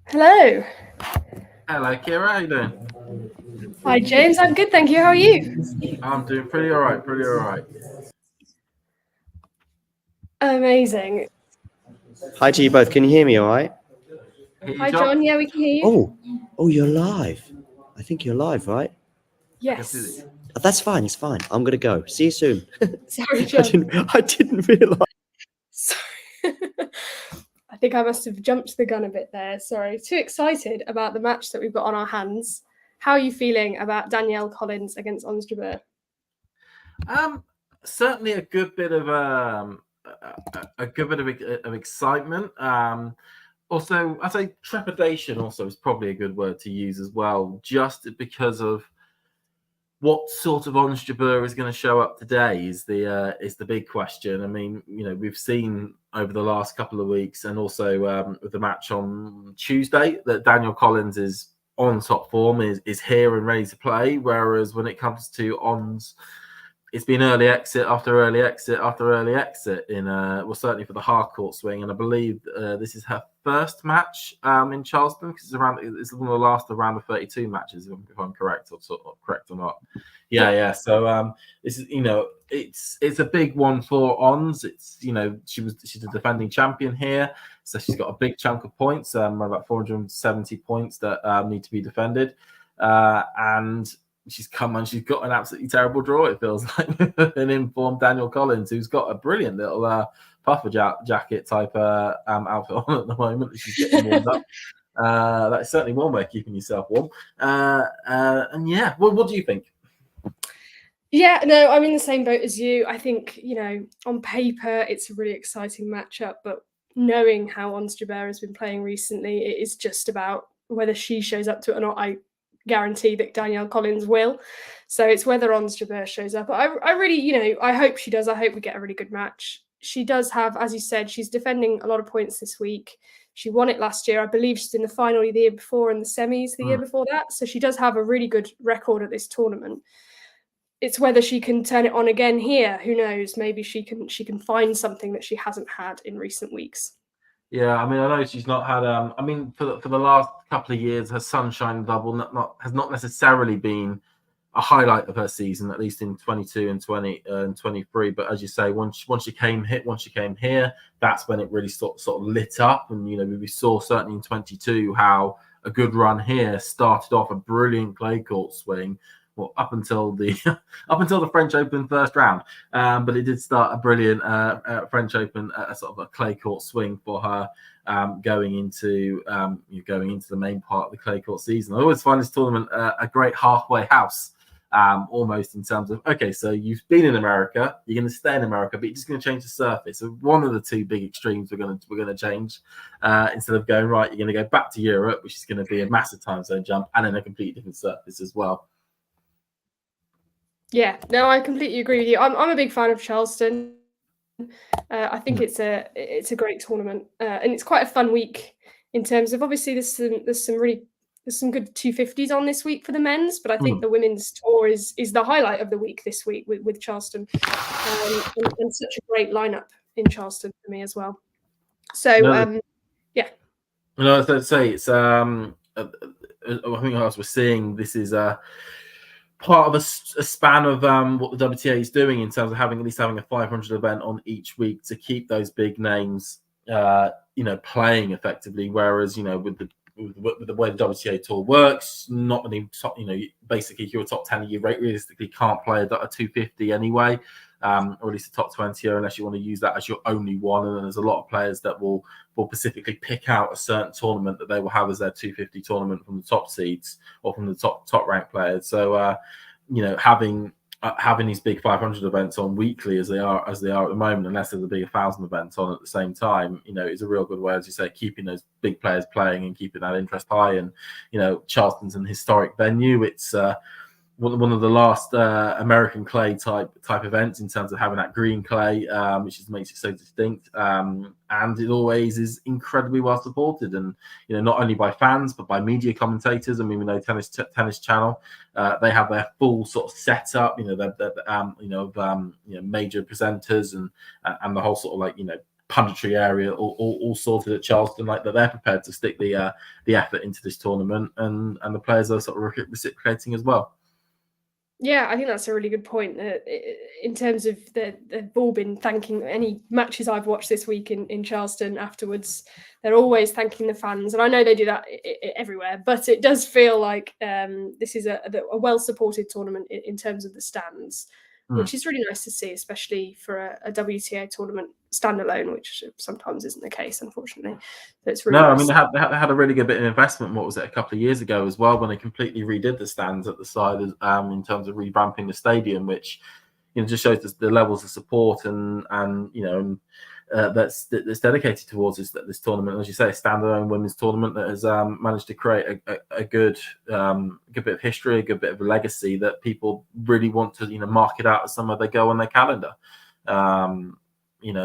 Hello. Hello, Kira. How you doing? Hi, James. I'm good, thank you. How are you? I'm doing pretty all right. Pretty all right. Amazing. Hi to you both. Can you hear me all right? Hear you, Hi, John. Yeah, we can hear you. Oh, you're live. I think you're live, right? I can see Yes. that. That's fine. It's fine. I'm gonna go. See you soon. Sorry, I John. didn't realize. Sorry. I think I must have jumped the gun a bit there. Sorry. Too excited about the match that we've got on our hands. How are you feeling about Danielle Collins against Ons Jabeur? Certainly a good bit of of excitement. Also, I say trepidation. Also, is probably a good word to use as well, just because of what sort of Ons Jabeur is going to show up today is the big question. I mean, we've seen over the last couple of weeks, and also with the match on Tuesday, that Danielle Collins is on top form, is here and ready to play. Whereas when it comes to Ons, it's been early exit after early exit after early exit in certainly for the hard court swing, and I believe this is her first match in Charleston, because it's one of the last around the 32 matches, if I'm correct or not. Yeah. So this is it's a big one for Ons. It's she's a defending champion here, so she's got a big chunk of points, about 470 points that need to be defended, and she's come and she's got an absolutely terrible draw, it feels like, with an informed Danielle Collins, who's got a brilliant little puffer jacket type outfit on at the moment. She's getting warmed up. That's certainly one way of keeping yourself warm. And yeah, what do you think? Yeah, no, I'm in the same boat as you. I think, on paper, it's a really exciting matchup, but knowing how Ons Jabeur has been playing recently, it is just about whether she shows up to it or not. I guarantee that Danielle Collins will. So it's whether Ons Jabeur shows up. I really, I hope she does. I hope we get a really good match. She does have, as you said, she's defending a lot of points this week. She won it last year. I believe she's in the final the year before and the semis the year before that. So she does have a really good record at this tournament. It's whether she can turn it on again here. Who knows? Maybe she can find something that she hasn't had in recent weeks. Yeah, I mean, I know she's not had. I mean, for the last couple of years, her sunshine double has not necessarily been a highlight of her season, at least in 22 and 20 and 23. But as you say, once she came here, that's when it really sort of lit up. And we saw certainly in 22 how a good run here started off a brilliant clay court swing. Well, up until the French Open first round, but it did start a brilliant French Open, sort of a clay court swing for her, going into the main part of the clay court season. I always find this tournament a great halfway house, almost, in terms of, okay, so you've been in America, you're going to stay in America, but you're just going to change the surface. So one of the two big extremes we're going to change, instead of going right, you're going to go back to Europe, which is going to be a massive time zone jump, and then a completely different surface as well. Yeah, no, I completely agree with you. I'm a big fan of Charleston. I think it's a great tournament, and it's quite a fun week in terms of, obviously there's some good 250s on this week for the men's, but I think the women's tour is the highlight of the week this week with Charleston, and such a great lineup in Charleston for me as well. So yeah. No, I was going to say, it's I think as we're seeing, this is part of a span of what the WTA is doing in terms of having a 500 event on each week to keep those big names playing effectively. Whereas with the way the WTA tour works, not many top, basically if you're a top 10, you realistically can't play a 250 anyway, or at least a top 20, unless you want to use that as your only one. And then there's a lot of players that will specifically pick out a certain tournament that they will have as their 250 tournament from the top seeds or from the top ranked players. So having these big 500 events on weekly as they are at the moment, unless there's a big 1,000 events on at the same time, is a real good way, as you say, keeping those big players playing and keeping that interest high. And Charleston's an historic venue. It's one of the last American clay type events in terms of having that green clay, which makes it so distinct. And it always is incredibly well supported, and not only by fans but by media commentators. I mean, we know Tennis Channel, they have their full sort of setup, major presenters and the whole sort of punditry area all sorted at Charleston, like that they're prepared to stick the effort into this tournament, and the players are sort of reciprocating as well. Yeah, I think that's a really good point. In terms of they've all been thanking any matches I've watched this week in Charleston afterwards. They're always thanking the fans, and I know they do that everywhere. But it does feel like this is a well-supported tournament in terms of the stands, which is really nice to see, especially for a WTA tournament standalone, which sometimes isn't the case, unfortunately. So it's really nice. I mean, they had a really good bit of investment. What was it, a couple of years ago as well, when they completely redid the stands at the side, in terms of revamping the stadium, which just shows the levels of support and that's dedicated towards this tournament. As you say, a standalone women's tournament that has managed to create a good bit of history, a good bit of a legacy that people really want to mark it out as somewhere they go on their calendar.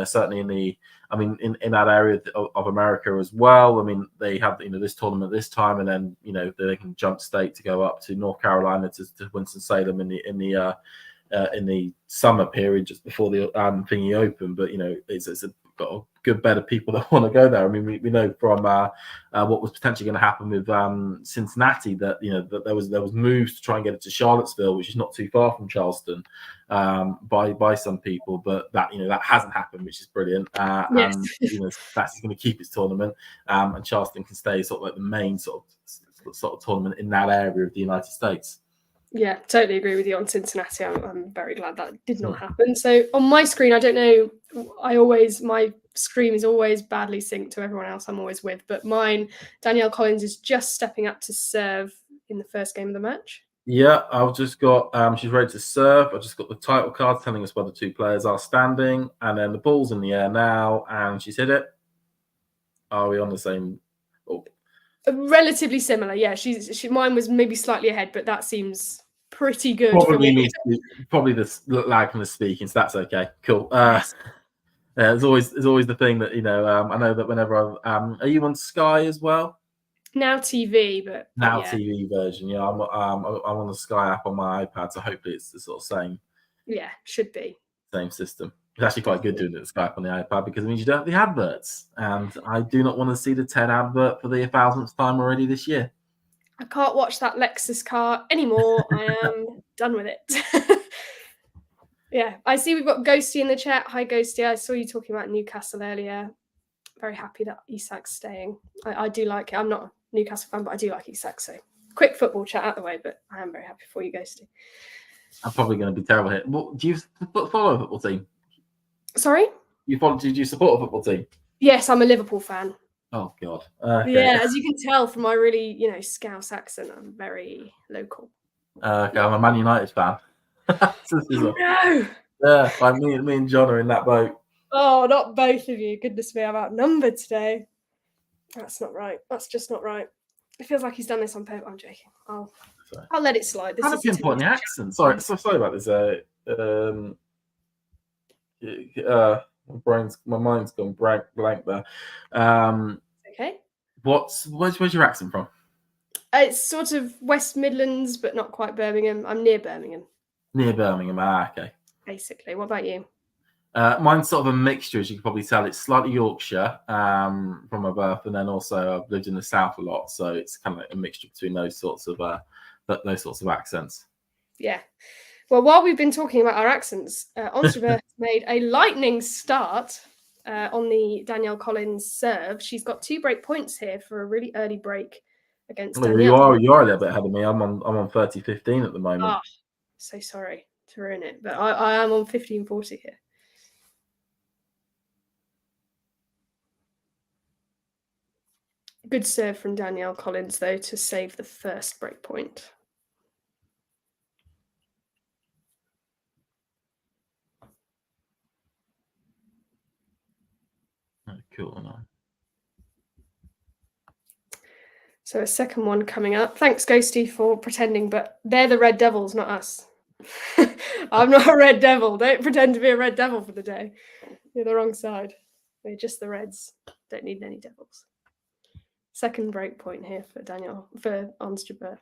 Certainly in that area of America as well. I mean, they have this tournament this time, and then they can jump state to go up to North Carolina to Winston-Salem in the summer period just before the thingy open. But it's got a good bit of people that want to go there. I mean, we know from what was potentially going to happen with Cincinnati that that there was moves to try and get it to Charlottesville, which is not too far from Charleston, by some people, but that hasn't happened, which is brilliant. Yes. And that's going to keep its tournament, and Charleston can stay sort of like the main sort of tournament in that area of the United States. Yeah, totally agree with you on Cincinnati. I'm very glad that did not happen. So on my screen, I don't know, my screen is always badly synced to everyone else I'm always with, but mine, Danielle Collins is just stepping up to serve in the first game of the match. Yeah, I've just got, she's ready to serve. I've just got the title card telling us where the two players are standing, and then the ball's in the air now, and she's hit it. Are we on the same? Oh. Relatively similar, yeah. Mine was maybe slightly ahead, but that seems pretty good. Probably the lag from the speaking, so that's okay. Cool. Yes. There's always the thing that I know that whenever are you on Sky as well? Now TV, but now yeah. TV version. Yeah, I'm on the Sky app on my iPad, so hopefully it's the sort of same. Yeah, should be same system. It's actually quite good doing it with Skype on the iPad because it means you don't have the adverts. And I do not want to see the TED advert for the 1,000th time already this year. I can't watch that Lexus car anymore. I am done with it. Yeah, I see we've got Ghosty in the chat. Hi, Ghosty. I saw you talking about Newcastle earlier. Very happy that Isak's staying. I do like it. I'm not a Newcastle fan, but I do like Isak. So quick football chat out the way, but I am very happy for you, Ghosty. I'm probably going to be terrible here. Do you follow a football team? Sorry? Did you support a football team? Yes, I'm a Liverpool fan. Oh, God. Okay. Yeah, as you can tell from my really, Scouse accent, I'm very local. Okay, I'm a Man United fan. No! Yeah, like me and John are in that boat. Oh, not both of you. Goodness me, I'm outnumbered today. That's not right. That's just not right. It feels like he's done this on purpose. I'm joking. I'll let it slide. How to pinpoint the accent? Sorry about this. My mind's gone blank there. Okay. Where's your accent from? It's sort of West Midlands, but not quite Birmingham. I'm near Birmingham. Near Birmingham. Okay. Basically. What about you? Mine's sort of a mixture, as you can probably tell. It's slightly Yorkshire from my birth, and then also I've lived in the south a lot, so it's kind of like a mixture between those sorts of accents. Yeah. Well, while we've been talking about our accents, Jabeur made a lightning start on the Danielle Collins serve. She's got 2 break points here for a really early break against Danielle. You are a little bit ahead of me. I'm on 30-15 at the moment. Oh, so sorry to ruin it, but I am on 15-40 here. Good serve from Danielle Collins, though, to save the first break point. Oh, cool. So a second one coming up. Thanks, Ghosty, for pretending, but they're the Red Devils, not us. I'm not a Red Devil. Don't pretend to be a Red Devil for the day. You're the wrong side. We're just the Reds. Don't need any Devils. Second break point here for Ons Jabeur.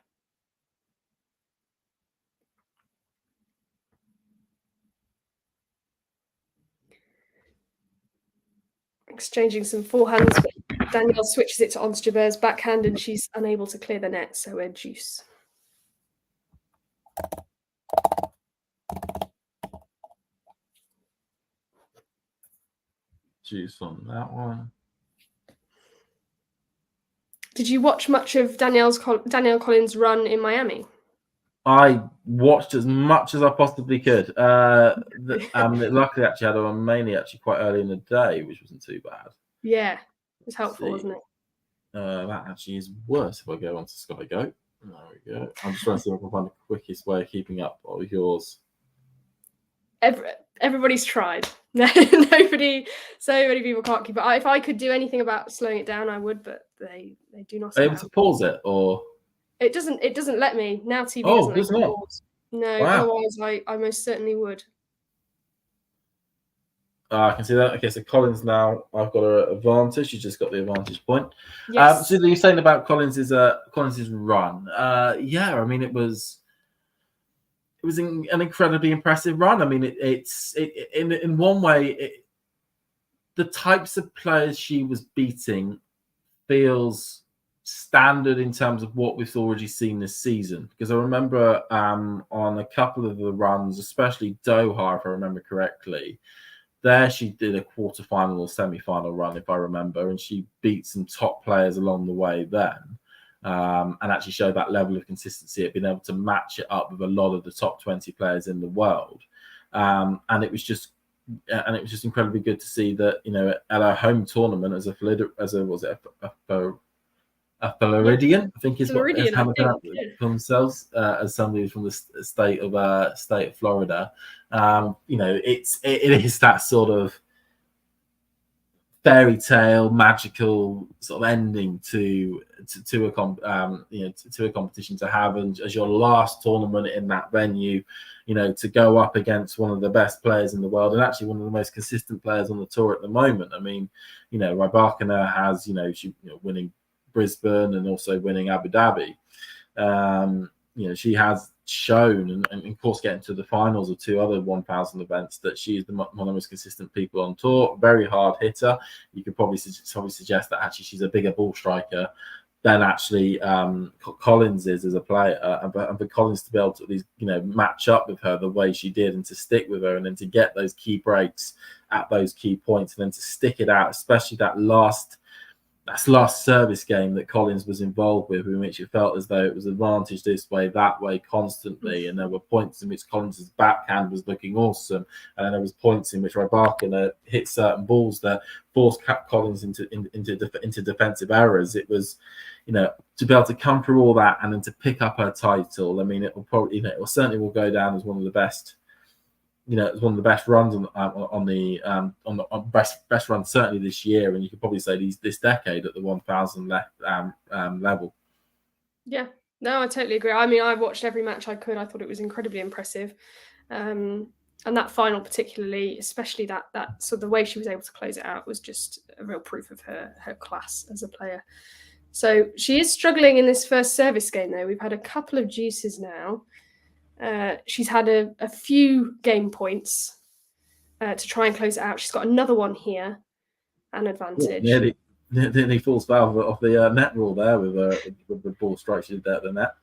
exchanging some forehands, but Danielle switches it to Ons Jabeur's backhand, and she's unable to clear the net, so we're deuce. Juice on that one. Did you watch much of Danielle Collins' run in Miami? I watched as much as I possibly could. Luckily, actually, had one mainly quite early in the day, which wasn't too bad. Yeah, it was helpful, wasn't it? That actually is worse if I go onto Sky Go. There we go. I'm just trying to see if I can find the quickest way of keeping up with yours. Everybody's tried. Nobody, so many people can't keep it. If I could do anything about slowing it down, I would, but they do not. Are you able to pause it, or it doesn't let me now? TV doesn't let me pause. No, wow. Otherwise I most certainly would. I can see that. Okay, so Collins now, I've got an advantage. You just got the advantage point. Yes. So you're saying about Collins's run? Yeah, I mean it was an incredibly impressive run. I mean in one way, the types of players she was beating feels standard in terms of what we've already seen this season. Because I remember on a couple of the runs, especially Doha, if I remember correctly. There, she did a quarterfinal or semi-final run, if I remember, and she beat some top players along the way then, and actually showed that level of consistency at being able to match it up with a lot of the top 20 players in the world. And it was just incredibly good to see that, you know, at our home tournament as a Floridian, I think is how they pronounce themselves, as somebody from the state of Florida. You know, it is that sort of fairy tale, magical sort of ending to a competition to have, and as your last tournament in that venue, you know, to go up against one of the best players in the world and actually one of the most consistent players on the tour at the moment. I mean, you know, Rybakina has, winning Brisbane and also winning Abu Dhabi. You know, she has shown, and of course getting to the finals of 2 other 1,000 events, that she's one of the most consistent people on tour. Very hard hitter. You could probably suggest that actually she's a bigger ball striker than actually Collins is as a player. And for Collins to be able to at least, you know, match up with her the way she did, and to stick with her, and then to get those key breaks at those key points, and then to stick it out, especially that last service game that Collins was involved with, in which it felt as though it was advantage this way, that way, constantly. And there were points in which Collins's backhand was looking awesome, and then there was points in which Rybakina hit certain balls that forced Collins into defensive errors. It was, you know, to be able to come through all that and then to pick up her title. I mean, it will probably, you know, it certainly will go down as one of the best. You know, it's one of the best runs on the best run certainly this year, and you could probably say this decade at the 1,000 level. Yeah, no, I totally agree. I mean, I watched every match I could. I thought it was incredibly impressive, and that final particularly, especially that sort of the way she was able to close it out, was just a real proof of her class as a player. So she is struggling in this first service game, though. We've had a couple of deuces now. She's had a few game points to try and close it out. She's got another one here, an advantage. Nearly falls foul of the net rule there with the ball strikes you there at the net.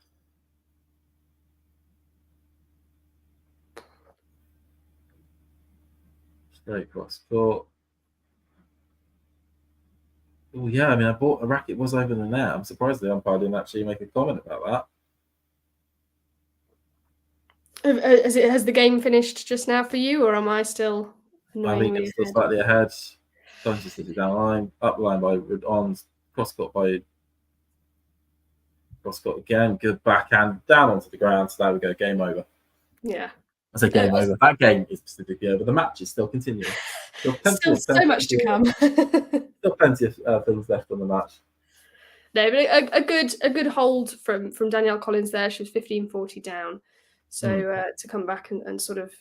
Straight cross court. Oh yeah, I mean, I bought a racket was over the net. I'm surprised the umpire didn't actually make a comment about that. Has the game finished just now for you, or am I still annoyingly I think it's still slightly ahead. Don't just sit it down line, up line by Ons, cross court again, good backhand, down onto the ground. So there we go, game over. Yeah. I say game over. That game is specifically over. The match is still continuing. Still so much to come. Still plenty of things left on the match. No, but a good hold from Danielle Collins there. She was 15-40 down. So to come back and sort of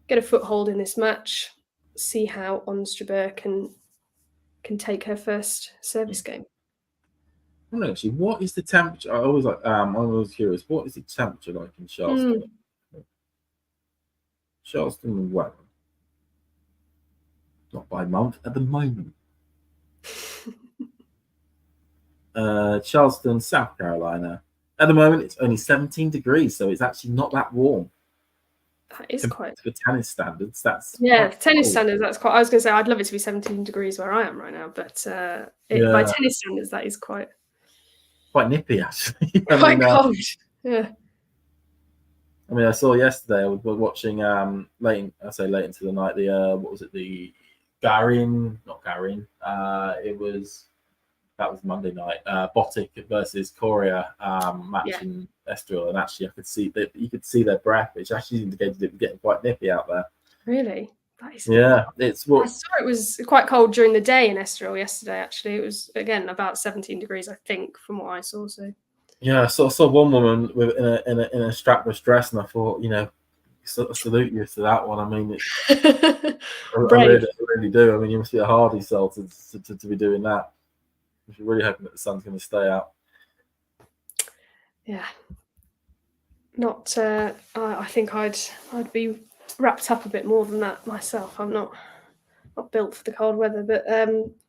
get a foothold in this match, see how Ons Jabeur can take her first service game. I don't know, actually, what is the temperature? I'm always curious. What is the temperature like in Charleston? Charleston and weather. Not by month, at the moment. Charleston, South Carolina. At the moment, it's only 17 degrees, so it's actually not that warm. That is quite. For tennis standards, that's tennis cold. standards. That's quite. I was going to say I'd love it to be 17 degrees where I am right now, but by tennis standards, that is quite nippy actually. Quite cold. Yeah. I mean, I saw yesterday. I was watching late into the night. What was it? The not Garin. That was Monday night. Botic versus Coria match in Estoril, and actually you could see their breath, which actually indicated it was getting quite nippy out there. Really? That is it's what I saw. It was quite cold during the day in Estoril yesterday. Actually, it was again about 17 degrees, I think, from what I saw. So I saw one woman in a strapless dress, and I thought, salute you to that one. I mean, I really do. I mean, you must be a hardy soul to be doing that. If you're really hoping that the sun's going to stay out. Yeah. Not. I think I'd be wrapped up a bit more than that myself. I'm not built for the cold weather. But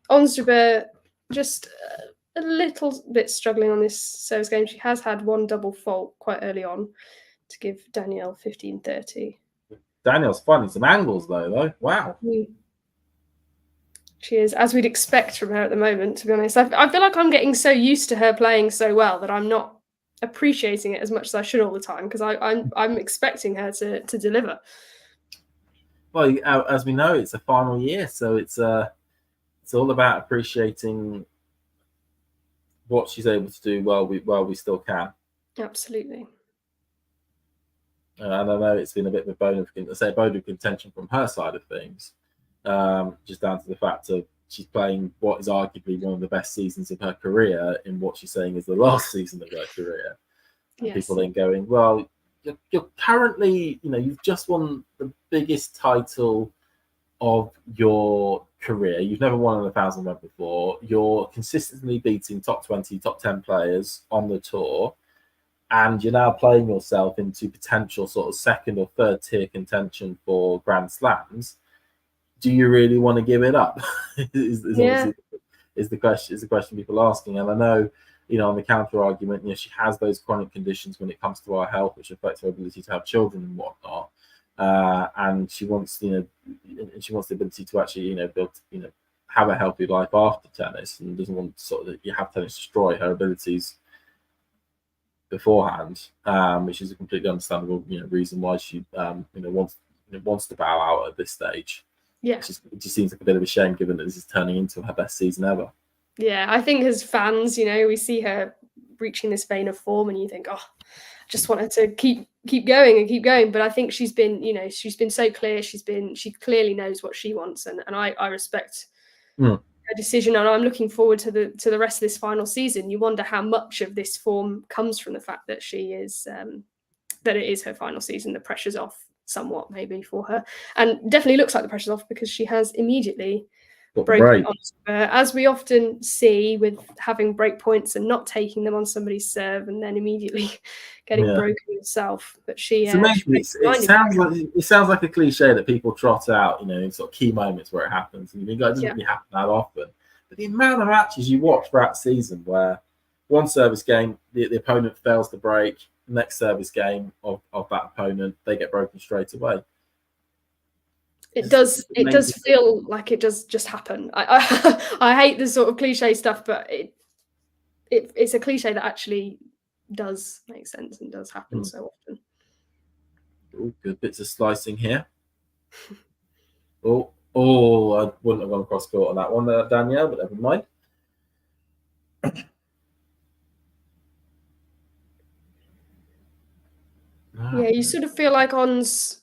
Ons Jabeur just a little bit struggling on this service game. She has had one double fault quite early on to give Danielle 15-30. Danielle's finding some angles though. Wow. She is, as we'd expect from her at the moment, to be honest. I feel like I'm getting so used to her playing so well that I'm not appreciating it as much as I should all the time, because I'm expecting her to deliver. Well, as we know, it's a final year, so it's all about appreciating what she's able to do while we still can. Absolutely. And I know it's been a bit of a bone of contention from her side of things. Just down to the fact of she's playing what is arguably one of the best seasons of her career in what she's saying is the last season of her career. Yes. People then going, well, you're currently, you've just won the biggest title of your career. You've never won an 1,000 run before. You're consistently beating top 20, top 10 players on the tour. And you're now playing yourself into potential sort of second or third tier contention for Grand Slams. Do you really want to give it up? is the question people are asking. And I know, on the counter argument, she has those chronic conditions when it comes to our health, which affects her ability to have children and whatnot. And she wants, the ability to actually, build, have a healthy life after tennis, and doesn't want you have tennis destroy her abilities beforehand, which is a completely understandable, reason why she, wants to bow out at this stage. Yeah, it just seems like a bit of a shame, given that this is turning into her best season ever. Yeah, I think as fans, we see her reaching this vein of form, and you think, oh, I just want her to keep going and keep going. But I think she's been, she's been so clear. She clearly knows what she wants, and I respect her decision, and I'm looking forward to the rest of this final season. You wonder how much of this form comes from the fact that she is that it is her final season. The pressure's off somewhat, maybe, for her, and definitely looks like the pressure's off, because she has immediately broken on, as we often see with having break points and not taking them on somebody's serve, and then immediately getting broken herself. But it sounds like a cliche that people trot out, in sort of key moments where it happens, and you think, it doesn't really happen that often. But the amount of matches you watch throughout the season where one service game, the opponent fails to break, the next service game of that opponent, they get broken straight away. It does feel like it does just happen. I hate this sort of cliche stuff, but it's a cliche that actually does make sense and does happen so often. Ooh, good bits of slicing here. I wouldn't have gone cross court on that one, Danielle, but never mind. Yeah, you sort of feel like Ons,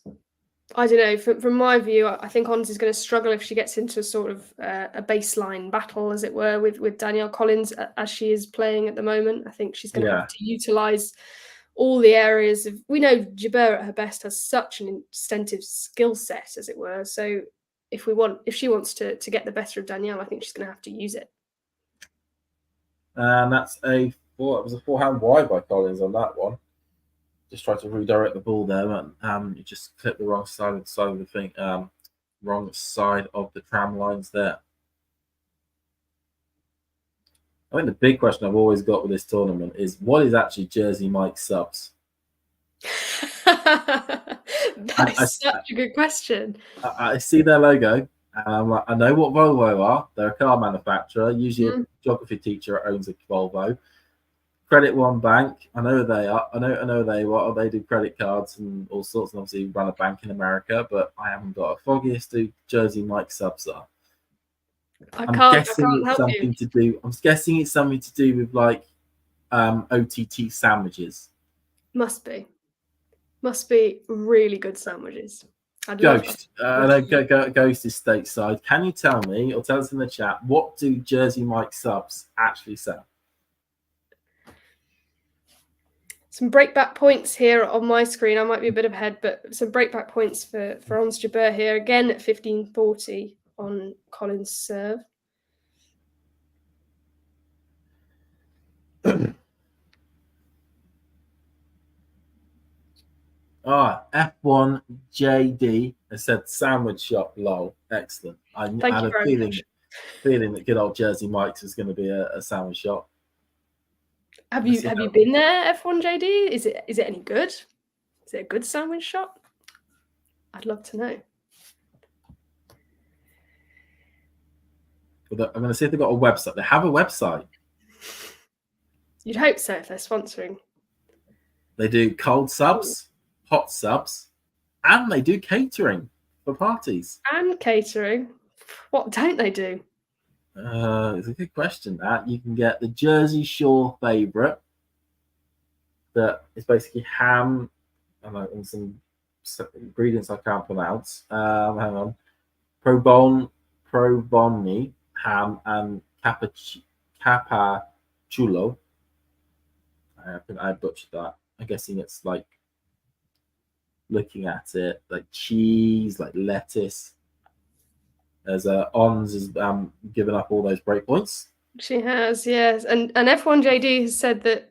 I don't know, from my view, I think Ons is going to struggle if she gets into a sort of a baseline battle, as it were, with Danielle Collins as she is playing at the moment. I think she's going to have to utilise all the areas of. We know Jabeur at her best has such an extensive skill set, as it were. So if she wants to get the better of Danielle, I think she's going to have to use it. And that's it was a forehand wide by Collins on that one. Just tried to redirect the ball there, and you just clipped the wrong side of the thing, wrong side of the tram lines there. I think the big question I've always got with this tournament is what is actually Jersey Mike subs? That I, is such a good question. I see their logo, and I'm like, I know what Volvo are. They're a car manufacturer, usually a geography teacher owns a Volvo. Credit One Bank, I know who they are. I know they do credit cards and all sorts, and obviously run a bank in America. But I haven't got a foggiest who Jersey Mike subs are. I I'm can't guessing it's help something you. to do. I'm guessing it's something to do with like OTT sandwiches. Must be really good sandwiches. I'd Ghost, love I to know Ghost is stateside. Can you tell me, or tell us in the chat, what do Jersey Mike subs actually sell? some breakback points here on my screen. I might be a bit ahead, but some breakback points for Ons Jabeur here again at 1540 on Collins' serve. F1 JD has said sandwich shop. Lol, excellent. I had a feeling that good old Jersey Mike's was going to be a sandwich shop. Have you been there, F1 JD? Is it any good? Is it a good sandwich shop? I'd love to know. I'm going to see if they've got a website. They have a website. You'd hope so if they're sponsoring. They do cold subs, hot subs, and they do catering for parties. And catering. What don't they do? It's a good question. That you can get the Jersey Shore favourite. That is basically ham and some ingredients I can't pronounce. Hang on, provolone ham and capachulo. I think I butchered that. I'm guessing it's like looking at it like cheese, like lettuce. As Ons has given up all those breakpoints. She has, yes. And F1 JD has said that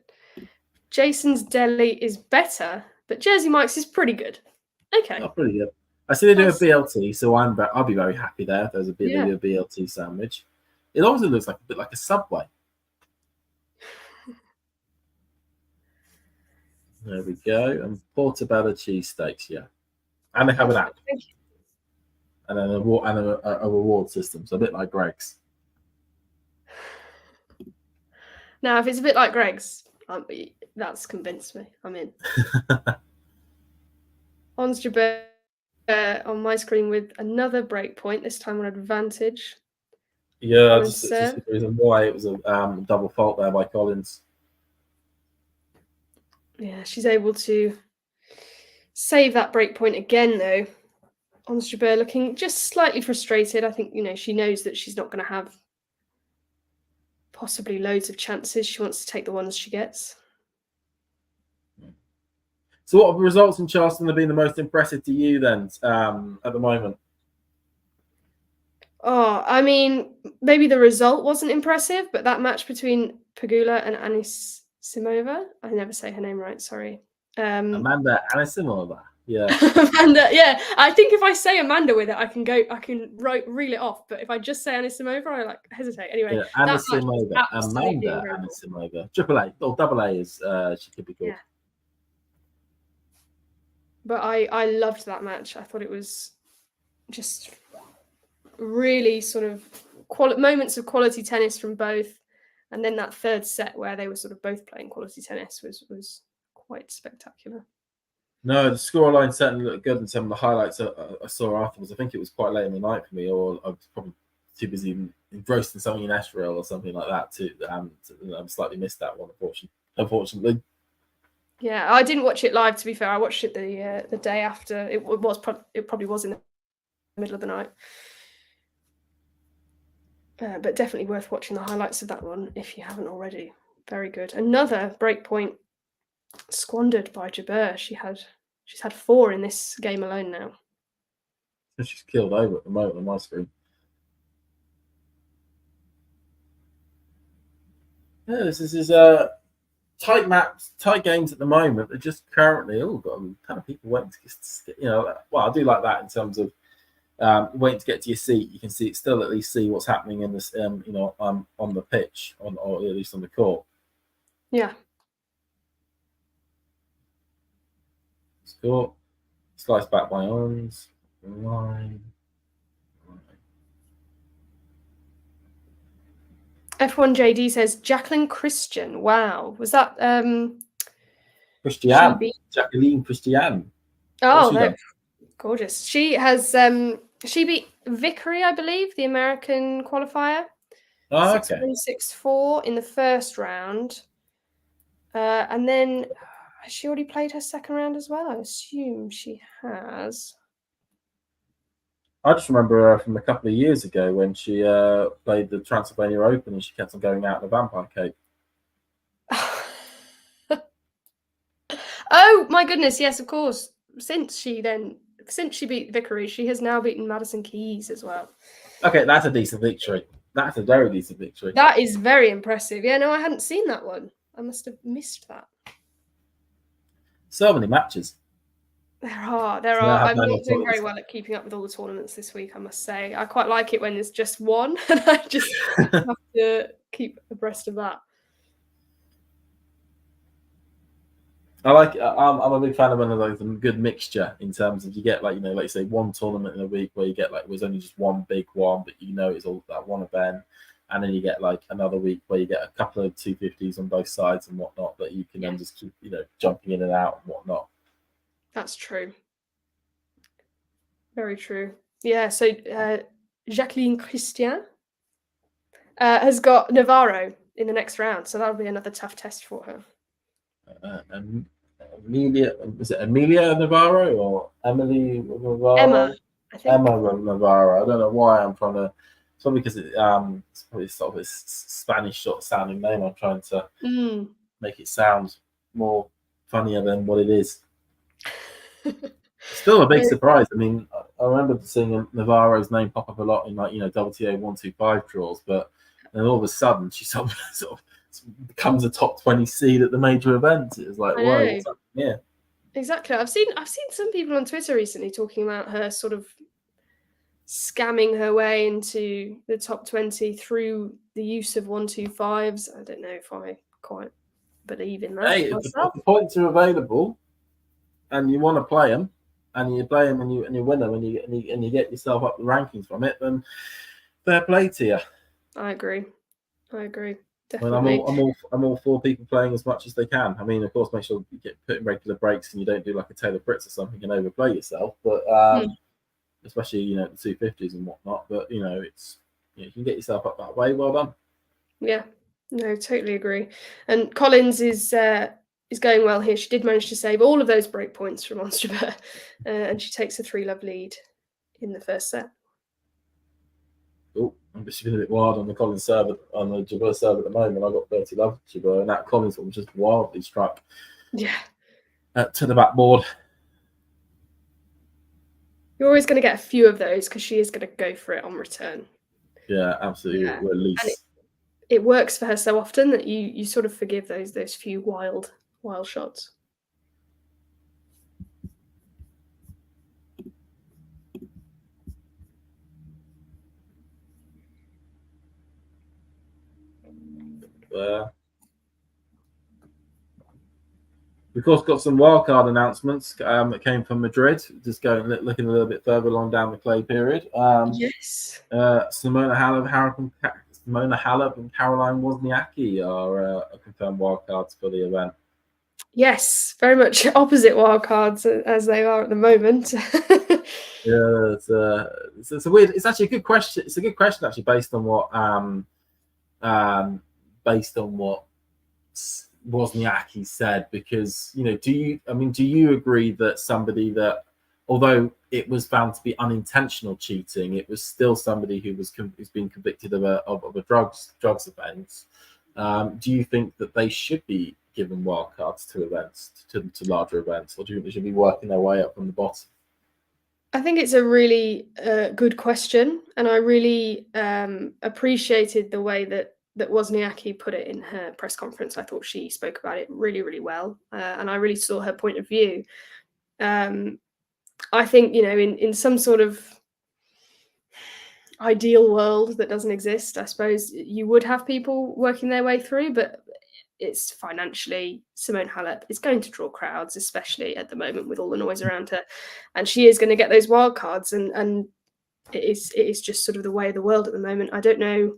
Jason's Deli is better, but Jersey Mike's is pretty good. Okay. Oh, pretty good. I see they do a BLT, so I'll be very happy there if there's a BLT sandwich. It also looks like a bit like a Subway. There we go. And portobello cheesesteaks, yeah. And they have an app. And then a reward system, so a bit like Greg's. Now, if it's a bit like Greg's, that's convinced me. I'm in. Ons Jabeur on my screen with another break point, this time on advantage. Yeah, just the reason why it was a double fault there by Collins. Yeah, she's able to save that break point again, though. Ons Jabeur looking just slightly frustrated. I think, she knows that she's not going to have possibly loads of chances. She wants to take the ones she gets. So what results in Charleston have been the most impressive to you then at the moment? Oh, I mean, maybe the result wasn't impressive, but that match between Pegula and Anisimova, I never say her name right, sorry. Amanda Anisimova. Yeah. Amanda, yeah. I think if I say Amanda with it, I can reel it off. But if I just say Anisimova, I hesitate. Anyway, yeah, Anisimova, Amanda Anisimova. Triple A or double A is she could be good. Yeah. But I loved that match. I thought it was just really sort of moments of quality tennis from both, and then that third set where they were sort of both playing quality tennis was quite spectacular. No, the scoreline certainly looked good, and some of the highlights I saw afterwards. I think it was quite late in the night for me, or I was probably too busy engrossed in something in Estoril or something like that to slightly missed that one, unfortunately. Yeah, I didn't watch it live. To be fair, I watched it the day after. It probably was in the middle of the night, but definitely worth watching the highlights of that one if you haven't already. Very good. Another break point squandered by Jabeur. She's had 4 in this game alone now. She's killed over at the moment on my screen. Yeah, this is tight maps, tight games at the moment. They're just currently got a ton of people waiting to well, I do like that in terms of waiting to get to your seat, you can still at least see what's happening in this, on the pitch, or at least on the court. Yeah. Score, slice back by Ons, line. F1 JD says Jacqueline Christian. Wow, was that Christiane, beat... Jacqueline Christiane. Oh, no, gorgeous. She has she beat Vickery, I believe, the American qualifier. Oh, okay. 6-3, 6-4 in the first round. And then has she already played her second round as well? I assume she has. I just remember her from a couple of years ago when she played the Transylvania Open and she kept on going out in a vampire cape. Oh my goodness, yes, of course. Since she beat Vickery, she has now beaten Madison Keys as well. Okay, that's a decent victory. That's a very decent victory. That is very impressive. Yeah, no, I hadn't seen that one. I must have missed that. So many matches. There are. I'm not doing very well at keeping up with all the tournaments this week, I must say. I quite like it when there's just one, and I just have to keep abreast of that. I'm a big fan of one of those good mixture in terms of you get like you say one tournament in a week where you get like there's only just one big one, but it's all that one event, and then you get like another week where you get a couple of 250s on both sides and whatnot that you can then just keep jumping in and out and whatnot. That's true. Very true. Yeah. So Jacqueline Christian has got Navarro in the next round, so that'll be another tough test for her. Amelia, is it Amelia Navarro or Emily Navarro? Emma, I think. Emma Navarro. I don't know why I'm trying to. It's probably because it's probably sort of a Spanish sort of sounding name. I'm trying to make it sound more funnier than what it is. Still a big surprise. I mean, I remember seeing Navarro's name pop up a lot in WTA 125 draws, but then all of a sudden she sort of becomes a top 20 seed at the major events. It was like, whoa, what's up? Yeah, exactly. I've seen some people on Twitter recently talking about her sort of scamming her way into the top 20 through the use of 125s. I don't know if I quite believe in that. Hey, if the points are available and you want to play them, and you play them and you win them and you get yourself up the rankings from it, then fair play to you. I agree. Definitely. I mean, I'm all for people playing as much as they can. I mean, of course, make sure you get put in regular breaks and you don't do like a Taylor Fritz or something and overplay yourself. But especially the 250s and whatnot. But it's you can get yourself up that way. Well done. Yeah, no, totally agree. And Collins is going well here. She did manage to save all of those break points from Ons Jabeur, and she takes a 3-love lead in the first set. Oh, I'm just been a bit wild on the Collins serve, on the Jabeur serve at the moment. I got 30-love Jabeur, and that Collins one was just wildly struck. Yeah. To the backboard. You're always going to get a few of those because she is going to go for it on return. Yeah, absolutely. Yeah. Or at least. And it works for her so often that you sort of forgive those few wild shots. We've of course got some wildcard announcements that came from Madrid. Just looking a little bit further along down the clay period. Yes. Simona Halep and Caroline Wozniacki are confirmed wildcards for the event. Yes, very much opposite wildcards as they are at the moment. Yeah, it's a weird. It's actually a good question. It's a good question actually, based on what Wozniacki said, because do you agree that somebody that, although it was found to be unintentional cheating, it was still somebody who's been convicted of a drugs offence? Do you think that they should be given wildcards to events, to larger events, or do you think they should be working their way up from the bottom? I think it's a really good question, and I really appreciated the way that Wozniacki put it in her press conference. I thought she spoke about it really, really well, and I really saw her point of view. I think in some sort of ideal world that doesn't exist, I suppose you would have people working their way through, but it's financially, Simone Halep is going to draw crowds, especially at the moment with all the noise around her, and she is going to get those wild cards, and it is just sort of the way of the world at the moment. I don't know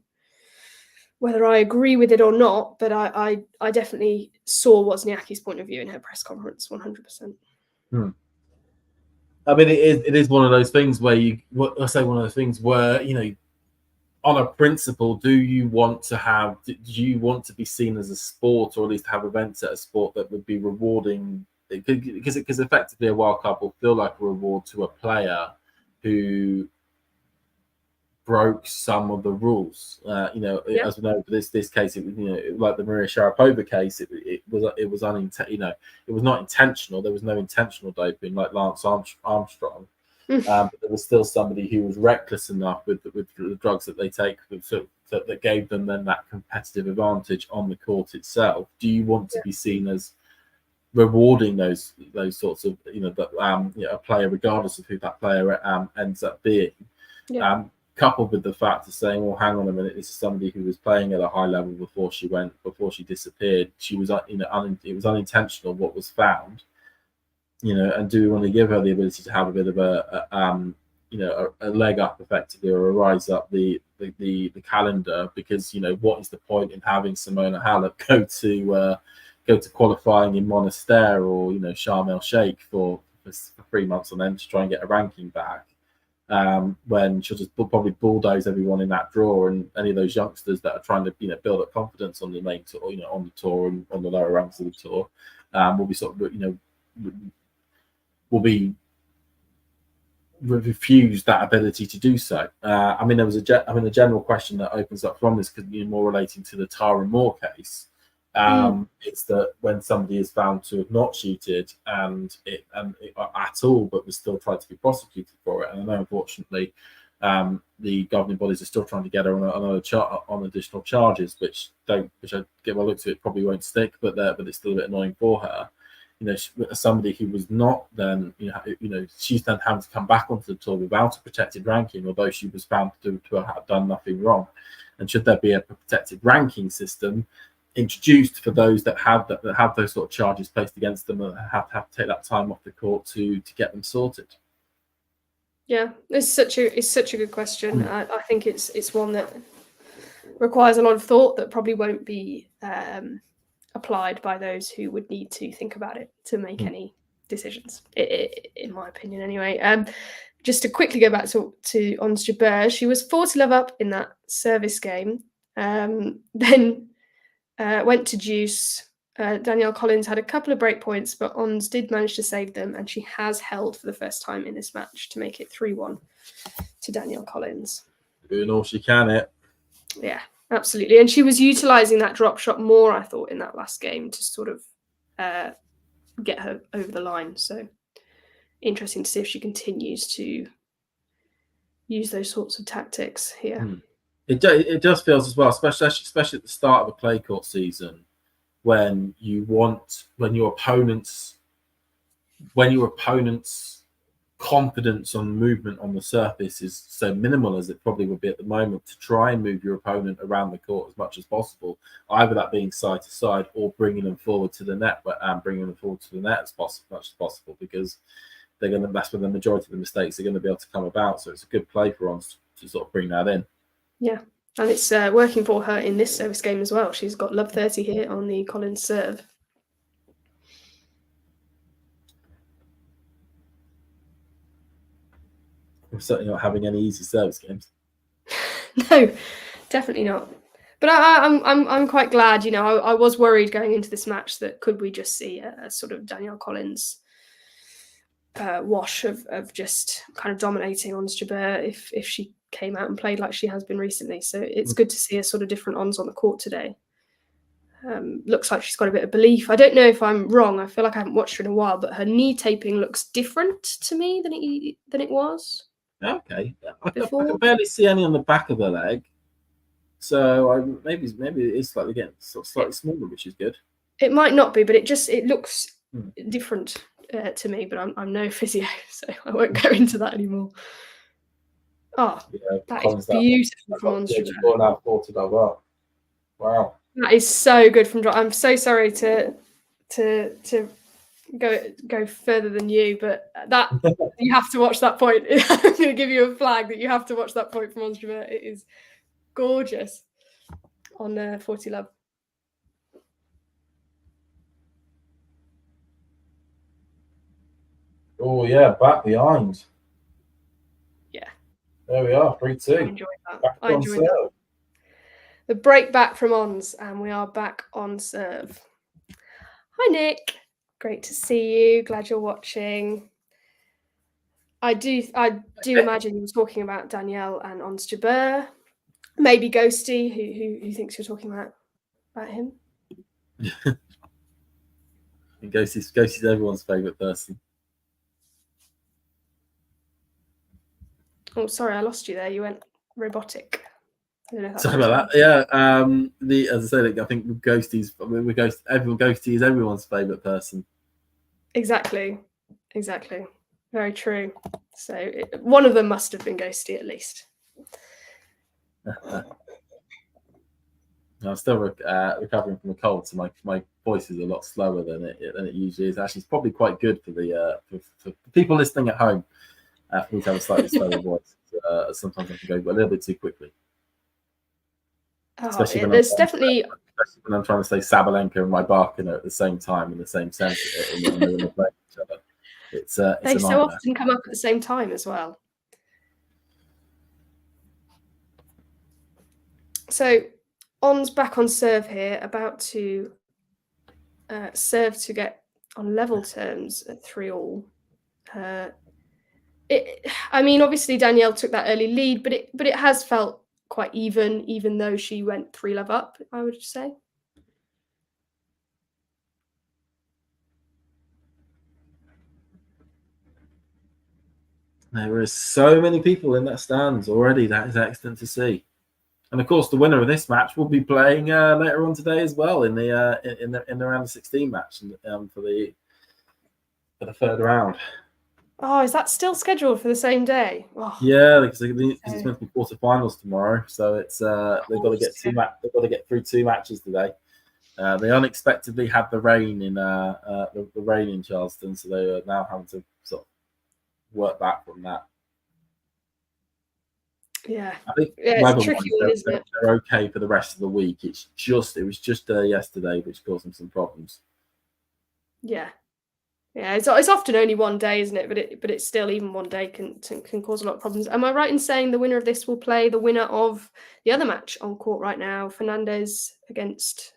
whether I agree with it or not, but I definitely saw Wozniacki's point of view in her press conference, 100%. I mean, it is one of those things where I say one of those things where, on a principle, do you want to be seen as a sport, or at least have events at a sport that would be rewarding? Because effectively a wild card will feel like a reward to a player who broke some of the rules. As we know, for this case, it was, like the Maria Sharapova case. It was not intentional. There was no intentional doping like Lance Armstrong. But there was still somebody who was reckless enough with the drugs that they take, that gave them then that competitive advantage on the court itself. Do you want to be seen as rewarding those sorts of a player, regardless of who that player ends up being? Coupled with the fact of saying, well, hang on a minute, this is somebody who was playing at a high level before she disappeared. She was, it was unintentional what was found, and do we want to give her the ability to have a bit of a leg up effectively, or a rise up the calendar? Because what is the point in having Simona Halep go to qualifying in Monastir or Sharm el Sheikh for 3 months on end to try and get a ranking back? When she'll just probably bulldoze everyone in that draw, and any of those youngsters that are trying to build up confidence on the main tour, on the tour and on the lower ranks of the tour, will be sort of will be refused that ability to do so. I mean, there was a general question that opens up from this, because more relating to the Tara Moore case. It's that when somebody is found to have not cheated and at all, but was still tried to be prosecuted for it, and I know unfortunately the governing bodies are still trying to get her on additional charges, which I get my look to it probably won't stick, but it's still a bit annoying for her. Somebody who was not then, she's then having to come back onto the tour without a protected ranking, although she was found to have done nothing wrong. And should there be a protected ranking system introduced for those that have those sort of charges placed against them, and have to take that time off the court to get them sorted? Yeah, it's such a good question. I think it's one that requires a lot of thought that probably won't be applied by those who would need to think about it to make any decisions, in my opinion anyway. Just to quickly go back to Ons Jabeur, she was 4-love up in that service game, then went to deuce. Danielle Collins had a couple of break points, but Ons did manage to save them, and she has held for the first time in this match to make it 3-1 to Danielle Collins. Doing all she can, Yeah, absolutely. And she was utilising that drop shot more, I thought, in that last game to sort of get her over the line. So interesting to see if she continues to use those sorts of tactics here. It does feel as well, especially at the start of a clay court season, when your opponent's confidence on movement on the surface is so minimal as it probably would be at the moment, to try and move your opponent around the court as much as possible, either that being side to side or bringing them forward to the net, as much as possible, because that's where the majority of the mistakes are going to be able to come about. So it's a good play for Ons to sort of bring that in. Yeah, and it's working for her in this service game as well. She's got love 30 here on the Collins serve. We're certainly not having any easy service games. No, definitely not. But I'm quite glad. I was worried going into this match that could we just see a sort of Danielle Collins wash of just kind of dominating Ons Jabeur if she came out and played like she has been recently. So it's good to see a sort of different Ons on the court today. Looks like she's got a bit of belief. I don't know if I'm wrong. I feel like I haven't watched her in a while, but her knee taping looks different to me than it was. Okay, I can barely see any on the back of her leg, so maybe it's slightly slightly smaller, which is good. It might not be, but it looks different to me. But I'm no physio, so I won't go into that anymore. Oh, Yeah, that is Collins, beautiful from Ons yeah, Jabeur. before now 40 well. Wow. That is so good from. I'm so sorry to go further than you, but that you have to watch that point. I'm going to give you a flag that you have to watch that point from Ons Jabeur. It is gorgeous on 40 love. Oh yeah, back behind. Yeah. There we are, 3-2. I enjoyed that. Back I on enjoyed serve. that. The break back from Ons, and we are back on serve. Hi, Nick. Great to see you. Glad you're watching. I do imagine you're talking about Danielle and Ons Jabeur. Maybe Ghosty, who thinks you're talking about him. And Ghosty's everyone's favourite person. Oh, sorry, I lost you there. You went robotic. I don't know if that Sorry was about that. Yeah, as I said, I think Ghosty is everyone's favourite person. Exactly. Very true. So one of them must have been Ghosty at least. I'm still recovering from a cold, so my voice is a lot slower than it usually is. Actually, it's probably quite good for the for people listening at home for me to have a slightly slower voice. Sometimes I can go a little bit too quickly. Especially when I'm trying to say Sabalenka and my Barkiner at the same time in the same sense when they're playing each other. They so often come up at the same time as well. So On's back on serve here, about to serve to get on level terms at 3-all. I mean, obviously Danielle took that early lead, but it has felt quite even though she went 3-love up, I would say. There are so many people in that stands already. That is excellent to see. And of course, the winner of this match will be playing later on today as well in the round of 16 match for the third round. Oh, is that still scheduled for the same day? Oh. Yeah, because it's meant to be quarterfinals tomorrow, so it's they've got to get through 2 matches today. They unexpectedly had the rain in the rain in Charleston, so they are now having to sort of work back from that. Yeah, I think it's tricky, isn't it? They're okay for the rest of the week. It was just yesterday which caused them some problems. Yeah, it's often only one day, isn't it? But it's still, even one day can cause a lot of problems. Am I right in saying the winner of this will play the winner of the other match on court right now, Fernandez against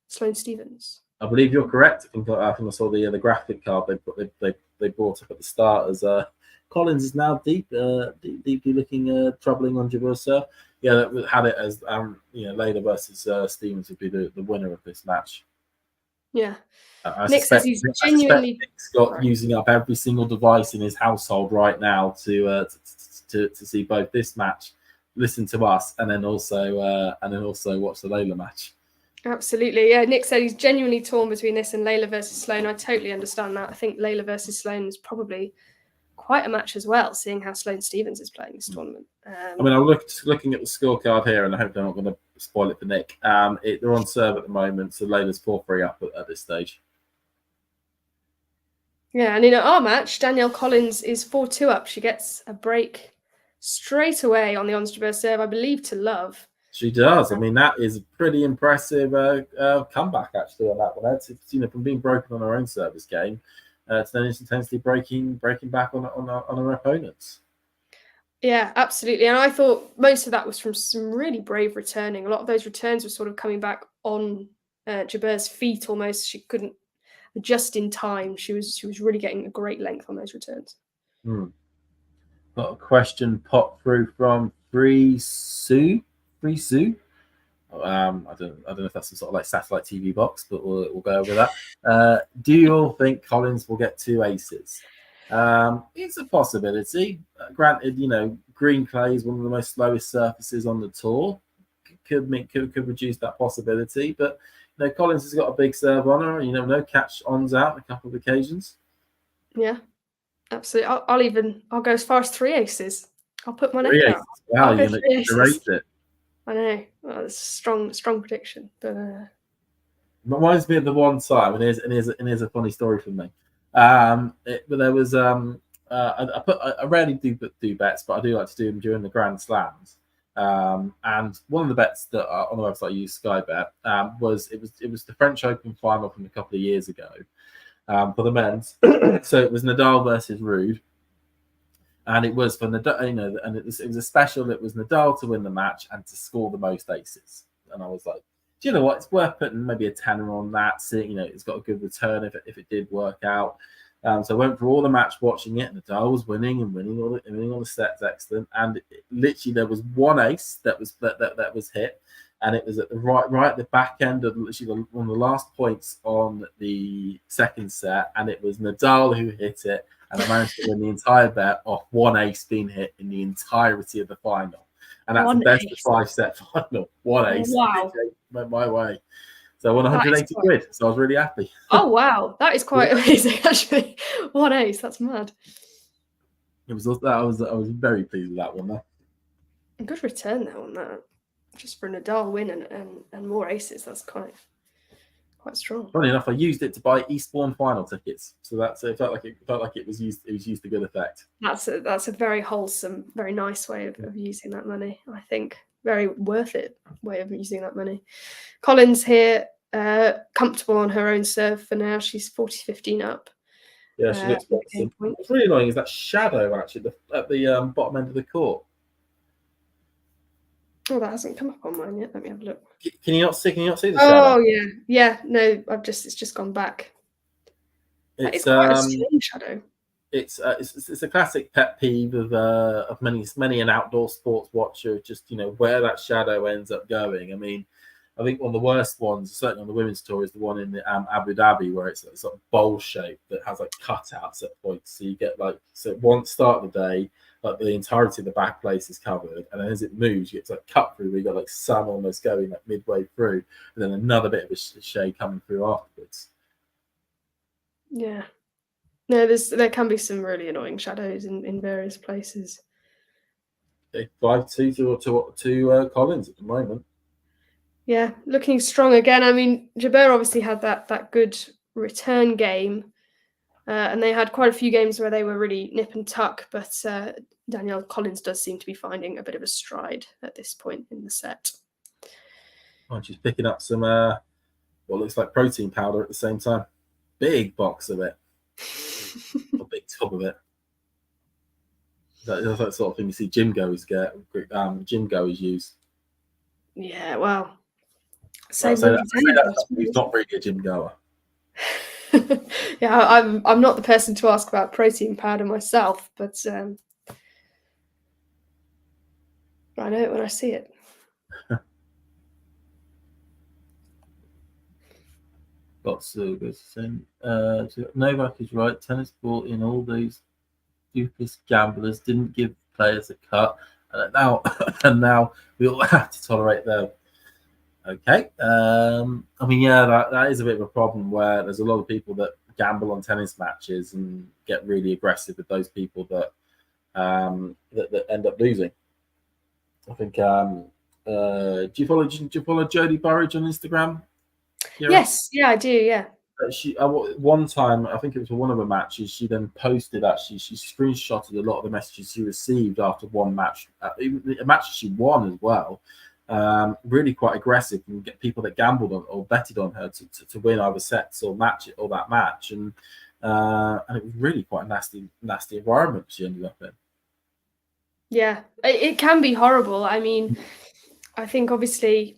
Sloane Stephens? I believe you're correct. I think I saw the graphic card they brought up at the start as Collins is now deeply looking troubling on Jabeur serve. Yeah, that had it as Layla versus Stephens would be the winner of this match. Yeah. I Nick says he's genuinely using up every single device in his household right now to see both this match, listen to us, and then also watch the Layla match. Absolutely, yeah. Nick said he's genuinely torn between this and Layla versus Sloane. I totally understand that. I think Layla versus Sloane is probably quite a match as well, seeing how Sloane Stephens is playing this tournament. I mean, I'm looking at the scorecard here, and I hope they're not going to spoil it for Nick. They're on serve at the moment, so Layla's 4-3 up at this stage. Yeah, and in our match, Danielle Collins is 4-2 up. She gets a break straight away on the Ons Jabeur serve, I believe, to love. She does. I mean, that is a pretty impressive comeback, actually, on that one. It's, from being broken on her own service game to then instantaneously breaking back on her opponents. Yeah, absolutely. And I thought most of that was from some really brave returning. A lot of those returns were sort of coming back on Jabeur's feet almost. She couldn't adjust in time. She was really getting a great length on those returns. Got a question pop through from Free Sue. I don't know if that's some sort of like satellite TV box, but we'll go over that. Do you all think Collins will get 2 aces? It's a possibility. Granted, green clay is one of the most slowest surfaces on the tour. Could reduce that possibility, but Collins has got a big serve on her. You never know, catch ons out a couple of occasions. Yeah, absolutely. I'll go as far as 3 aces. I'll put my neck Three out. aces. Wow, I'll go you're going three to aces. raise it. I know. Well, it's a strong prediction. But Reminds me of the one time, and here's a funny story from me. But there was I rarely do bets, but I do like to do them during the Grand Slams. And one of the bets that on the website I use, Sky Bet, was the French Open final from a couple of years ago for the men's. So it was Nadal versus Ruud, and it was for Nadal, and it was a special. It was Nadal to win the match and to score the most aces. And I was like, do you know what? It's worth putting maybe a tenner on that. Seeing, it's got a good return if it did work out. So I went through all the match watching it. Nadal was winning all the sets, excellent. And literally there was one ace that was hit, and it was at the right at the back end of literally one of the last points on the second set, and it was Nadal who hit it, and I managed to win the entire bet off one ace being hit in the entirety of the final. And that's One the best ace. of 5-set final. One ace. Wow. Went my way. So I won That is 180 quid. So I was really happy. Oh wow, that is quite amazing actually. One ace, that's mad. I was very pleased with that one though. Good return though on that. Just for a Nadal win and more aces, that's quite strong. Funny enough, I used it to buy Eastbourne final tickets. So it felt like it was used to good effect. That's a very wholesome, very nice way of using that money, I think. Very worth it way of using that money. Collins here, comfortable on her own serve for now. She's 40-15 up. Yeah, she looks awesome. What's really annoying is that shadow actually at the bottom end of the court. Oh, that hasn't come up on mine yet. Let me have a look. Can you not see the shadow? Oh yeah. No, it's just gone back. It's quite a strong shadow. It's a classic pet peeve of many an outdoor sports watcher. Just where that shadow ends up going. I mean, I think one of the worst ones, certainly on the women's tour, is the one in the Abu Dhabi, where it's sort of bowl shape that has like cutouts at points. So you get one start of the day, like the entirety of the back place is covered, and then as it moves, you get to cut through. Where you got like sun almost going like midway through, and then another bit of a shade coming through afterwards. Yeah. No, there can be some really annoying shadows in various places. 5-2 to Collins at the moment. Yeah, looking strong again. I mean, Jabeur obviously had that good return game, and they had quite a few games where they were really nip and tuck. But Danielle Collins does seem to be finding a bit of a stride at this point in the set. Oh, she's picking up some what looks like protein powder at the same time. Big box of it. A big tub of it. That's that sort of thing you see gym goers get. Gym goers use. Yeah, well, He's not really a gym goer. Yeah, I'm not the person to ask about protein powder myself, but I know it when I see it. Lots of good thing. Novak is right. Tennis brought in all those stupid gamblers, didn't give players a cut, and now we all have to tolerate them. Okay. I mean, yeah, that is a bit of a problem where there's a lot of people that gamble on tennis matches and get really aggressive with those people that that end up losing. I think. Do you follow Jodie Burridge on Instagram? Yes, yeah, I do. Yeah. She one time, I think it was for one of her matches, she then posted she screenshotted a lot of the messages she received after one match, a match she won as well. Really quite aggressive and get people that gambled on or betted on her to win either sets or that match, and it was really quite a nasty environment she ended up in. Yeah, it can be horrible. I mean, I think obviously,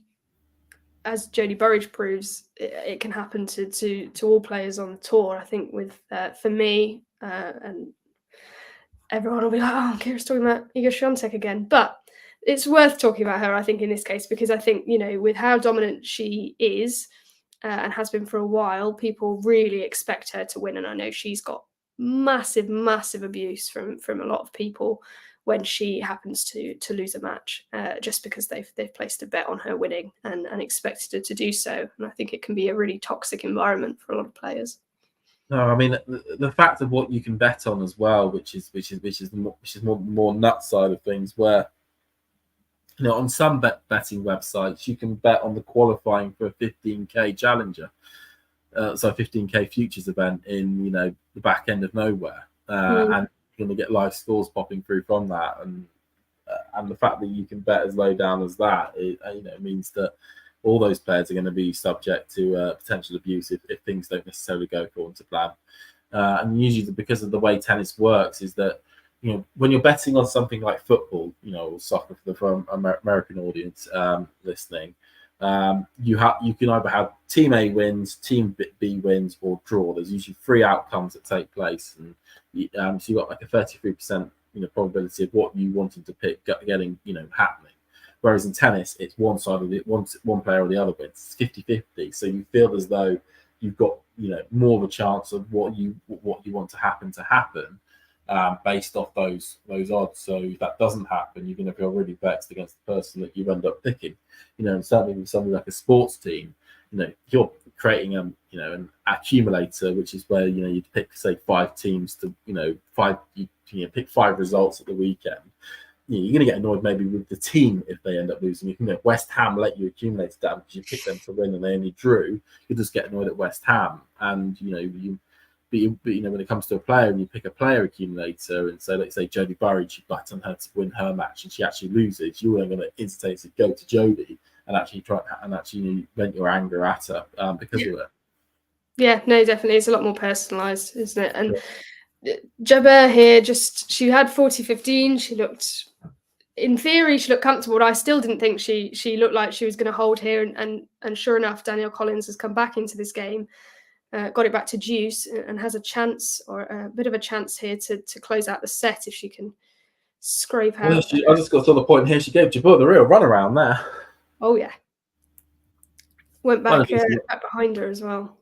as Jodie Burridge proves, it can happen to all players on the tour. I think with for me and everyone will be like, "Oh, Kira's talking about Iga Swiatek again," but it's worth talking about her, I think, in this case, because I think, with how dominant she is and has been for a while, people really expect her to win. And I know she's got massive, massive abuse from a lot of people when she happens to lose a match, just because they've placed a bet on her winning and expected her to do so. And I think it can be a really toxic environment for a lot of players. No, I mean the fact of what you can bet on as well, which is more nut side of things, where on some betting websites you can bet on the qualifying for a 15k challenger, so 15k futures event in the back end of nowhere, and you're going to get live scores popping through from that, and the fact that you can bet as low down as that, means that all those players are going to be subject to potential abuse if things don't necessarily go according to plan. And usually, because of the way tennis works, is that when you're betting on something like football, or soccer for the American audience listening, you can either have team A wins, team B wins, or draw. There's usually 3 outcomes that take place, and so you've got like a 33% probability of what you wanted to pick getting happening. Whereas in tennis, it's one side of it, one player or the other wins. It's 50-50. So you feel as though you've got more of a chance of what you want to happen based off those odds. So if that doesn't happen, you're going to feel really vexed against the person that you end up picking. And certainly with something like a sports team, you're creating an accumulator, which is where you'd pick, say, 5 teams to pick 5 results at the weekend. You're going to get annoyed maybe with the team if they end up losing. West Ham let you accumulate that because you picked them to win and they only drew. You just get annoyed at West Ham, and when it comes to a player and you pick a player accumulator, and so let's say Jodie Burridge, you bet on her to win her match and she actually loses, you are going to instantaneously go to Jodie and actually vent your anger at her because of it. Yeah, no, definitely, it's a lot more personalised, isn't it? And Jabeur here, she had 40-15. She looked, in theory, she looked comfortable. But I still didn't think she looked like she was going to hold here. And sure enough, Danielle Collins has come back into this game, got it back to deuce, and has a chance, or a bit of a chance here to close out the set if she can scrape out. I just got to the point here. She gave Jabeur the real runaround there. Oh yeah, went back behind her as well.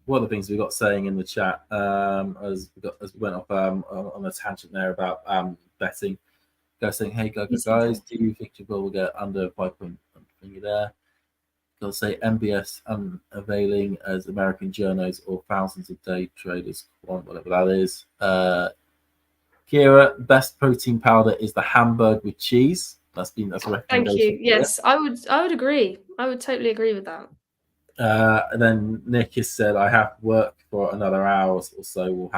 One of the things we got saying in the chat as we went off on a tangent there about betting, guys saying, "Hey guys, do you think Jabeur will get under 5 point thingy there?" They'll say MBS unavailing as American journos or thousands of day traders want, whatever that is. Kira, best protein powder is the Hamburg with cheese. That's a recommendation. Thank you. Yes, I would agree. I would totally agree with that. And then Nick has said, I have work for another hour or so.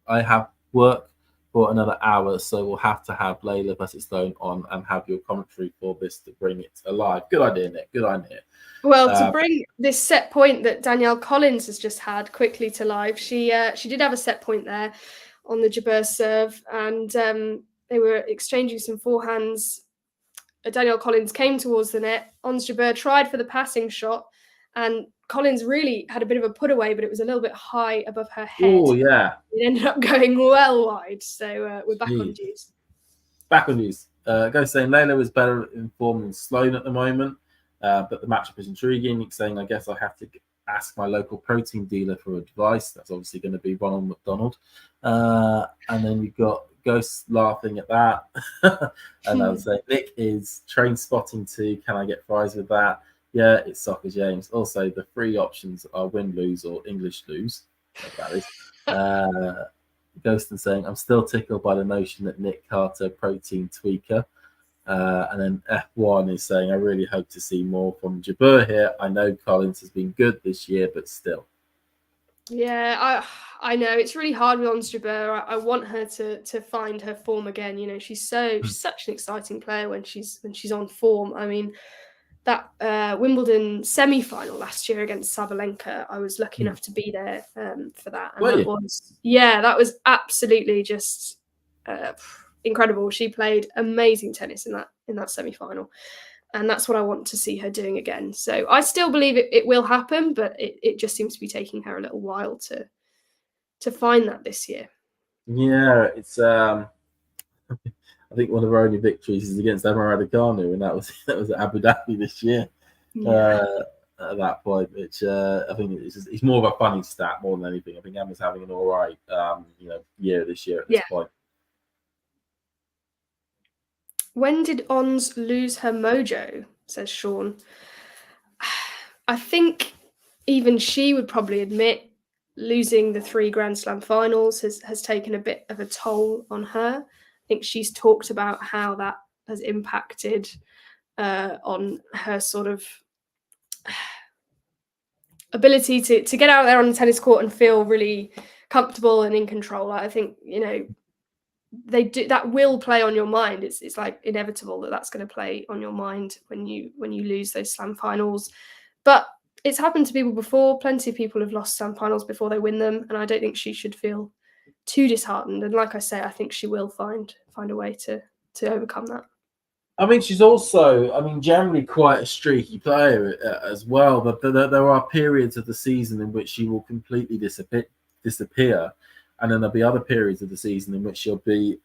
I have work for another hour, so we'll have to have Layla versus Sloane on and have your commentary for this to bring it alive. Good idea, Nick. Good idea. Well, to bring this set point that Danielle Collins has just had quickly to live, she did have a set point there on the Jabeur serve, and they were exchanging some forehands. Danielle Collins came towards the net. Ons Jabeur tried for the passing shot, and Collins really had a bit of a put away, but it was a little bit high above her head. Oh, yeah. It ended up going well wide. So we're back on news. Back on news. Go saying Layla was better informed than Sloane at the moment, but the matchup is intriguing. Nick saying, I guess I have to ask my local protein dealer for advice. That's obviously going to be Ronald McDonald. And then you've got Ghost laughing at that. And I would say, Nick is train spotting too. Can I get fries with that? Yeah, it's Soccer James. Also, the 3 options are win, lose, or English lose. That is. Ghost and saying, I'm still tickled by the notion that Nick Carter, protein tweaker. And then F1 is saying, I really hope to see more from Jabeur here. I know Collins has been good this year, but still. Yeah, I know it's really hard with Ons Jabeur. I want her to find her form again. She's such an exciting player when she's on form. I mean, that Wimbledon semi-final last year against Sabalenka, I was lucky enough to be there for that. And that was absolutely just incredible. She played amazing tennis in that semi-final. And that's what I want to see her doing again. So I still believe it will happen, but it just seems to be taking her a little while to find that this year. Yeah, it's I think one of our only victories is against Emma Raducanu, and that was at Abu Dhabi this year. At that point, which I think it's more of a funny stat more than anything. I think Emma's having an all right year this year at this point. When did Ons lose her mojo? Says Sean. I think even she would probably admit losing the 3 Grand Slam finals has taken a bit of a toll on her. I think she's talked about how that has impacted on her sort of ability to get out there on the tennis court and feel really comfortable and in control. I think, they do, that will play on your mind. It's like inevitable that's going to play on your mind when you lose those slam finals. But it's happened to people before. Plenty of people have lost slam finals before they win them, and I don't think she should feel too disheartened. And like I say, I think she will find a way to overcome that. I mean, she's also, generally quite a streaky player as well. But there are periods of the season in which she will completely disappear, and then there'll be other periods of the season in which she'll be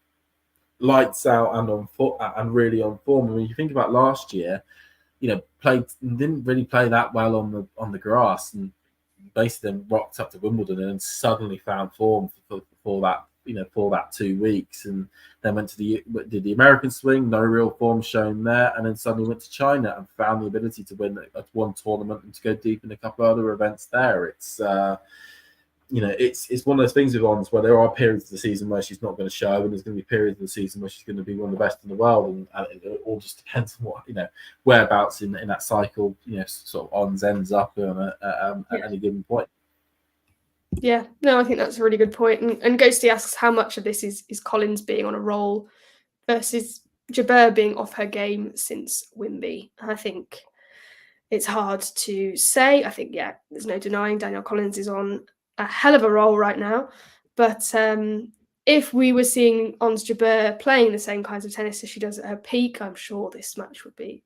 lights out and on foot and really on form. I mean, you think about last year, didn't really play that well on the grass, and basically then rocked up to Wimbledon and suddenly found form for that. For that 2 weeks, and then went to did the American swing, no real form shown there, and then suddenly went to China and found the ability to win at one tournament and to go deep in a couple of other events there. It's it's one of those things with Ons where there are periods of the season where she's not going to show, and there's going to be periods of the season where she's going to be one of the best in the world, and it all just depends on what whereabouts in that cycle sort of Ons ends up on at any given point. Yeah, no, I think that's a really good point. And Ghosty asks how much of this is Collins being on a roll versus Jabeur being off her game since Wimby. I think it's hard to say. I think, there's no denying Danielle Collins is on a hell of a roll right now. But if we were seeing Ons Jabeur playing the same kinds of tennis as she does at her peak, I'm sure this match would be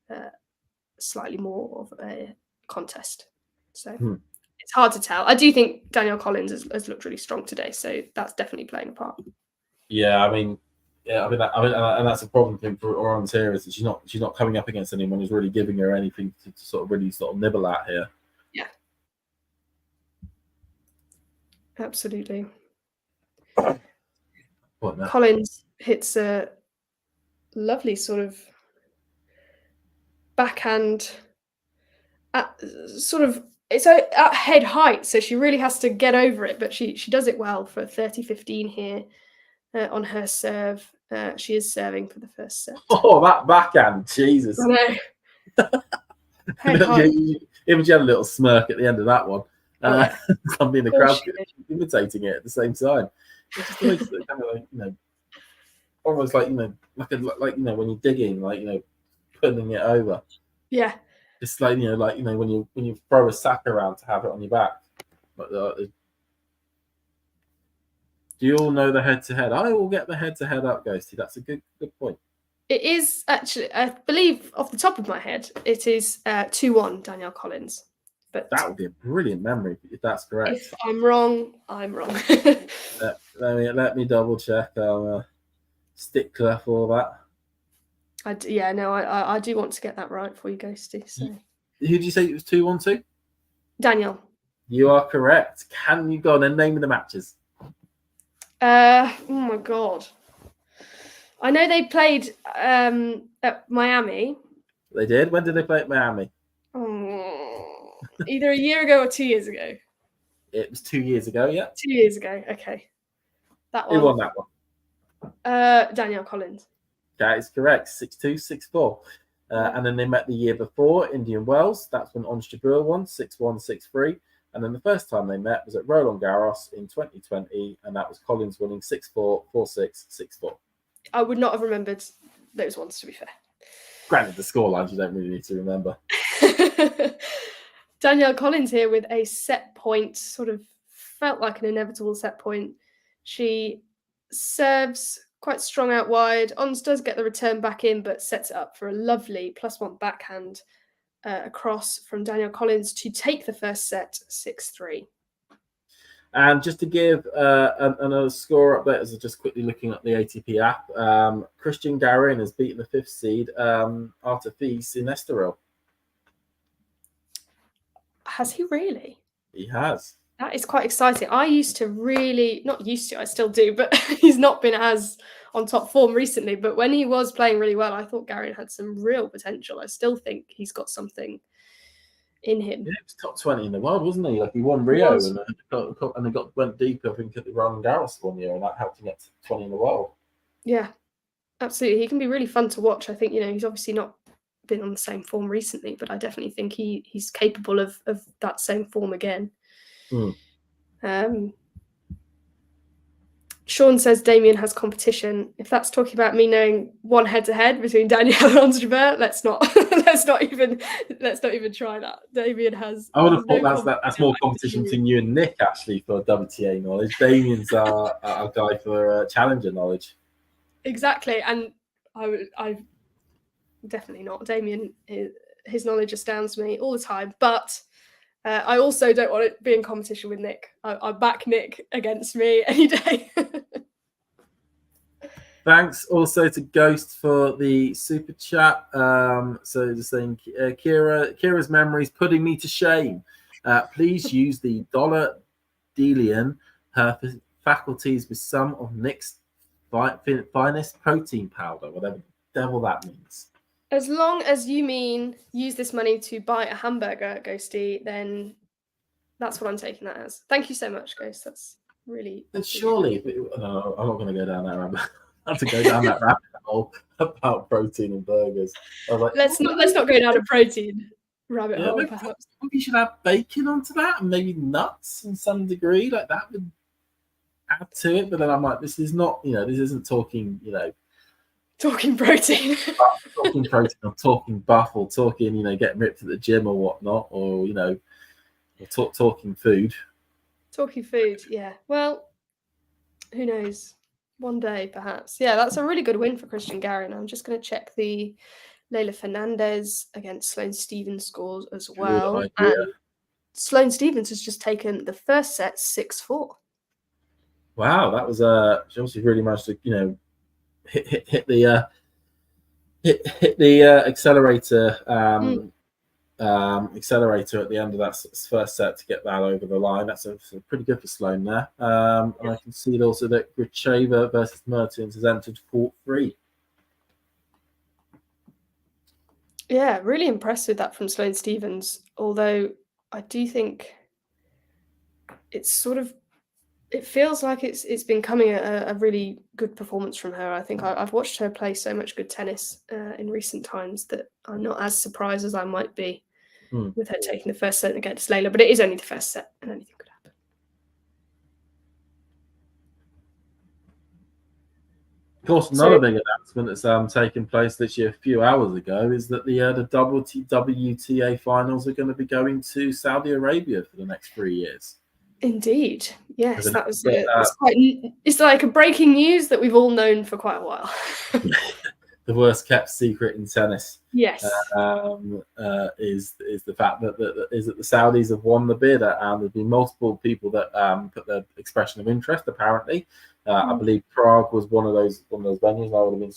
slightly more of a contest. So... It's hard to tell. I do think Danielle Collins has looked really strong today, so that's definitely playing a part. Yeah, and that's a problem thing for Ons here is that she's not coming up against anyone who's really giving her anything to sort of nibble at here. Yeah, absolutely. Collins hits a lovely sort of backhand at sort of. It's at head height, so she really has to get over it, but she does it well for 30-15 here on her serve. She is serving for the first set. Oh, that backhand, Jesus. I know. Even she had a little smirk at the end of that one. Somebody in the crowd imitating it at the same time. It's just makes it kind of almost like when you're digging, putting it over. Yeah. It's like when you throw a sack around to have it on your back. But do you all know the head-to-head? I will get the head-to-head up, Ghosty. That's a good point. It is actually, I believe, off the top of my head, it is 2-1 Danielle Collins. But that would be a brilliant memory if that's correct. If I'm wrong, I'm wrong. let me double check. I'm a stickler for that. I do want to get that right for you, Ghosty. So. Who did you say it was 2-1-2? Danielle. You are correct. Can you go on and name the matches? Oh my God. I know they played at Miami. They did? When did they play at Miami? Either a year ago or 2 years ago. It was 2 years ago, yeah. 2 years ago, okay. That one. Who won that one? Danielle Collins. That is correct. 6-2, 6-4. And then they met the year before, Indian Wells. That's when Ons Jabeur won, 6-1, 6-3. And then the first time they met was at Roland Garros in 2020, and that was Collins winning 6-4, 4-6, 6-4. I would not have remembered those ones, to be fair. Granted, the scorelines you don't really need to remember. Danielle Collins here with a set point, sort of felt like an inevitable set point. She serves quite strong out wide. Ons does get the return back in, but sets it up for a lovely +1 backhand across from Danielle Collins to take the first set 6-3. And just to give another score update, as I'm just quickly looking at the ATP app, Christian Garin has beaten the 5th seed, Artur Fils in Estoril. Has he really? He has. That is quite exciting. I used to really, not used to, I still do, but he's not been as on top form recently. But when he was playing really well, I thought Garin had some real potential. I still think he's got something in him. Yeah, he was top 20 in the world, wasn't he? Like he won Rio and went deep, I think, at the Roland Garros one year, and that helped him get to 20 in the world. Yeah, absolutely. He can be really fun to watch. I think, he's obviously not been on the same form recently, but I definitely think he's capable of that same form again. Sean says Damien has competition. If that's talking about me knowing one head-to-head between Danielle and Ons Jabeur, let's not even try that. Damien has. I would have thought that's more competition between you and Nick actually for WTA knowledge. Damien's our guy for challenger knowledge. Exactly, and I definitely not. Damien, his knowledge astounds me all the time, but I also don't want to be in competition with Nick. I back Nick against me any day. Thanks also to Ghost for the super chat. So just saying, Kira's memories putting me to shame. Please use the dollar Delian, her faculties with some of Nick's finest protein powder, whatever the devil that means. As long as you mean use this money to buy a hamburger, Ghosty, then that's what I'm taking that as. Thank you so much, Ghost. That's really. And surely, no, I'm not going to go down that rabbit. I have to go down that rabbit hole about protein and burgers. I was like, let's not go down a protein rabbit hole. Maybe you should have bacon onto that, and maybe nuts in some degree, like that would add to it. But then I'm like, this is not, this isn't talking, talking protein. Talking protein, or talking buff, or talking, getting ripped at the gym or whatnot, or talking food. Talking food, yeah. Well, who knows? One day, perhaps. Yeah, that's a really good win for Christian Garin. I'm just going to check the Leylah Fernandez against Sloane Stephens scores as well. And Sloane Stephens has just taken the first set 6-4. Wow, that was she obviously really managed to hit the accelerator accelerator at the end of that first set to get that over the line. That's pretty good for Sloane there. And I can see also that Gracheva versus Mertens has entered court 3. Yeah, really impressed with that from Sloane Stephens. Although I do think it feels like it's been coming a really good performance from her. I think I've watched her play so much good tennis in recent times that I'm not as surprised as I might be with her taking the first set against Leylah. But it is only the first set, and anything could happen. Of course, another big announcement that's taken place literally a few hours ago is that the WTA finals are going to be going to Saudi Arabia for the next 3 years. Indeed, yes, that was it's like a breaking news that we've all known for quite a while. The worst kept secret in tennis, yes, is the fact that the Saudis have won the bid, and there's been multiple people that put their expression of interest. Apparently, I believe Prague was one of those venues. I would have been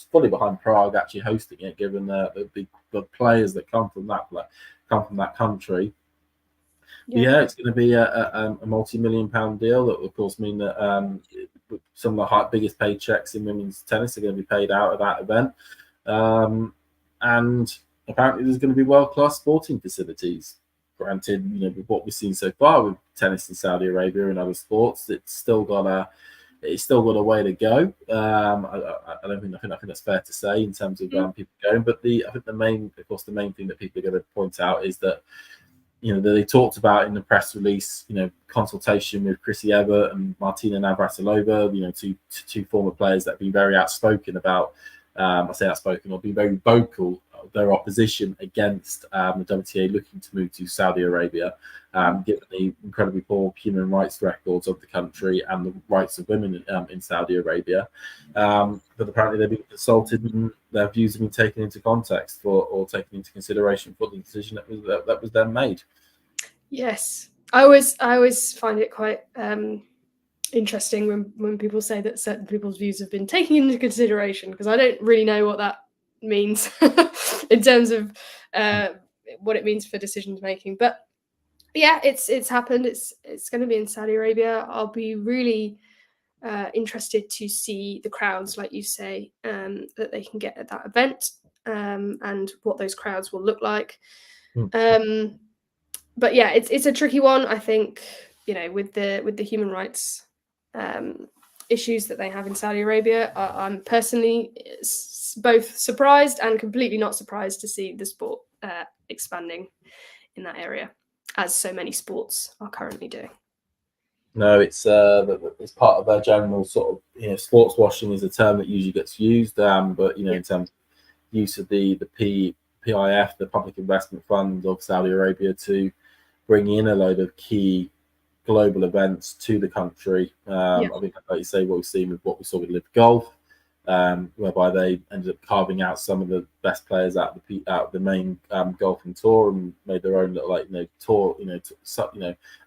fully behind Prague actually hosting it, given the players that come from that country. Yeah, it's going to be a multi-million-pound deal. That will, of course, mean that some of the biggest paid checks in women's tennis are going to be paid out of that event. And apparently there's going to be world-class sporting facilities. Granted, with what we've seen so far with tennis in Saudi Arabia and other sports, it's still got a way to go. I think that's fair to say in terms of people going. But I think the main thing that people are going to point out is that they talked about in the press release, consultation with Chrissy Evert and Martina Navratilova, two former players that have been very outspoken about, I say outspoken, or be very vocal of their opposition against the WTA looking to move to Saudi Arabia, given the incredibly poor human rights records of the country and the rights of women in Saudi Arabia. But apparently they've been consulted and their views have been taken into context or taken into consideration for the decision that was then made. Yes, I always find it quite interesting when people say that certain people's views have been taken into consideration, because I don't really know what that means in terms of what it means for decision making. But yeah, it's happened. It's going to be in Saudi Arabia. I'll be really interested to see the crowds, like you say, that they can get at that event, and what those crowds will look like. but yeah, it's a tricky one. I think, you know, with the human rights issues that they have in Saudi Arabia, I'm personally both surprised and completely not surprised to see the sport expanding in that area, as so many sports are currently doing. No, it's part of their general sort of, sports washing is a term that usually gets used, but in terms of use of the PIF, the Public Investment Fund of Saudi Arabia, to bring in a load of key global events to the country. I think, like you say, what we saw with Live Golf, whereby they ended up carving out some of the best players out of the main golfing tour and made their own little tour,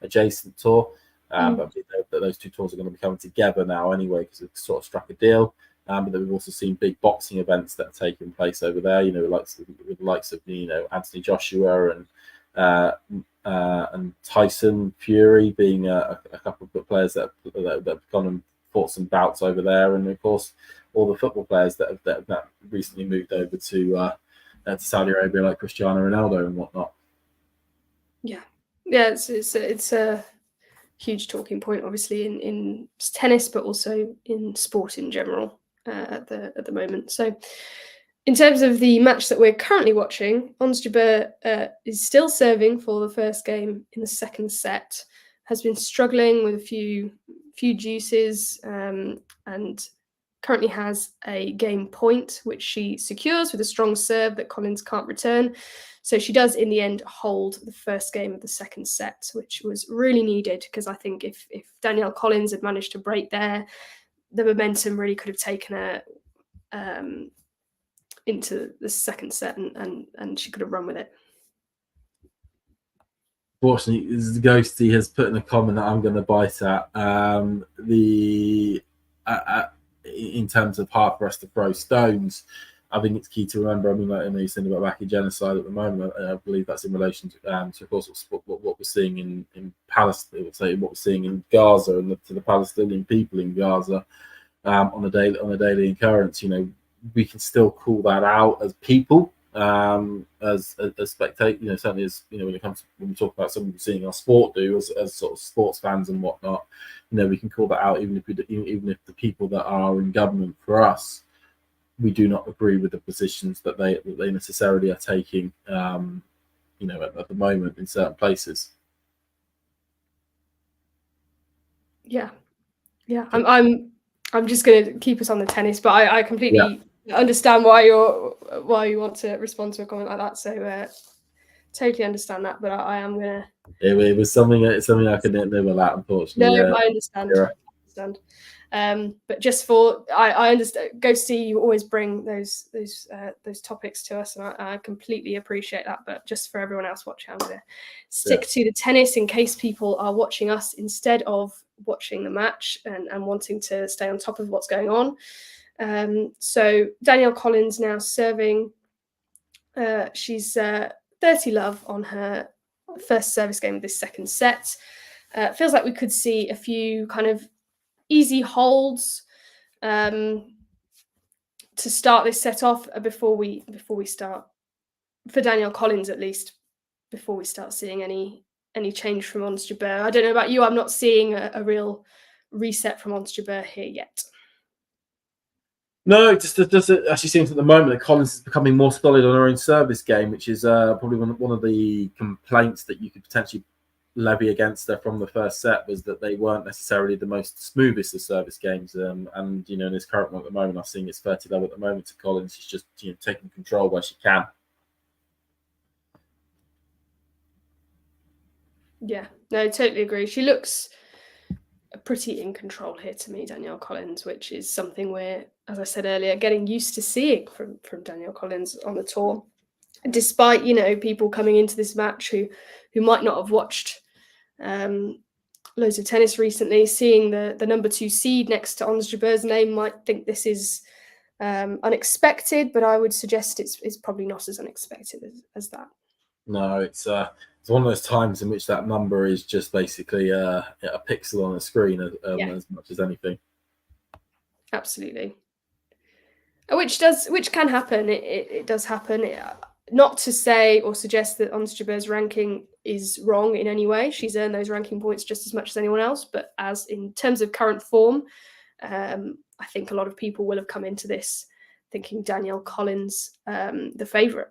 adjacent tour. But those two tours are going to be coming together now anyway, because we've sort of struck a deal. But then we've also seen big boxing events that are taking place over there. With the likes of Anthony Joshua and Tyson Fury being a couple of players that have gone and fought some bouts over there, and of course all the football players that have recently moved over to Saudi Arabia, like Cristiano Ronaldo and whatnot. Yeah, it's a huge talking point, obviously in tennis, but also in sport in general at the moment. So, in terms of the match that we're currently watching, Ons Jabeur is still serving for the first game in the second set. Has been struggling with a few juices, and currently has a game point, which she secures with a strong serve that Collins can't return. So she does, in the end, hold the first game of the second set, which was really needed, because I think if Danielle Collins had managed to break there, the momentum really could have taken her into the second set, and she could have run with it. Fortunately, Ghosty has put in a comment that I'm going to bite at. In terms of hard for us to throw stones, I think it's key to remember. I mean, I know you're saying about Iraqi genocide at the moment. I believe that's in relation to, of course, what we're seeing in Palestine. What we're seeing in Gaza and to the Palestinian people in Gaza on a daily occurrence. We can still call that out as people, as spectators. Certainly as when we talk about something seeing our sport do as sort of sports fans and whatnot. We can call that out even if the people that are in government for us, we do not agree with the positions that they necessarily are taking, at the moment in certain places. Yeah. I'm just going to keep us on the tennis, but I completely understand why you want to respond to a comment like that. So totally understand that, but I am going to. It was something I couldn't live with that, unfortunately. No, I understand. Yeah. But just for I understand, Ghosty, you always bring those topics to us, and I completely appreciate that. But just for everyone else watching, I'm going to stick to the tennis in case people are watching us instead of watching the match and wanting to stay on top of what's going on. So Danielle Collins now serving. She's 30 love on her first service game of this second set. Feels like we could see a few kind of easy holds to start this set off before we start, for Danielle Collins at least, before we start seeing any change from Ons Jabeur. I don't know about you, I'm not seeing a real reset from Ons Jabeur here yet. No, it just actually seems at the moment that Collins is becoming more solid on her own service game, which is probably one of the complaints that you could potentially levy against her from the first set, was that they weren't necessarily the most smoothest of service games. And in this current one at the moment, I'm seeing it's 30 love at the moment to Collins. She's just taking control where she can. Yeah, no, totally agree. She looks pretty in control here to me, Danielle Collins, which is something we're, as I said earlier, getting used to seeing from Danielle Collins on the tour. Despite people coming into this match who might not have watched loads of tennis recently, seeing the number 2 seed next to Ons Jabeur's name might think this is unexpected, but I would suggest it's probably not as unexpected as that. No, it's one of those times in which that number is just basically a pixel on a screen as much as anything. Absolutely. Which can happen. It does happen. Not to say or suggest that Ons Jabeur's ranking is wrong in any way. She's earned those ranking points just as much as anyone else. But as in terms of current form, I think a lot of people will have come into this thinking Danielle Collins the favourite.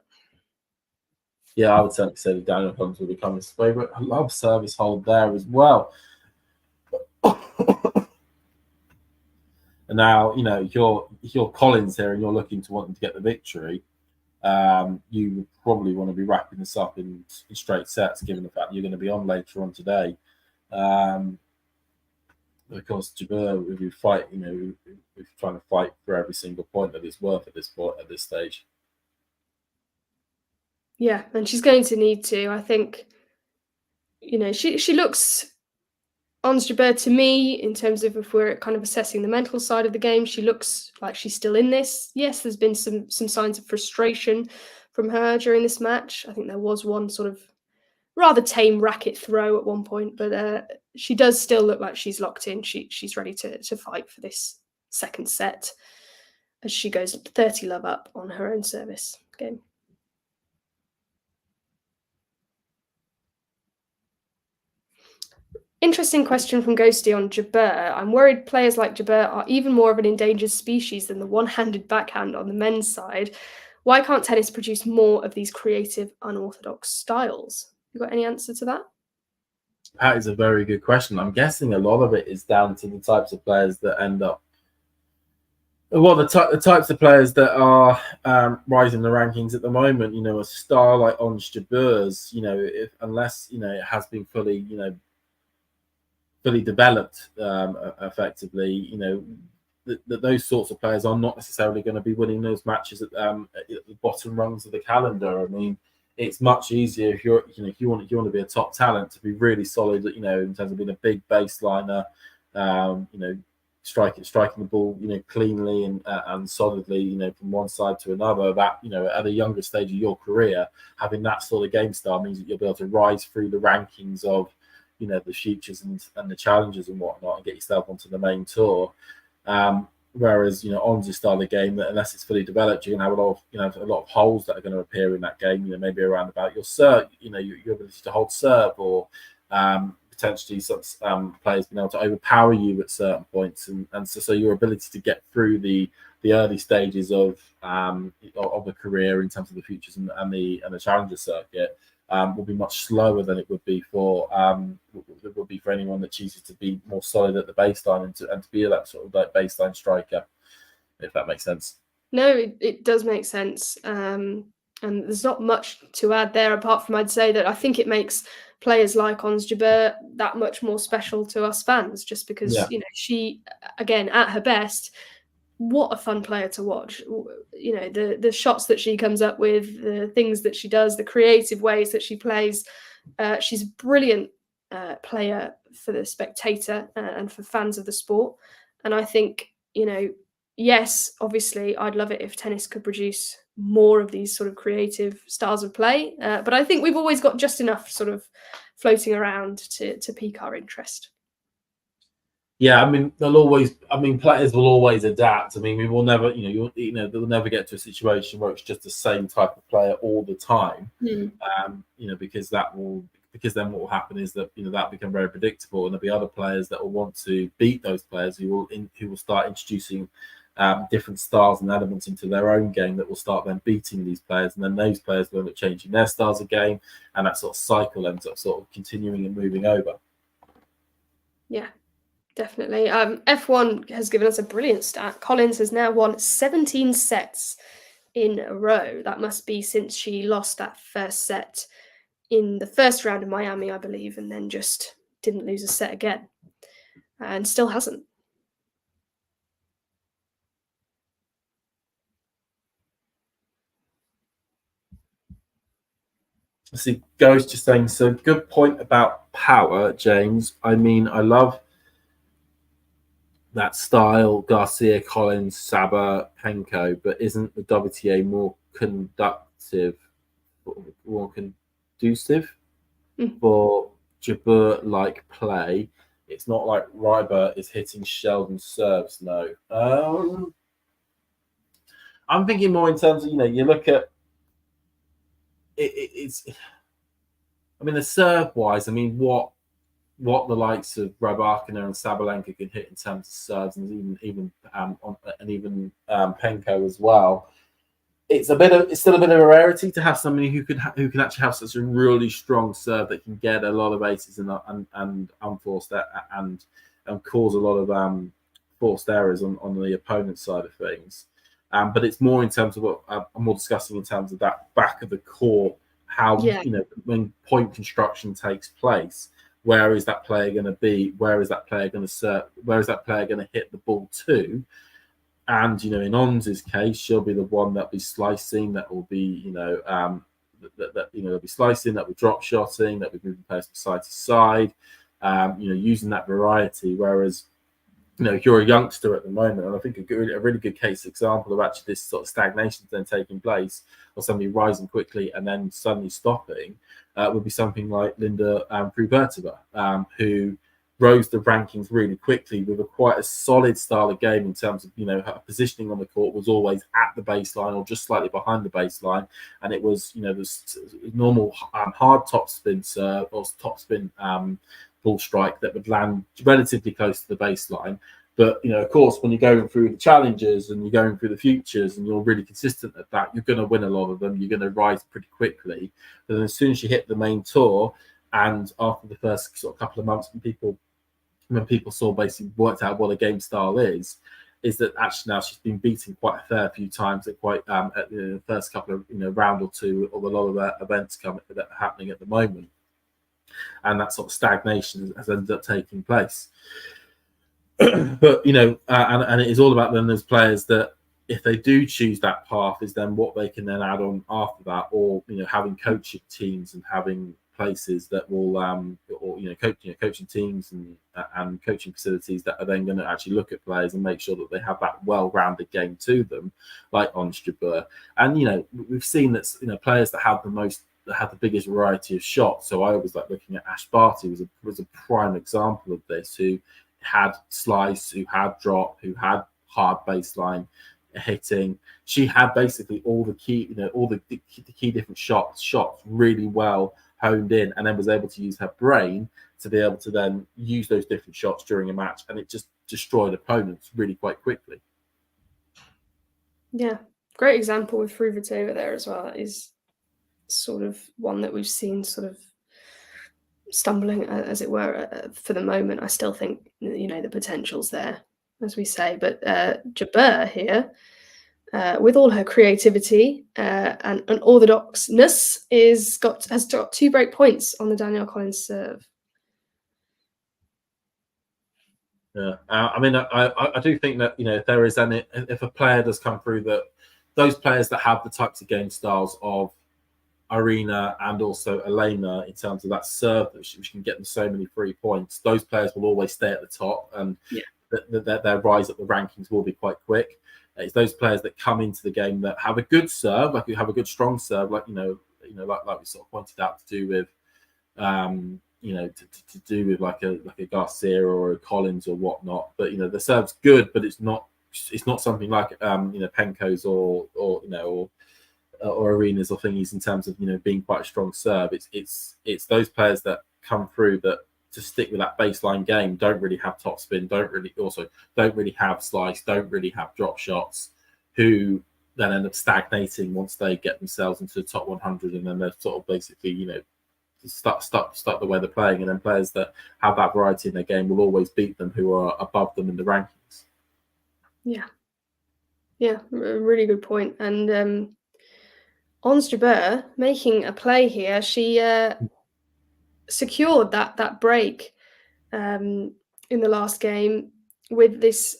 Yeah, I would certainly say that Danielle Collins will become his favourite. I love service hold there as well. And now, if you're Collins here and you're looking to want to get the victory, you would probably want to be wrapping this up in straight sets, given the fact that you're going to be on later on today. Because Jabeur will be fighting, trying to fight for every single point that it's worth at this stage. Yeah, and she's going to need to. I think, she looks, Ons Jabeur, to me, in terms of if we're kind of assessing the mental side of the game, she looks like she's still in this. Yes, there's been some signs of frustration from her during this match. I think there was one sort of rather tame racket throw at one point, but she does still look like she's locked in. She's ready to fight for this second set as she goes 30-love up on her own service game. Interesting question from Ghosty on Jabeur. I'm worried players like Jabeur are even more of an endangered species than the one-handed backhand on the men's side. Why can't tennis produce more of these creative, unorthodox styles? You got any answer to that? That is a very good question. I'm guessing a lot of it is down to the types of players that end up. Well, the types of players that are rising the rankings at the moment. A star like Ons Jabeur's, unless it has been fully developed effectively, those sorts of players are not necessarily going to be winning those matches at the bottom rungs of the calendar. I mean, it's much easier if you want to be a top talent to be really solid, in terms of being a big baseliner, striking the ball, cleanly and solidly, from one side to another. That, at a younger stage of your career, having that sort of game style means that you'll be able to rise through the rankings of, the futures and the challenges and whatnot, and get yourself onto the main tour. Whereas, Ons' style of game, that unless it's fully developed, you're going to have a lot of holes that are going to appear in that game. Maybe around about your serve, your ability to hold serve, or potentially some players being able to overpower you at certain points, and so your ability to get through the early stages of a career in terms of the futures and the challenger circuit will be much slower than it would be for anyone that chooses to be more solid at the baseline and to be that sort of like baseline striker, if that makes sense. No, it does make sense. And there's not much to add there, apart from I'd say that I think it makes players like Ons Jabeur that much more special to us fans, just because, she, again, at her best, what a fun player to watch. The shots that she comes up with, the things that she does, the creative ways that she plays. She's a brilliant player for the spectator and for fans of the sport. And I think, yes, obviously, I'd love it if tennis could produce more of these sort of creative styles of play. But I think we've always got just enough sort of floating around to pique our interest. Yeah, I mean, players will always adapt. I mean, we will never, they'll never get to a situation where it's just the same type of player all the time. Because then what will happen is that that become very predictable, and there'll be other players that will want to beat those players who will start introducing different styles and elements into their own game that will start then beating these players, and then those players will end up changing their styles of game, and that sort of cycle ends up sort of continuing and moving over. Yeah. Definitely. F1 has given us a brilliant stat. Collins has now won 17 sets in a row. That must be since she lost that first set in the first round of Miami, I believe, and then just didn't lose a set again. And still hasn't. I see Ghost just saying, so good point about power, James. I mean, I love that style, Garcia, Collins, Saber, Penko, but isn't the WTA more conducive for Jabeur-like play? It's not like Ryber is hitting Sheldon serves. No, I'm thinking more in terms of you look at it's I mean, the serve wise, I mean, what the likes of Rybakina and Sabalenka can hit in terms of serves, and even Penko as well. It's still a bit of a rarity to have somebody who can actually have such a really strong serve that can get a lot of aces and unforced and cause a lot of forced errors on the opponent's side of things. But it's more in terms of what I'm more discussing in terms of that back of the court, how when point construction takes place. Where is that player going to be? Where is that player going to serve? Where is that player going to hit the ball to? And in Ons's case, she'll be the one that'll be slicing, that will be they'll be slicing, that will drop shotting, that will be moving players from side to side, using that variety. Whereas if you're a youngster at the moment, and I think a really good case example of actually this sort of stagnation then taking place, or somebody rising quickly and then suddenly stopping, would be something like Linda Frubertova, who rose the rankings really quickly with quite a solid style of game in terms of her positioning on the court was always at the baseline or just slightly behind the baseline, and it was this normal hard topspin serve or topspin ball strike that would land relatively close to the baseline. But of course, when you're going through the challenges and you're going through the futures and you're really consistent at that, you're going to win a lot of them. You're going to rise pretty quickly. But then as soon as you hit the main tour, and after the first sort of couple of months, when people saw basically worked out what a game style is that actually now she's been beaten quite a fair few times at the first couple of round or two of a lot of events that are happening at the moment, and that sort of stagnation has ended up taking place. But and it is all about then those players that if they do choose that path is then what they can then add on after that, or having coaching teams and having places that will coaching teams and coaching facilities that are then going to actually look at players and make sure that they have that well-rounded game to them, like Ons Jabeur. And we've seen that players that have the biggest variety of shots. So I always like looking at Ash Barty was a prime example of this, who had slice, who had drop, who had hard baseline hitting. She had basically all the key different shots really well honed in, and then was able to use her brain to be able to then use those different shots during a match, and it just destroyed opponents really quite quickly. Yeah, great example with Frubertova there as well. That is sort of one that we've seen sort of stumbling, as it were, for the moment. I still think the potential's there, as we say, but Jabeur here, with all her creativity and orthodoxness, has got 2 break points on the Danielle Collins serve. Yeah, I mean, I do think that if a player does come through, that those players that have the types of game styles of Irina and also Elena in terms of that serve, which can get them so many free points, those players will always stay at the top, and their rise up the rankings will be quite quick. It's those players that come into the game that have a good serve, like you have a good strong serve, like like we sort of pointed out, to do with to do with like a Garcia or a Collins or whatnot. But the serve's good, but it's not something like Penko's or arenas or thingies in terms of being quite a strong serve. It's those players that come through that just stick with that baseline game, don't really have topspin, don't really have slice, don't really have drop shots, who then end up stagnating once they get themselves into the top 100, and then they're sort of basically stuck the way they're playing. And then players that have that variety in their game will always beat them, who are above them in the rankings. Yeah, really good point. And Ons Jabeur making a play here. She secured that break in the last game with this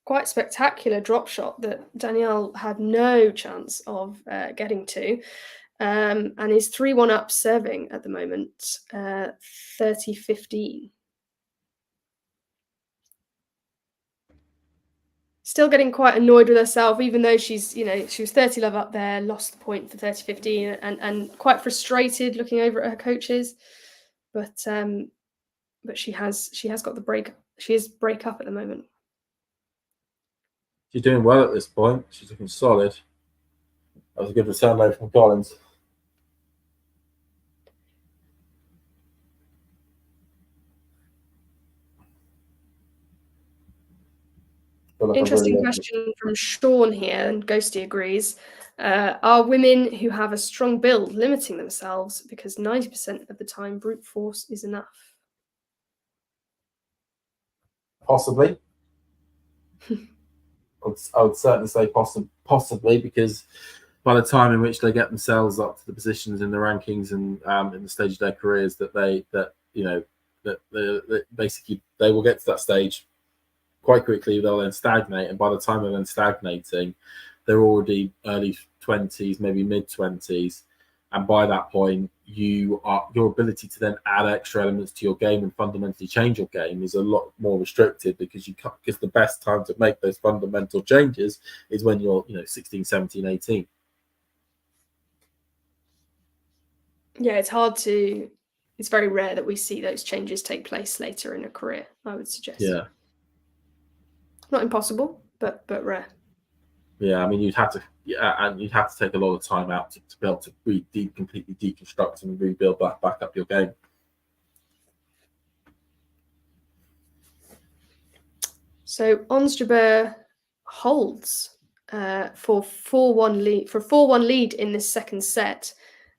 quite spectacular drop shot that Danielle had no chance of getting to, and is 3-1 up serving at the moment, 30-15. Still getting quite annoyed with herself, even though she was 30 love up there, lost the point for 30-15, and quite frustrated looking over at her coaches. But she has got the break. She is break up at the moment. She's doing well at this point. She's looking solid. That was a good return low from Collins. feel like Interesting really question from Sean here, and Ghosty agrees. Are women who have a strong build limiting themselves because 90% of the time brute force is enough? possibly. I would certainly say possibly, because by the time in which they get themselves up to the positions in the rankings and in the stage of their careers, that basically they will get to that stage quite quickly. They'll then stagnate, and by the time they're then stagnating, they're already early 20s, maybe mid 20s, and by that point, your ability to then add extra elements to your game and fundamentally change your game is a lot more restricted, because the best time to make those fundamental changes is when you're 16, 17, 18. Yeah, it's very rare that we see those changes take place later in a career, I would suggest. Yeah. Not impossible, but rare. Yeah, I mean, you'd have to take a lot of time out to be able to completely deconstruct and rebuild back up your game. So Ons Jabeur holds for 4-1 lead in this second set.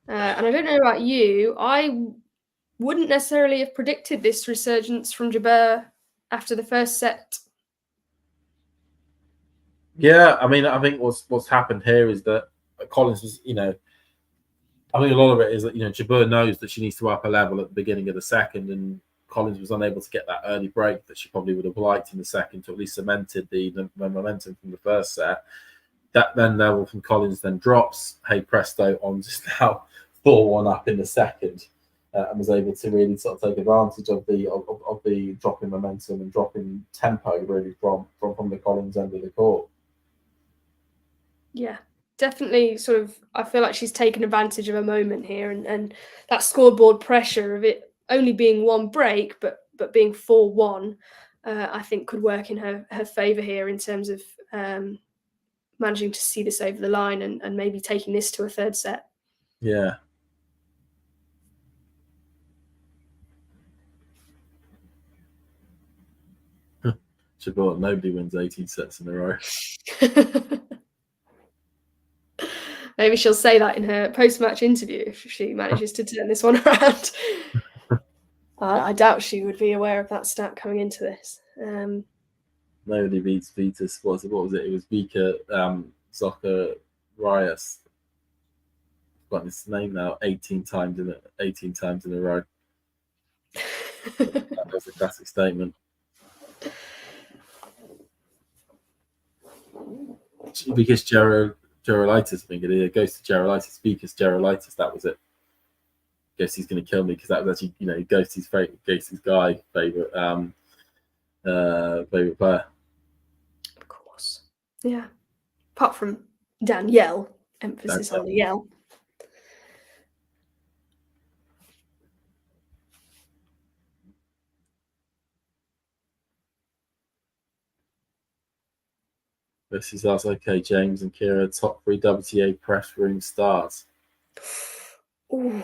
And I don't know about you, I wouldn't necessarily have predicted this resurgence from Jabeur after the first set. Yeah, I mean, I think what's happened here is that Collins was, I think a lot of it is that Jabeur knows that she needs to up her level at the beginning of the second, and Collins was unable to get that early break that she probably would have liked in the second to at least cemented the momentum from the first set. That then level from Collins then drops. Hey presto, Ons is now 4-1 up in the second, and was able to really sort of take advantage of the drop in momentum and drop in tempo really from the Collins end of the court. Yeah, definitely I feel like she's taken advantage of a moment here, and that scoreboard pressure of it only being one break, but being 4-1, I think could work in her favour here in terms of managing to see this over the line and maybe taking this to a third set. Yeah. Jabeur, nobody wins 18 sets in a row. Maybe she'll say that in her post-match interview if she manages to turn this one around. I doubt she would be aware of that stat coming into this. Nobody beats Vitas. What was it? It was Vika Zacharias. Got his name now. 18 times in a row. That was a classic statement. Because Gerolitis, I think it goes to Gerolitis. Because Gerolitis, that was it. Guess he's going to kill me, because that was actually Ghosty's favorite player. Of course, yeah. Apart from Danielle, emphasis on the yell. This is us. Okay, James and Kira, top 3 WTA press room stars. Ooh.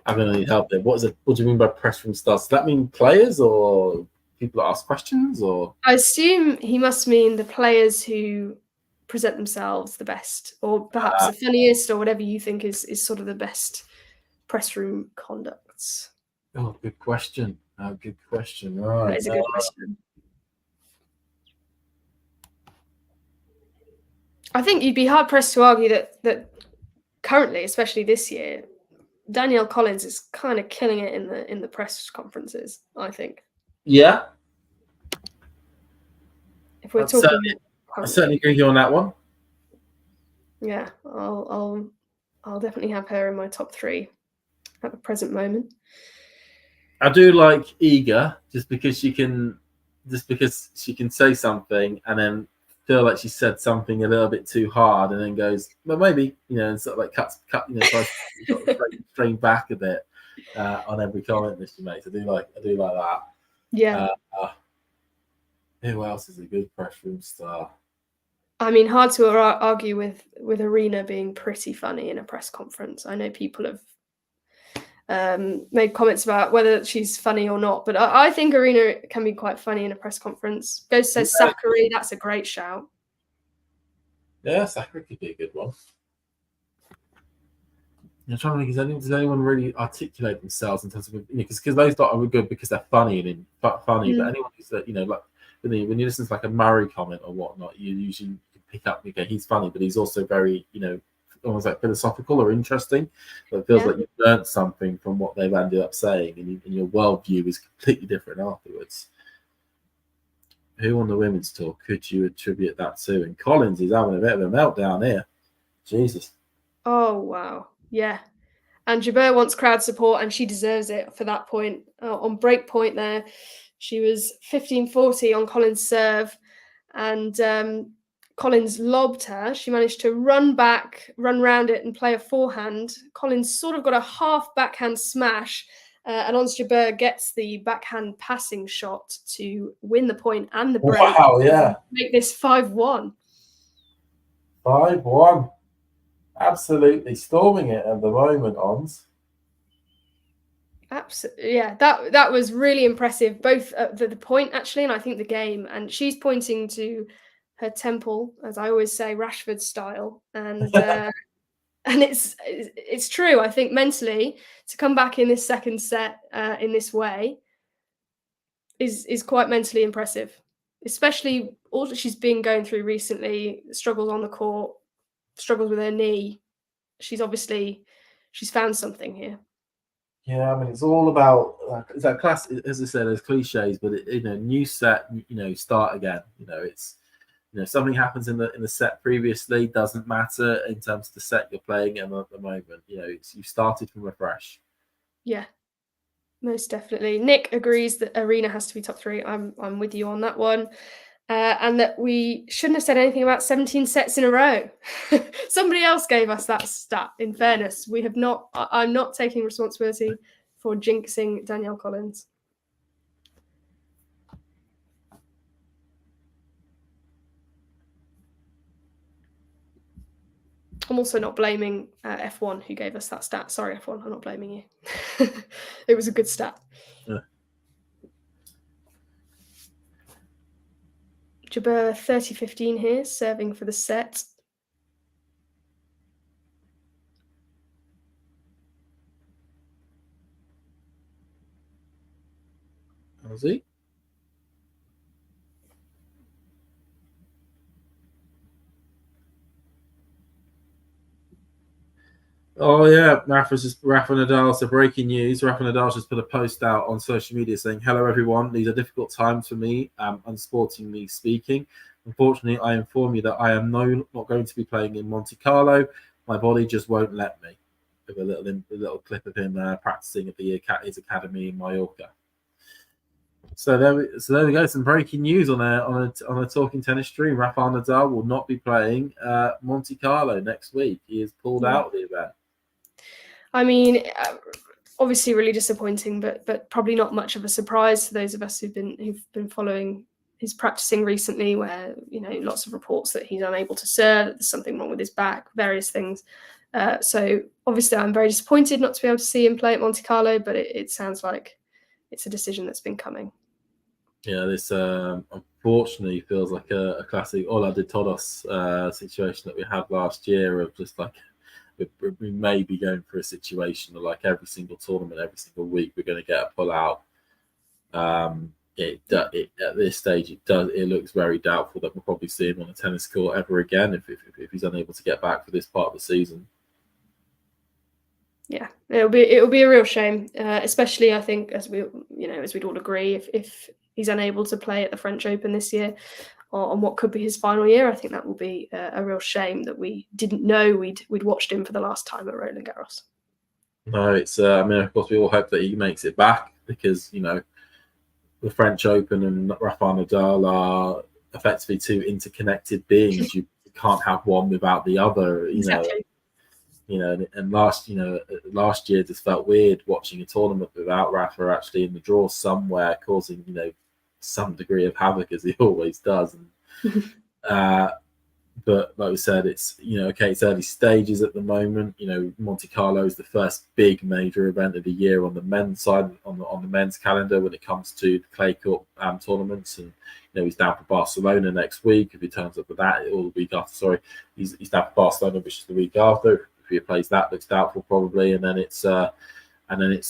I'm going to need help there. What do you mean by press room stars? Does that mean players or people that ask questions? Or I assume he must mean the players who present themselves the best, or perhaps the funniest, or whatever you think is sort of the best press room conducts. Oh, good question. Good question. Right. That is a good question. I think you'd be hard pressed to argue that currently, especially this year, Danielle Collins is kind of killing it in the press conferences, I think. Yeah. If we're talking, I certainly agree with you on that one. Yeah, I'll definitely have her in my top 3 at the present moment. I do like Iga just because she can say something and then feel like she said something a little bit too hard, and then goes, well, maybe, and sort of like cut, tries to strain back a bit on every comment that she makes. I do like that. Yeah. Who else is a good press room star? I mean, hard to argue with Arena being pretty funny in a press conference. I know people have made comments about whether she's funny or not. But I think Arena can be quite funny in a press conference. Ghost says Sakari. That's a great shout. Yeah, Sakari could be a good one. I'm trying to think, does anyone really articulate themselves in terms of, because those lot are good because they're funny but anyone who's that, like when you listen to like a Murray comment or whatnot, you usually pick up, okay, he's funny, but he's also very, almost like philosophical or interesting. But it feels like you've learned something from what they've ended up saying, and your worldview is completely different afterwards. Who on the women's tour could you attribute that to? And Collins is having a bit of a meltdown here. Jesus. Oh, wow. Yeah. And Jabeur wants crowd support, and she deserves it for that point. On break point there, she was 15-40 on Collins' serve, and Collins lobbed her. She managed to run back, run round it, and play a forehand. Collins sort of got a half backhand smash, and Ons Jabeur gets the backhand passing shot to win the point and the break. Wow, yeah. Make this 5-1. 5-1. Absolutely storming it at the moment, Ons. Absolutely, yeah. That was really impressive, both at the point actually, and I think the game. And she's pointing to her temple, as I always say, Rashford style, and and it's true. I think mentally to come back in this second set in this way is quite mentally impressive, especially all that she's been going through recently. Struggles on the court, struggles with her knee. She's found something here. Yeah, I mean, it's all about it's that class. As I said, there's cliches, but new set, start again. It's something happens in the set previously doesn't matter in terms of the set you're playing at the moment. You started from afresh. Yeah, most definitely. Nick agrees that Arena has to be top 3. I'm with you on that one. And that we shouldn't have said anything about 17 sets in a row. Somebody else gave us that stat, in fairness. We have not. I'm not taking responsibility for jinxing Danielle Collins. I'm also not blaming F1 who gave us that stat. Sorry, F1, I'm not blaming you. It was a good stat. Yeah. Jabeur 30-15 here, serving for the set. Was he? Oh yeah, Rafa Nadal. So breaking news: Rafa Nadal just put a post out on social media saying, "Hello everyone. These are difficult times for me, unsportingly speaking. Unfortunately, I inform you that I am not going to be playing in Monte Carlo. My body just won't let me." With a little clip of him practicing at his academy in Mallorca. So there we go. Some breaking news on a Talking Tennis stream. Rafael Nadal will not be playing Monte Carlo next week. He is pulled out of the event. I mean, obviously really disappointing, but probably not much of a surprise to those of us who've been following his practicing recently, where lots of reports that he's unable to serve, that there's something wrong with his back, various things. So obviously I'm very disappointed not to be able to see him play at Monte Carlo, but it sounds like it's a decision that's been coming. Yeah, this unfortunately feels like a classic Ola de Todos situation that we had last year of just like we may be going for a situation of like every single tournament, every single week we're going to get a pull out. At this stage, it looks very doubtful that we'll probably see him on a tennis court ever again if he's unable to get back for this part of the season. Yeah, it'll be a real shame, especially I think as we'd all agree, if he's unable to play at the French Open this year, or on what could be his final year. I think that will be a real shame that we didn't know we'd watched him for the last time at Roland Garros. No, it's I mean, of course, we all hope that he makes it back because the French Open and Rafael Nadal are effectively two interconnected beings. You can't have one without the other. Exactly. And last year just felt weird watching a tournament without Rafa actually in the draw somewhere, causing some degree of havoc as he always does. And But like we said, it's okay, it's early stages at the moment. Monte Carlo is the first big major event of the year on the men's side, on the men's calendar when it comes to the clay court tournaments. And he's down for Barcelona next week. If he turns up for that, or the week after, sorry, he's down for Barcelona, which is the week after. If he plays that, looks doubtful probably, and then it's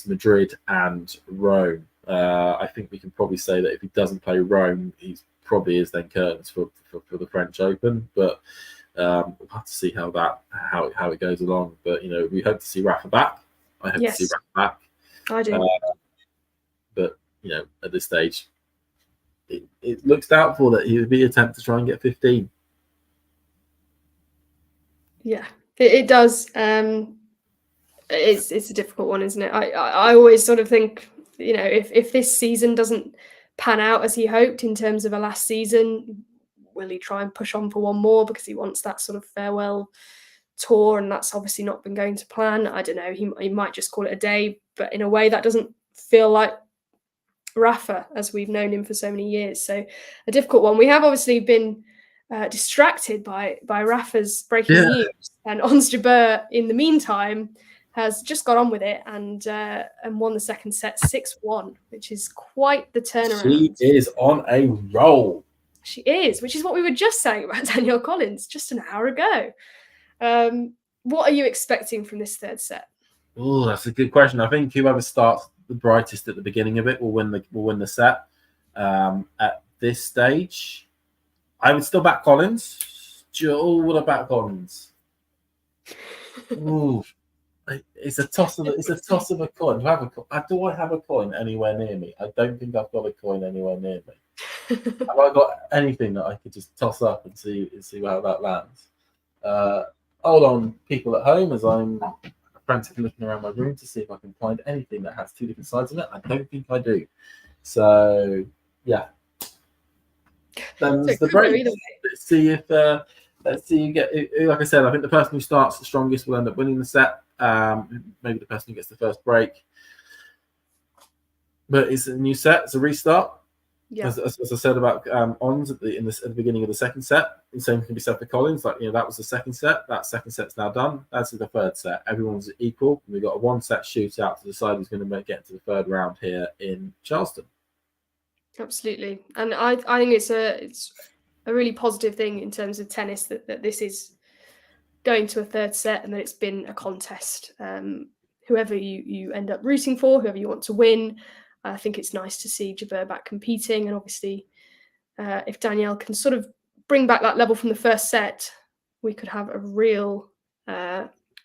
Madrid and Rome. I think we can probably say that if he doesn't play Rome, he's probably is then curtains for the French Open, but we'll have to see how it goes along. But we hope to see Rafa back. I hope to see Rafa back. I do. But at this stage, it looks doubtful that he would be attempt to try and get 15. Yeah, it does. It's a difficult one, isn't it? I always sort of think, if this season doesn't pan out as he hoped in terms of a last season, will he try and push on for one more because he wants that sort of farewell tour, and that's obviously not been going to plan. I don't know, he might just call it a day, but in a way that doesn't feel like Rafa as we've known him for so many years. So a difficult one. We have obviously been distracted by Rafa's breaking news, and Ons Jabeur in the meantime has just got on with it and won the second set 6-1, which is quite the turnaround. She is on a roll. She is, which is what we were just saying about Danielle Collins just an hour ago. What are you expecting from this third set? Oh, that's a good question. I think whoever starts the brightest at the beginning of it will win the set. At this stage, I would still back Collins. Would I back Collins? Ooh. It's a toss of a coin. Do I have a coin anywhere near me? I don't think I've got a coin anywhere near me. Have I got anything that I could just toss up and see how that lands? Hold on, people at home, as I'm frantically looking around my room to see if I can find anything that has two different sides in it. I don't think I do. So yeah. Then the break. Let's see you get. Like I said, I think the person who starts the strongest will end up winning the set. Maybe the person who gets the first break. But it's a new set. It's a restart. Yeah. As I said about Ons at the beginning of the second set, the same can be said for Collins. That was the second set. That second set's now done. That's the third set. Everyone's equal. We've got a one-set shootout to decide who's going to get to the third round here in Charleston. Absolutely, and I think it's a really positive thing in terms of tennis that this is going to a third set and that it's been a contest. Whoever you end up rooting for, whoever you want to win, I think it's nice to see Jabeur back competing. And obviously, if Danielle can sort of bring back that level from the first set, we could have a real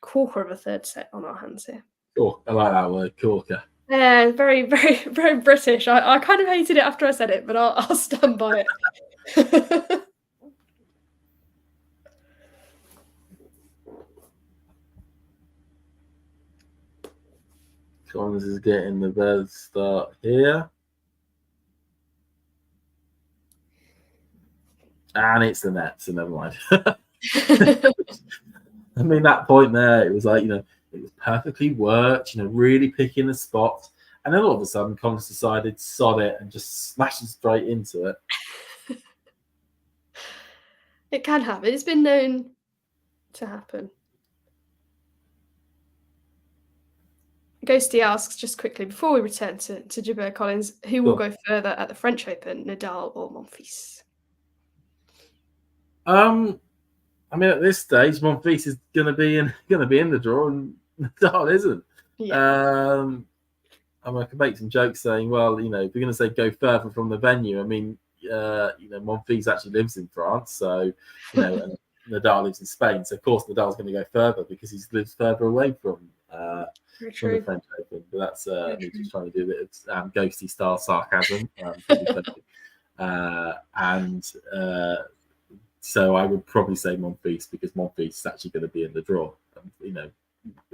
corker of a third set on our hands here. Cool. I like that word, corker. Yeah, very, very, very British. I kind of hated it after I said it, but I'll stand by it. Collins is getting the best start here. And it's the net, so never mind. I mean, that point there, it was like, it was perfectly worked, really picking the spot. And then all of a sudden, Collins decided, sod it, and just smashed straight into it. It can happen. It's been known to happen. Ghosty asks, just quickly, before we return to Jabeur Collins, who will go further at the French Open, Nadal or Monfils? I mean, at this stage, Monfils is going to be in the draw, and Nadal isn't. Yeah. I can make some jokes saying, well, if you're going to say go further from the venue, I mean, Monfils actually lives in France, so and Nadal lives in Spain, so of course Nadal's going to go further because he lives further away from the French Open. But that's me just trying to do a bit of ghosty style sarcasm. So I would probably say Monfils because Monfils is actually going to be in the draw.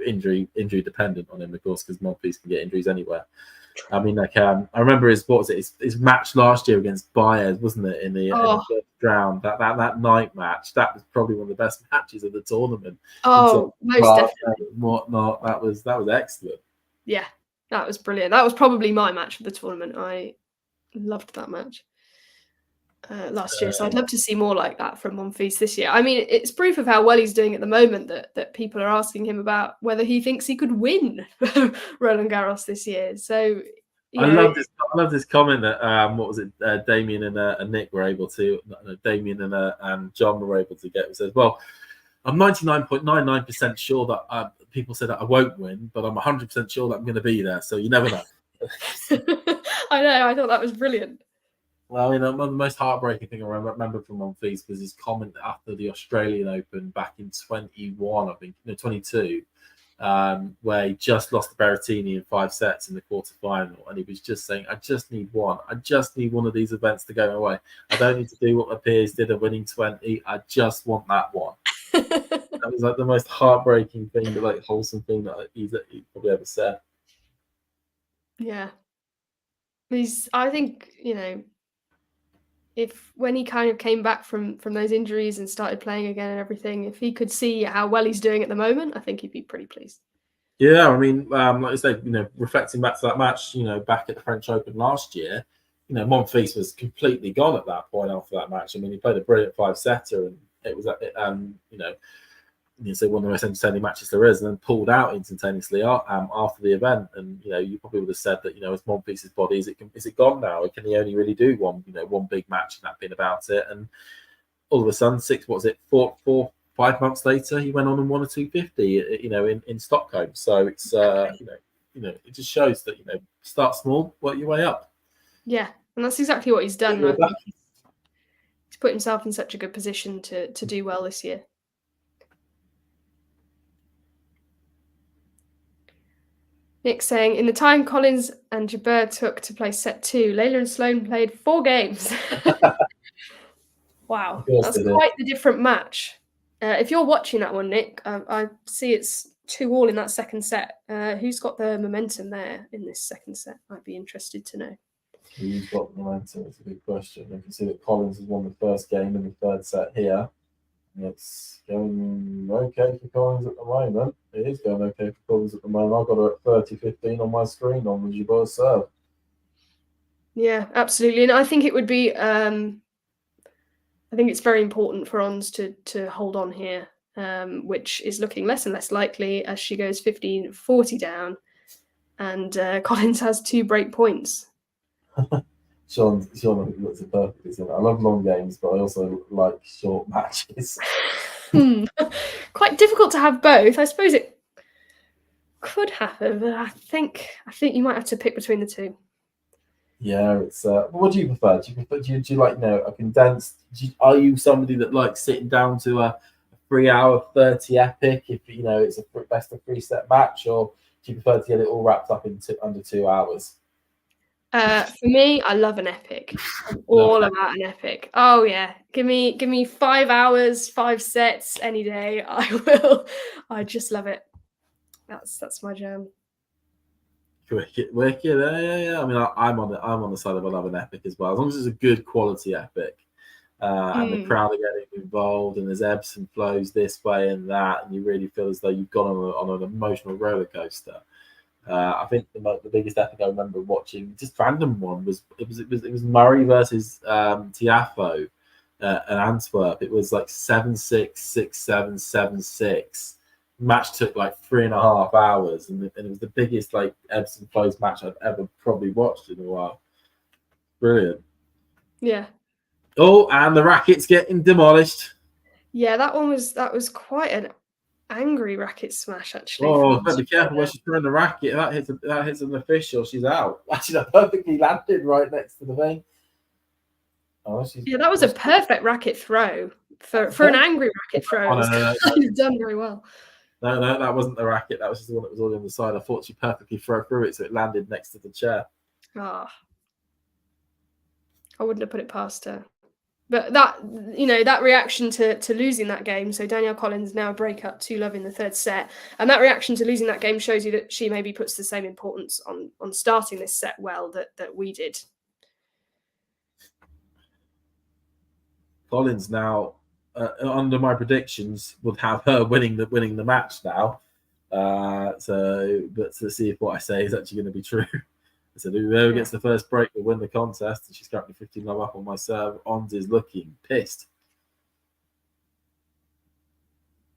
Injury dependent on him, of course, because Monfils can get injuries anywhere. I mean, I remember his match last year against Baez, wasn't it? In the first round, that night match, that was probably one of the best matches of the tournament. Oh, most definitely. Whatnot, that was excellent. Yeah, that was brilliant. That was probably my match of the tournament. I loved that match. last year. So I'd love to see more like that from Monfils this year. I mean, it's proof of how well he's doing at the moment that people are asking him about whether he thinks he could win Roland Garros this year. So I love this comment that what was it? Damien and Nick were able to. Damien and John were able to get. It says, "Well, I'm 99.99% sure that people said that I won't win, but I'm 100% sure that I'm going to be there. So you never know." I know. I thought that was brilliant. Well, I mean, the most heartbreaking thing I remember from Monfils was his comment after the Australian Open back in 21, I think, 22, where he just lost to Berrettini in 5 sets in the quarterfinal, and he was just saying, "I just need one. I just need one of these events to go my way. I don't need to do what my peers did of winning 20. I just want that one." That was like the most heartbreaking thing, but like wholesome thing that he probably ever said. Yeah, I think if when he kind of came back from those injuries and started playing again and everything, if he could see how well he's doing at the moment, I think he'd be pretty pleased. Yeah, I mean, like I say, reflecting back to that match, back at the French Open last year, Monfils was completely gone at that point after that match. I mean, he played a brilliant 5-setter, and it was, so one of the most entertaining matches there is, and then pulled out instantaneously after the event. And you probably would have said that it's Monfils' body. Is it gone now? Can he only really do one big match and that been about it? And all of a sudden, 5 months later, he went on and won a 250. In Stockholm. So it's it just shows that start small, work your way up. Yeah, and that's exactly what he's done. I think he's put himself in such a good position to do well this year. Nick saying, in the time Collins and Jabeur took to play set 2, Layla and Sloane played 4 games. Wow, that's quite the different match. If you're watching that one, Nick, I see it's 2-2 in that second set. Who's got the momentum there in this second set? I'd be interested to know. Who's got the momentum? It's a good question. You can see that Collins has won the first game in the third set here. It's going okay for Collins at the moment. It is going okay for Collins at the moment. I've got her at 30-15 on my screen on the Jabeur serve. Yeah, absolutely. And I think it would be, I think it's very important for Ons to hold on here, which is looking less and less likely as she goes 15-40 down. And Collins has 2 break points. Sean looks it perfectly. I love long games, but I also like short matches. Quite difficult to have both. I suppose it could happen, but I think you might have to pick between the two. Yeah, it's. What do you prefer? Do you like a condensed? Are you somebody that likes sitting down to a 3-hour 30 epic if it's a best of 3 set match, or do you prefer to get it all wrapped up in under 2 hours? For me, I love an epic. I'm all about an epic. Oh yeah, give me 5 hours, 5 sets any day. I will. I just love it. That's my jam. Wicked. Yeah. I mean, I'm on the side of I love an epic as well, as long as it's a good quality epic, and the crowd are getting involved, and there's ebbs and flows this way and that, and you really feel as though you've gone on an emotional roller coaster. I think the biggest epic I remember watching, just random one, was Murray versus Tiafoe at Antwerp. It was like 7-6, 6-7, 7-6. Match took like 3.5 hours, and it was the biggest like ebbs and flows match I've ever probably watched in a while. Brilliant. Yeah. Oh, and the racket's getting demolished. Yeah, that was quite an angry racket smash, actually. Oh, be careful when she's throwing the racket. That hits an official. She's out. Actually, that perfectly landed right next to the thing. Oh, yeah, that was a perfect racket throw for an angry racket throw. Oh, no. You've done very well. No, that wasn't the racket. That was just the one that was all on the side. I thought she perfectly threw it, so it landed next to the chair. Ah, I wouldn't have put it past her. But that reaction to losing that game, so Danielle Collins now break up 2-love in the third set, and that reaction to losing that game shows you that she maybe puts the same importance on starting this set well that we did. Collins now, under my predictions, would have her winning the match now. But to see if what I say is actually going to be true. So whoever gets the first break will win the contest. And she's currently 15 love up on my serve. Ons is looking pissed.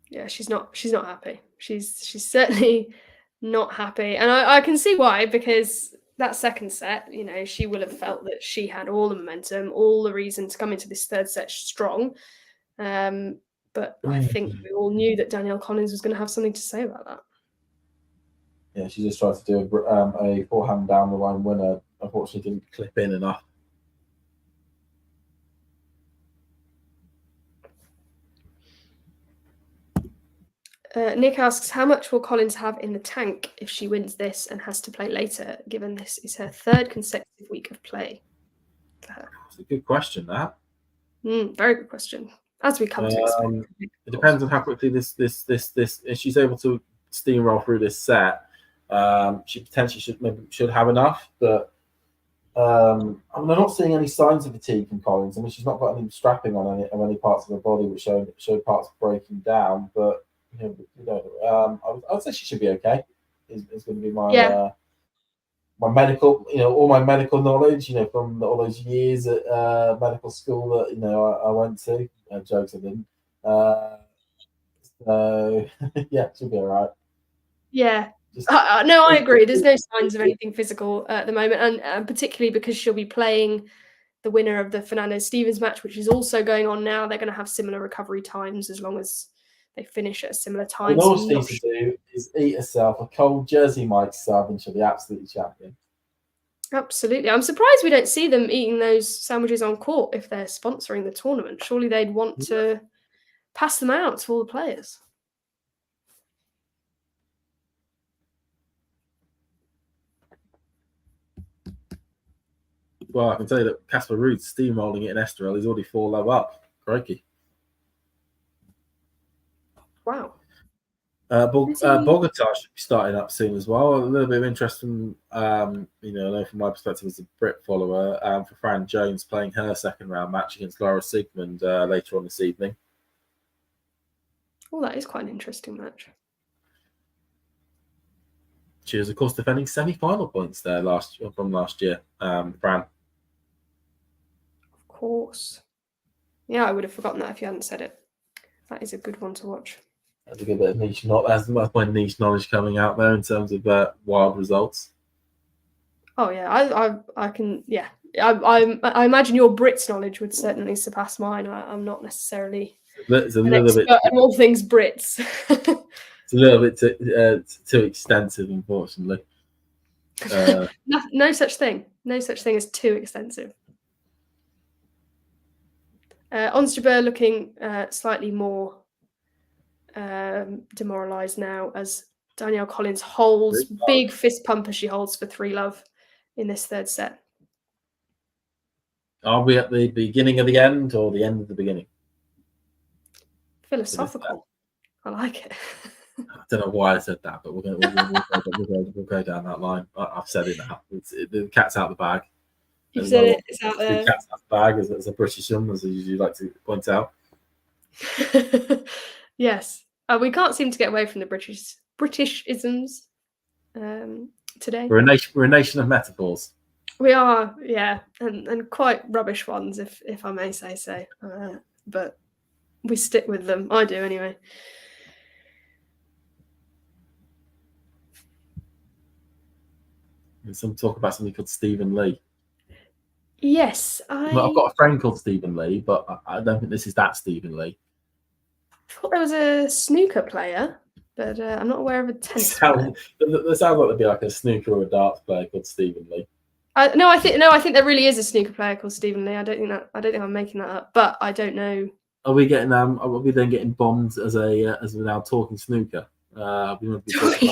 Yeah, she's not happy. She's certainly not happy, and I can see why, because that second set, you know, she will have felt that she had all the momentum, all the reason to come into this third set strong. But I think we all knew that Danielle Collins was going to have something to say about that. Yeah, she just tried to do a forehand down the line winner. Unfortunately, didn't clip in enough. Nick asks, how much will Collins have in the tank if she wins this and has to play later, given this is her third consecutive week of play for her? It's a good question, that. Very good question. As we come to expect. It depends on how quickly this if she's able to steamroll through this set, she potentially should have enough. But I'm not seeing any signs of fatigue from Collins. I mean, she's not got any strapping on any parts of her body which show parts breaking down. But I'd say she should be okay. Is going to be my my medical, all my medical knowledge, from all those years at medical school that I went to. Jokes I didn't. So yeah, she'll be all right. Yeah. No, I agree. There's no signs of anything physical at the moment, and particularly because she'll be playing the winner of the Fernandez-Stevens match, which is also going on now. They're going to have similar recovery times as long as they finish at a similar time. All she needs to do is eat herself a cold Jersey Mike sub, and she'll be absolutely champion. Absolutely. I'm surprised we don't see them eating those sandwiches on court if they're sponsoring the tournament. Surely they'd want to pass them out to all the players. Well, I can tell you that Casper Ruud's steamrolling it in Esterel. He's already 4 love up. Crikey. Wow. Bogota should be starting up soon as well. A little bit of interest from, I know from my perspective as a Brit follower, for Fran Jones playing her second round match against Laura Sigmund later on this evening. Oh, that is quite an interesting match. She was, of course, defending semi-final points there from last year, Fran. Of course. Yeah, I would have forgotten that if you hadn't said it. That is a good one to watch. That's a good bit of niche knowledge. That's my niche knowledge coming out there in terms of wild results. Oh yeah, I can. Yeah, I imagine your Brits knowledge would certainly surpass mine. I'm not necessarily it's a an little expert bit in all things Brits. It's a little bit too extensive, unfortunately. No such thing. No such thing as too extensive. Ons Jabeur looking slightly more demoralised now as Danielle Collins holds big fist pump as she holds for 3 love in this third set. Are we at the beginning of the end or the end of the beginning? Philosophical. I like it. I don't know why I said that, but we'll go down that line. I've said it now. The cat's out of the bag. You've said it. It's out there. The cat's out of the bag, as a Britishum, as I usually like to point out. Yes. We can't seem to get away from the British-isms today. We're a nation of metaphors. We are, yeah, and quite rubbish ones, if I may say so. But we stick with them. I do, anyway. And some talk about something called Stephen Lee. Yes, I've got a friend called Stephen Lee, but I don't think this is that Stephen Lee. I thought there was a snooker player, but I'm not aware of a tennis player. There sounds like there'd be like a snooker or a darts player called Stephen Lee. I think there really is a snooker player called Stephen Lee. I don't think I'm making that up, but I don't know. Are we getting Are we then getting bombed as we're now talking snooker? We want to be talking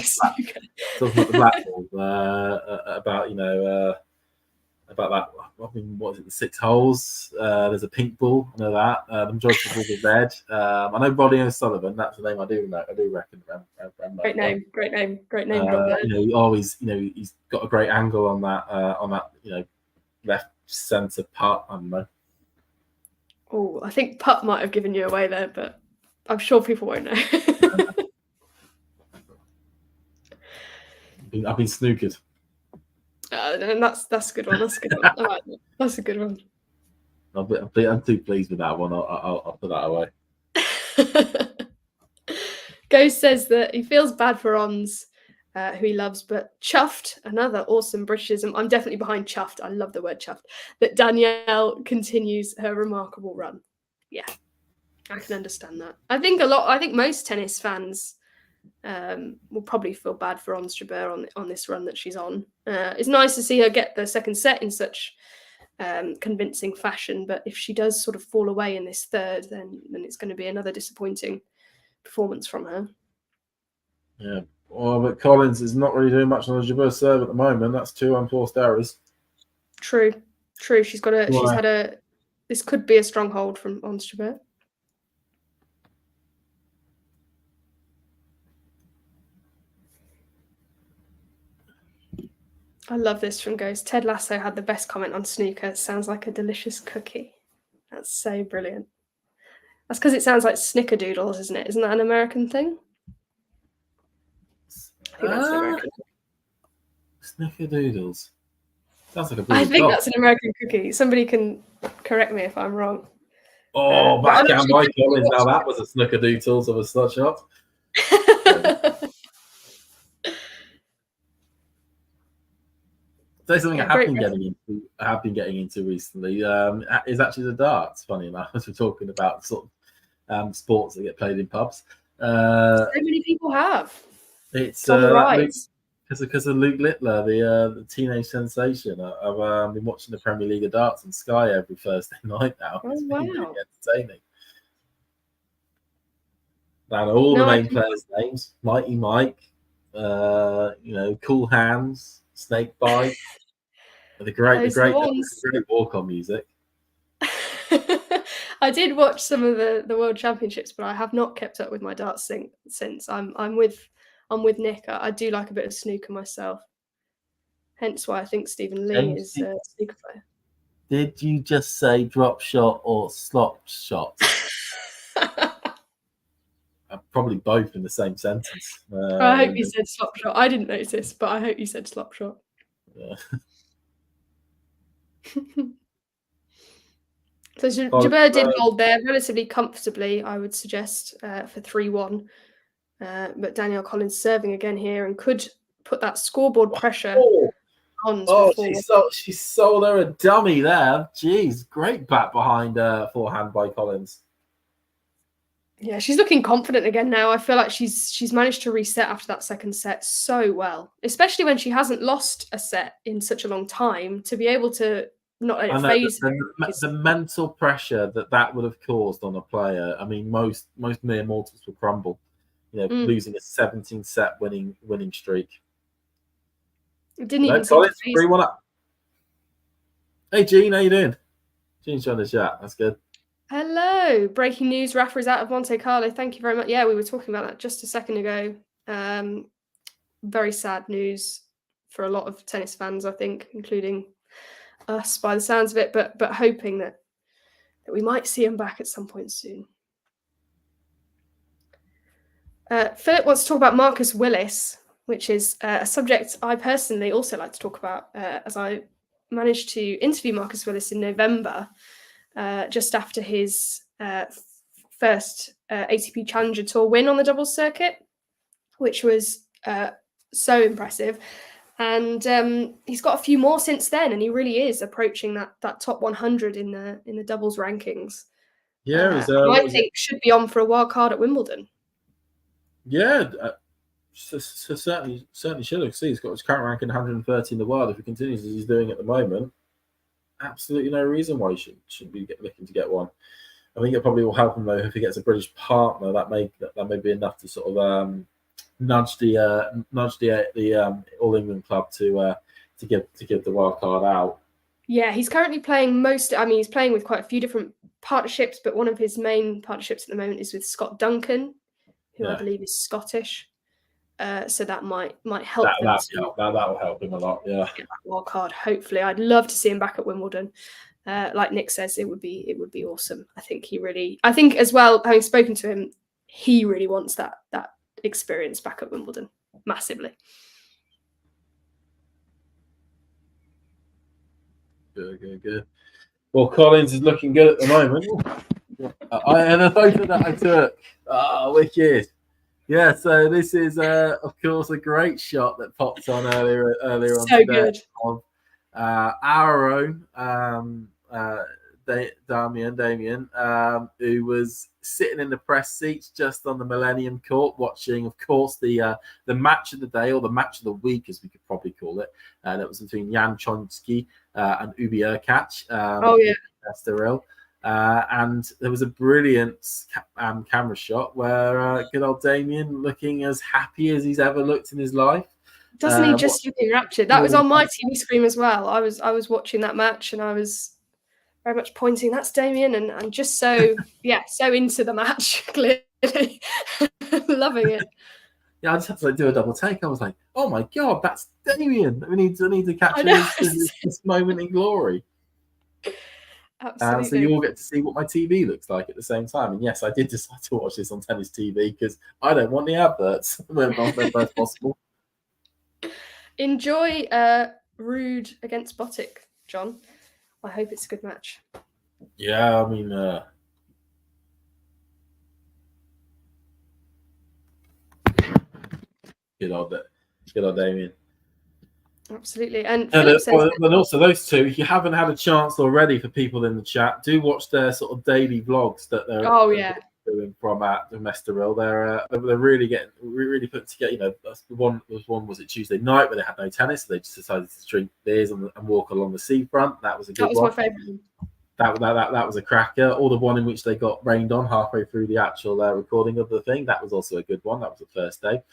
about the Blackpool, about that. I mean, what is it? The 6 holes. There's a pink ball. I know that. The majority of the balls are red. I know Rodney O'Sullivan. That's the name I do know. I do reckon. Great name. He's got a great angle on that. Left centre putt. I don't know. Oh, I think putt might have given you away there, but I'm sure people won't know. I've been snookered. and that's a good one. That's a good one. I like that. That's a good one. I'm too pleased with that one. I'll put that away. Ghost says that he feels bad for Ons, who he loves, but chuffed, another awesome Britishism. I'm definitely behind chuffed. I love the word chuffed. That Danielle continues her remarkable run. Yeah, I can understand that. I think most tennis fans will probably feel bad for Ons Jabeur on this run that she's on. It's nice to see her get the second set in such convincing fashion, but if she does sort of fall away in this third, then it's going to be another disappointing performance from her. Yeah. Well, but Collins is not really doing much on the Jabeur serve at the moment. That's 2 unforced errors. True. She's had a. This could be a stronghold from Ons Jabeur. I love this from Ghost. Ted Lasso had the best comment on snooker. Sounds like a delicious cookie. That's so brilliant. That's because it sounds like snickerdoodles, isn't it? Isn't that an American thing? I think that's an American thing. Snickerdoodles. Sounds like a I think dog. that's an American cookie. Somebody can correct me if I'm wrong. Oh, backhand by Collins. Now that was a snickerdoodles of a slot shot. Say something I have been getting into recently is actually the darts. Funny enough, as we're talking about sort of sports that get played in pubs. So many people have. It's on the rise. Because of Luke Littler, the teenage sensation. I've been watching the Premier League of darts on Sky every Thursday night now. Oh, it's wow. been really entertaining. And all the main players' names: Mighty Mike, Cool Hands, Snake Bite, the great walk-on music. I did watch some of the World Championships, but I have not kept up with my darts since. I'm with Nick. I do like a bit of snooker myself. Hence why I think Stephen Lee is a snooker player. Did you just say drop shot or slop shot? Probably both in the same sentence. I hope you said slop shot. I didn't notice, but I hope you said slop shot. Yeah. So Jabeur did hold there relatively comfortably, I would suggest, for 3-1. But Danielle Collins serving again here and could put that scoreboard pressure on. She sold her a dummy there. Jeez, great bat behind forehand by Collins. Yeah, she's looking confident again now. I feel like she's managed to reset after that second set so well, especially when she hasn't lost a set in such a long time. To be able to not let it phase her. The mental pressure that would have caused on a player. I mean, most mere mortals would crumble. Losing a 17-set winning streak. It didn't even seem to phase 3-1 up. Hey, Jean, how you doing? Jean's trying to chat. That's good. Hello. Breaking news, Rafa is out of Monte Carlo. Thank you very much. Yeah, we were talking about that just a second ago. Very sad news for a lot of tennis fans, I think, including us by the sounds of it, but hoping that we might see him back at some point soon. Philip wants to talk about Marcus Willis, which is a subject I personally also like to talk about, as I managed to interview Marcus Willis in November, just after his first ATP Challenger Tour win on the doubles circuit, which was so impressive. And he's got a few more since then, and he really is approaching that top 100 in the doubles rankings. Yeah, I think should be on for a wild card at Wimbledon. Yeah, certainly should have. See, he's got his current ranking 130 in the world. If he continues as he's doing at the moment, absolutely no reason why he should be looking to get one. I think it probably will help him though if he gets a British partner. That may be enough to sort of nudge the All England club to give the wild card out. Yeah, he's currently playing he's playing with quite a few different partnerships, but one of his main partnerships at the moment is with Scott Duncan, who I believe is Scottish. So that might help them. That will help him a lot. Yeah, get that wild card. Hopefully, I'd love to see him back at Wimbledon. Like Nick says, it would be awesome. I think as well, having spoken to him, he really wants that experience back at Wimbledon massively. Good. Well, Collins is looking good at the moment. And the photo that I took. Wicked. Yeah, so this is, of course, a great shot that popped on earlier on So today good. of our own Damien, who was sitting in the press seats just on the Millennium Court, watching, of course, the match of the day, or the match of the week, as we could probably call it. That was between Jan Chonsky and Ubi Urkac. Oh, yeah. Estoril. And there was a brilliant camera shot where good old Damien, looking as happy as he's ever looked in his life. Doesn't he just look enraptured? That was on my TV screen as well. I was watching that match, and I was very much pointing, that's Damien, and just so so into the match, clearly. Loving it. Yeah, I just had to do a double take. I was like, oh my god, that's Damien. I need to capture this moment in glory. Absolutely. So you all get to see what my TV looks like at the same time. And yes, I did decide to watch this on tennis TV because I don't want the adverts when they're both possible. Enjoy Rude against Botic, John. I hope it's a good match. Yeah, I mean, good old Damien. Absolutely. And also those two, if you haven't had a chance already, for people in the chat, do watch their sort of daily vlogs that they're doing from Estoril. They're really put together. You know, was it Tuesday night where they had no tennis, so they just decided to drink beers and walk along the seafront. That was a good one. That was my favourite. That was a cracker. Or the one in which they got rained on halfway through the actual recording of the thing. That was also a good one. That was the first day.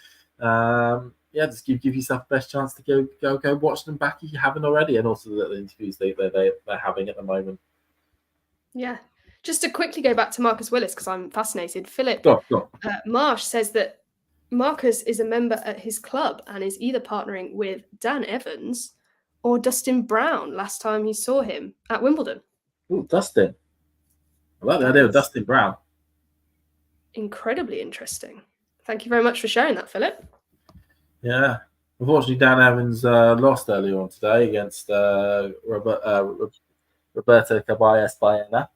Just give yourself the best chance to go watch them back if you haven't already, and also the interviews they're having at the moment. Yeah. Just to quickly go back to Marcus Willis, because I'm fascinated. Philip Marsh says that Marcus is a member at his club and is either partnering with Dan Evans or Dustin Brown last time he saw him at Wimbledon. Oh, Dustin. I like the idea of Dustin Brown. Incredibly interesting. Thank you very much for sharing that, Philip. Yeah. Unfortunately, Dan Evans lost earlier on today against Roberto Caballes Baena.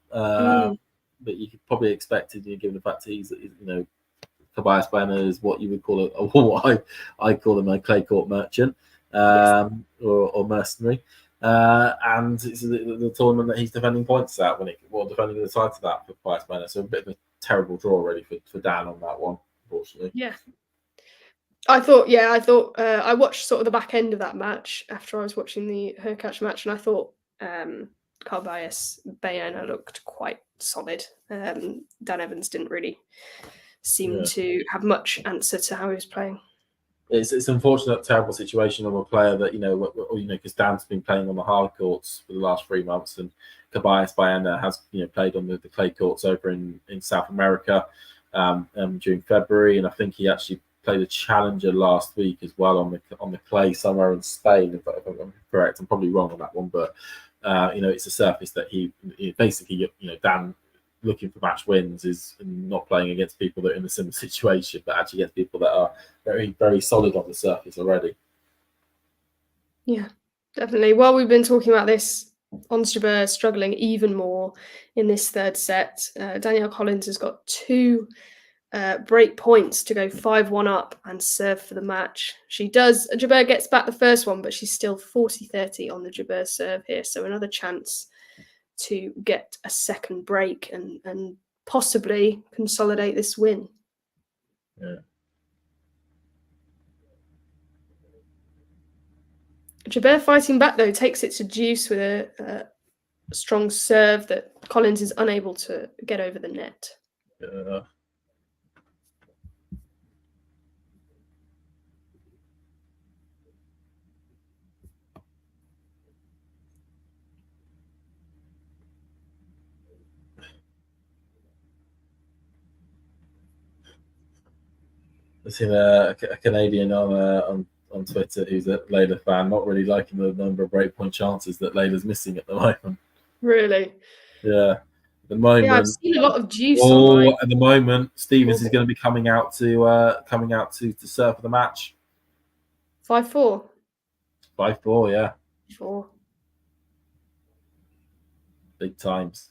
But you could probably expect it, given the fact that he's Caballes Baena is what you would call what I call him a clay court merchant or mercenary. And it's the tournament that he's defending points at defending the title that for Caballes Baena. So a bit of a terrible draw already for Dan on that one, unfortunately. Yeah. I thought I watched sort of the back end of that match after I was watching the Urkac match, and I thought Caballes Baena looked quite solid. Dan Evans didn't really seem to have much answer to how he was playing. It's unfortunate, terrible situation of a player that because Dan's been playing on the hard courts for the last 3 months, and Caballes Baena has played on the clay courts over in South America during February, and I think he actually played a challenger last week as well on the clay somewhere in Spain. If I'm correct, I'm probably wrong on that one, but it's a surface that he basically Dan looking for match wins is not playing against people that are in a similar situation, but actually against people that are very, very solid on the surface already. Yeah, definitely. While we've been talking about this, Ons Jabeur struggling even more in this third set. Danielle Collins has got 2 break points to go 5-1 up and serve for the match. Jabeur gets back the first one, but she's still 40-30 on the Jabeur serve here. So another chance to get a second break and possibly consolidate this win. Yeah. Jabeur fighting back though, takes it to deuce with a strong serve that Collins is unable to get over the net. Yeah. I've seen a Canadian on Twitter who's a Layla fan, not really liking the number of breakpoint chances that Layla's missing at the moment. Really? Yeah. At the moment, yeah, I've seen a lot of juice online. At the moment, Stevens is going to be coming out to serve for the match. 5-4. 5-4, yeah. 4. big times.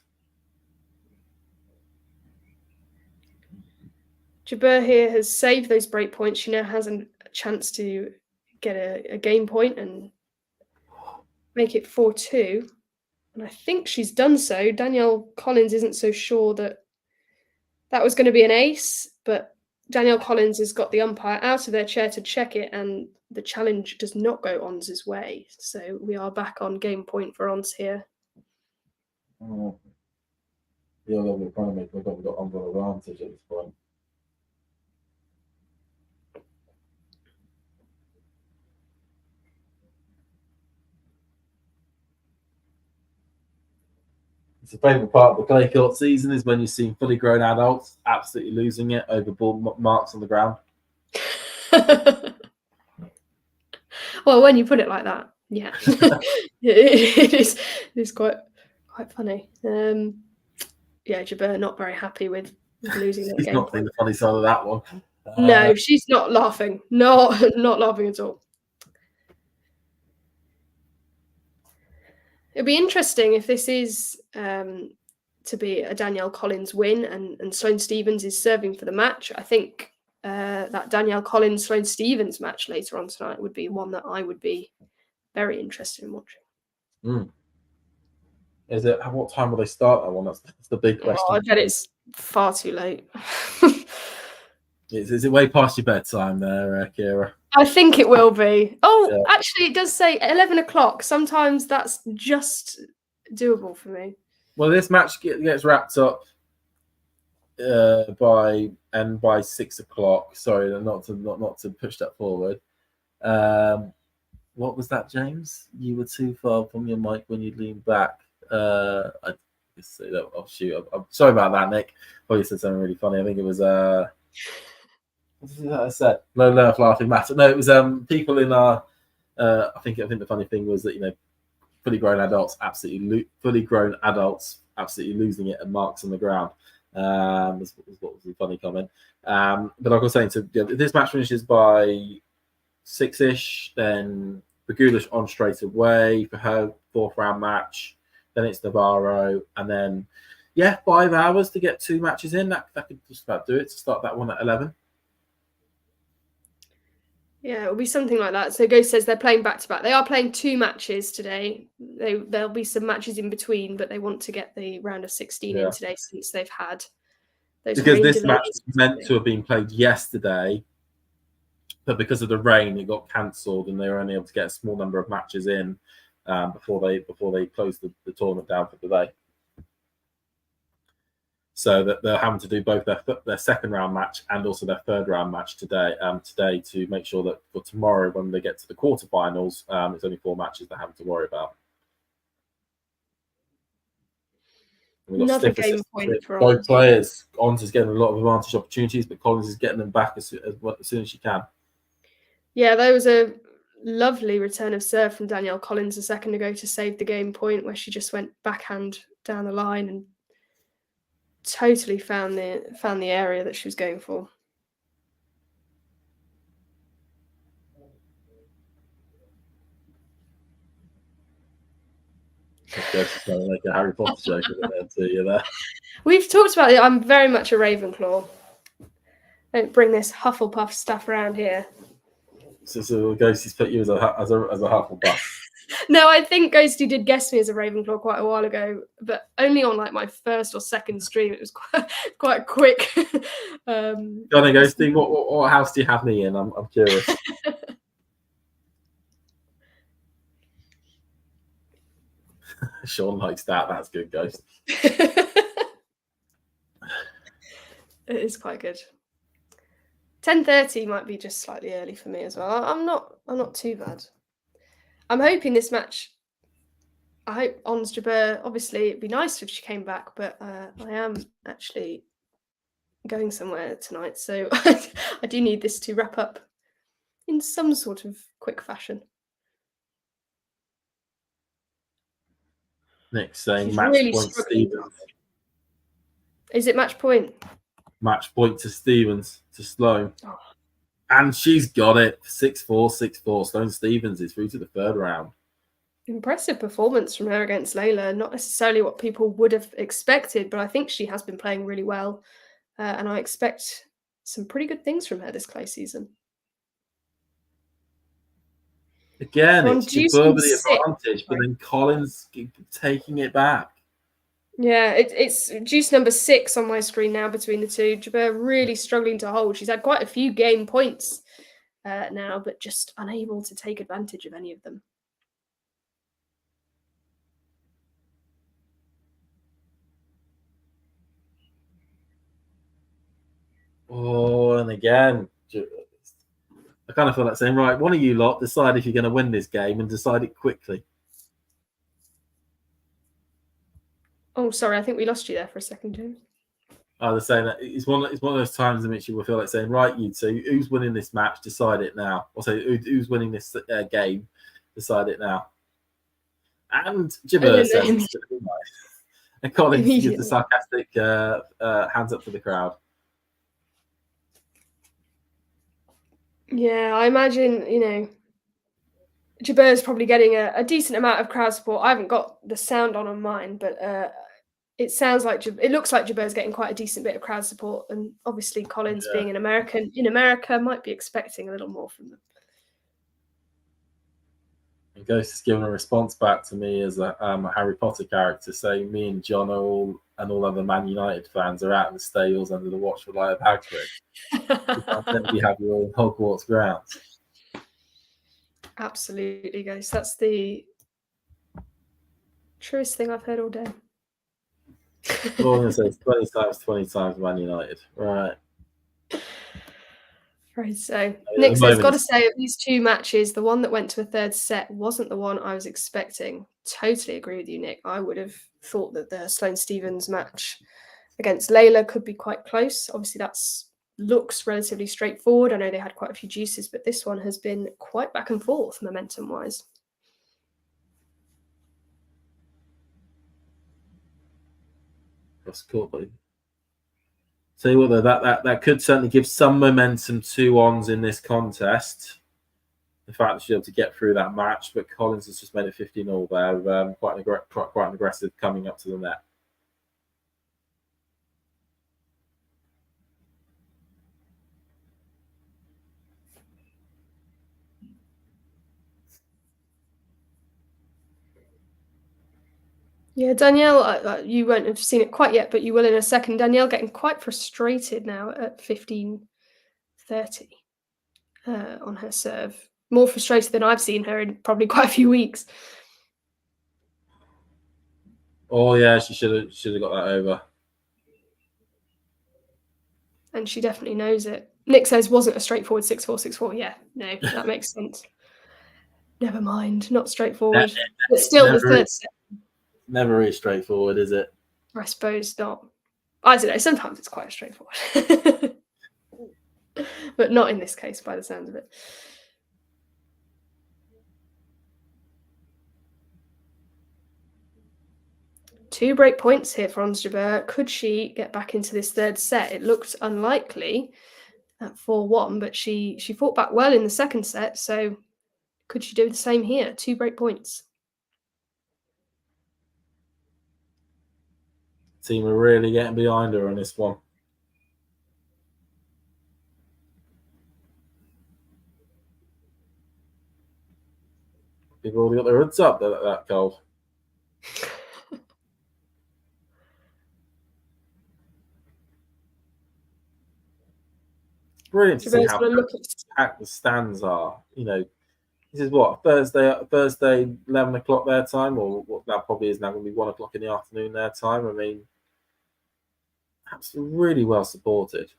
Jabeur here has saved those break points. She now has a chance to get a game point and make it 4-2. And I think she's done so. Danielle Collins isn't so sure that was going to be an ace, but Danielle Collins has got the umpire out of their chair to check it, and the challenge does not go Ons' way. So we are back on game point for Ons here. Oh. Yeah, we're trying to make we've got advantage at this point. It's a favourite part of the clay court season is when you've seen fully grown adults absolutely losing it over ball marks on the ground. Well, when you put it like that, yeah, it is quite funny. Yeah, Jabeur not very happy with losing that He's game. not seeing the funny side of that one. No, she's not laughing. Not laughing at all. It'd be interesting if this is to be a Danielle Collins win and Sloane Stephens is serving for the match. I think that Danielle Collins Sloane Stephens match later on tonight would be one that I would be very interested in watching. Mm. Is it? What time will they start that one? That's the big question. Oh, I bet it's far too late. Is it way past your bedtime there, Kira? I think it will be. Oh, Yeah. Actually, it does say 11 o'clock. Sometimes that's just doable for me. Well, this match gets wrapped up by 6 o'clock. Sorry, not to push that forward. What was that, James? You were too far from your mic when you leaned back. I just say that. Oh shoot! I'm sorry about that, Nick. Probably said something really funny. I think it was what was that I said? No laughing matter. No, it was people in our. I think the funny thing was that fully grown adults absolutely losing it and marks on the ground. Was what was the funny comment. But like I was saying, so if this match finishes by 6-ish, then Bagulish on straight away for her 4th round match. Then it's Navarro, and then 5 hours to get 2 matches in. That could just about do it to start that one at 11. Yeah, it'll be something like that. So Ghost says they're playing back to back. They are playing 2 matches today. There'll be some matches in between, but they want to get the round of 16 in today since they've had those. Because this match was meant to have been played yesterday, but because of the rain, it got cancelled, and they were only able to get a small number of matches in before they closed the tournament down for the day. So that they're having to do both their 2nd round match and also their 3rd round match today to make sure that for tomorrow, when they get to the quarterfinals, it's only 4 matches they're having to worry about. Another game point for both players. Ons is getting a lot of advantage opportunities, but Collins is getting them back as soon as she can. Yeah, there was a lovely return of serve from Danielle Collins a second ago to save the game point, where she just went backhand down the line and totally found the area that she was going for. Like a Harry Potter joke to you there. We've talked about it. I'm very much a Ravenclaw. Don't bring this Hufflepuff stuff around here. So Ghostie's put you as a Hufflepuff. No, I think Ghosty did guess me as a Ravenclaw quite a while ago, but only on like my 1st or 2nd stream. It was quite quick. Go on, Ghosty. What house do you have me in? I'm curious. Sean likes that. That's good, Ghost. It is quite good. 10:30 might be just slightly early for me as well. I'm not too bad. I'm hoping this match. I hope Ons Jabeur. Obviously, it'd be nice if she came back, but I am actually going somewhere tonight, so I do need this to wrap up in some sort of quick fashion. Nick saying She's match really point struggling. Stephens. Is it match point? Match point to Stephens to Sloane. Oh. And she's got it. 6-4, 6-4. Sloane Stephens is through to the 3rd round. Impressive performance from her against Layla. Not necessarily what people would have expected, but I think she has been playing really well. And I expect some pretty good things from her this clay season. Again, On it's juice Jabeur number with the 6. advantage, but then Collins taking it back. Yeah, it's juice number 6 on my screen now between the two. Jabeur really struggling to hold. She's had quite a few game points now, but just unable to take advantage of any of them. Oh, and again, I kind of feel like saying, right, one of you lot decide if you're going to win this game and decide it quickly. Oh, sorry, I think we lost you there for a second, James. I was saying that it's one of those times in which you will feel like saying, right, you two, who's winning this match? Decide it now. Or say, who's winning this game? Decide it now. And Jabeur says it's going to be nice. And Collins gives the sarcastic hands up to the crowd. Yeah, I imagine, you know, Jabeur's probably getting a decent amount of crowd support. I haven't got the sound on mine, but it sounds like it looks like Jabeur's getting quite a decent bit of crowd support, and obviously Collins being an American in America might be expecting a little more from them. And Ghost has given a response back to me as a Harry Potter character, saying me and John and all other Man United fans are out in the stables under the watchful light of Hagrid. We have your own Hogwarts grounds. Absolutely, Ghost. That's the truest thing I've heard all day. All I'm going to say is 20 times Man United. Right. Right, so Nick says, got to say, of these two matches, the one that went to a third set wasn't the one I was expecting. Totally agree with you, Nick. I would have thought that the Sloane Stephens match against Layla could be quite close. Obviously, that's looks relatively straightforward. I know they had quite a few juices, but this one has been quite back and forth momentum-wise. That's cool, buddy. Tell you what, though, that could certainly give some momentum to Ons in this contest. The fact that she's able to get through that match, but Collins has just made it 15-all there, quite an aggressive coming up to the net. Yeah, Danielle, you won't have seen it quite yet, but you will in a second. Danielle getting quite frustrated now at 15-30 on her serve. More frustrated than I've seen her in probably quite a few weeks. Oh yeah, she should have got that over. And she definitely knows it. Nick says, wasn't a straightforward 6-4, 6-4. Yeah, no, that makes sense. Never mind, not straightforward. But still, the third set. Never really straightforward, is it? I suppose not. I don't know, sometimes it's quite straightforward. But not in this case, by the sounds of it. Two break points here for Ons Jabeur. Could she get back into this third set? It looked unlikely at 4-1, but she fought back well in the second set, so could she do the same here? 2 break points. Team are really getting behind her on this one. They've already got their hoods up. They're that cold. Brilliant to see how packed the stands are. You know, this is what Thursday, 11 o'clock their time, or what that probably is now going to be 1 o'clock in the afternoon their time. I mean, absolutely really well supported.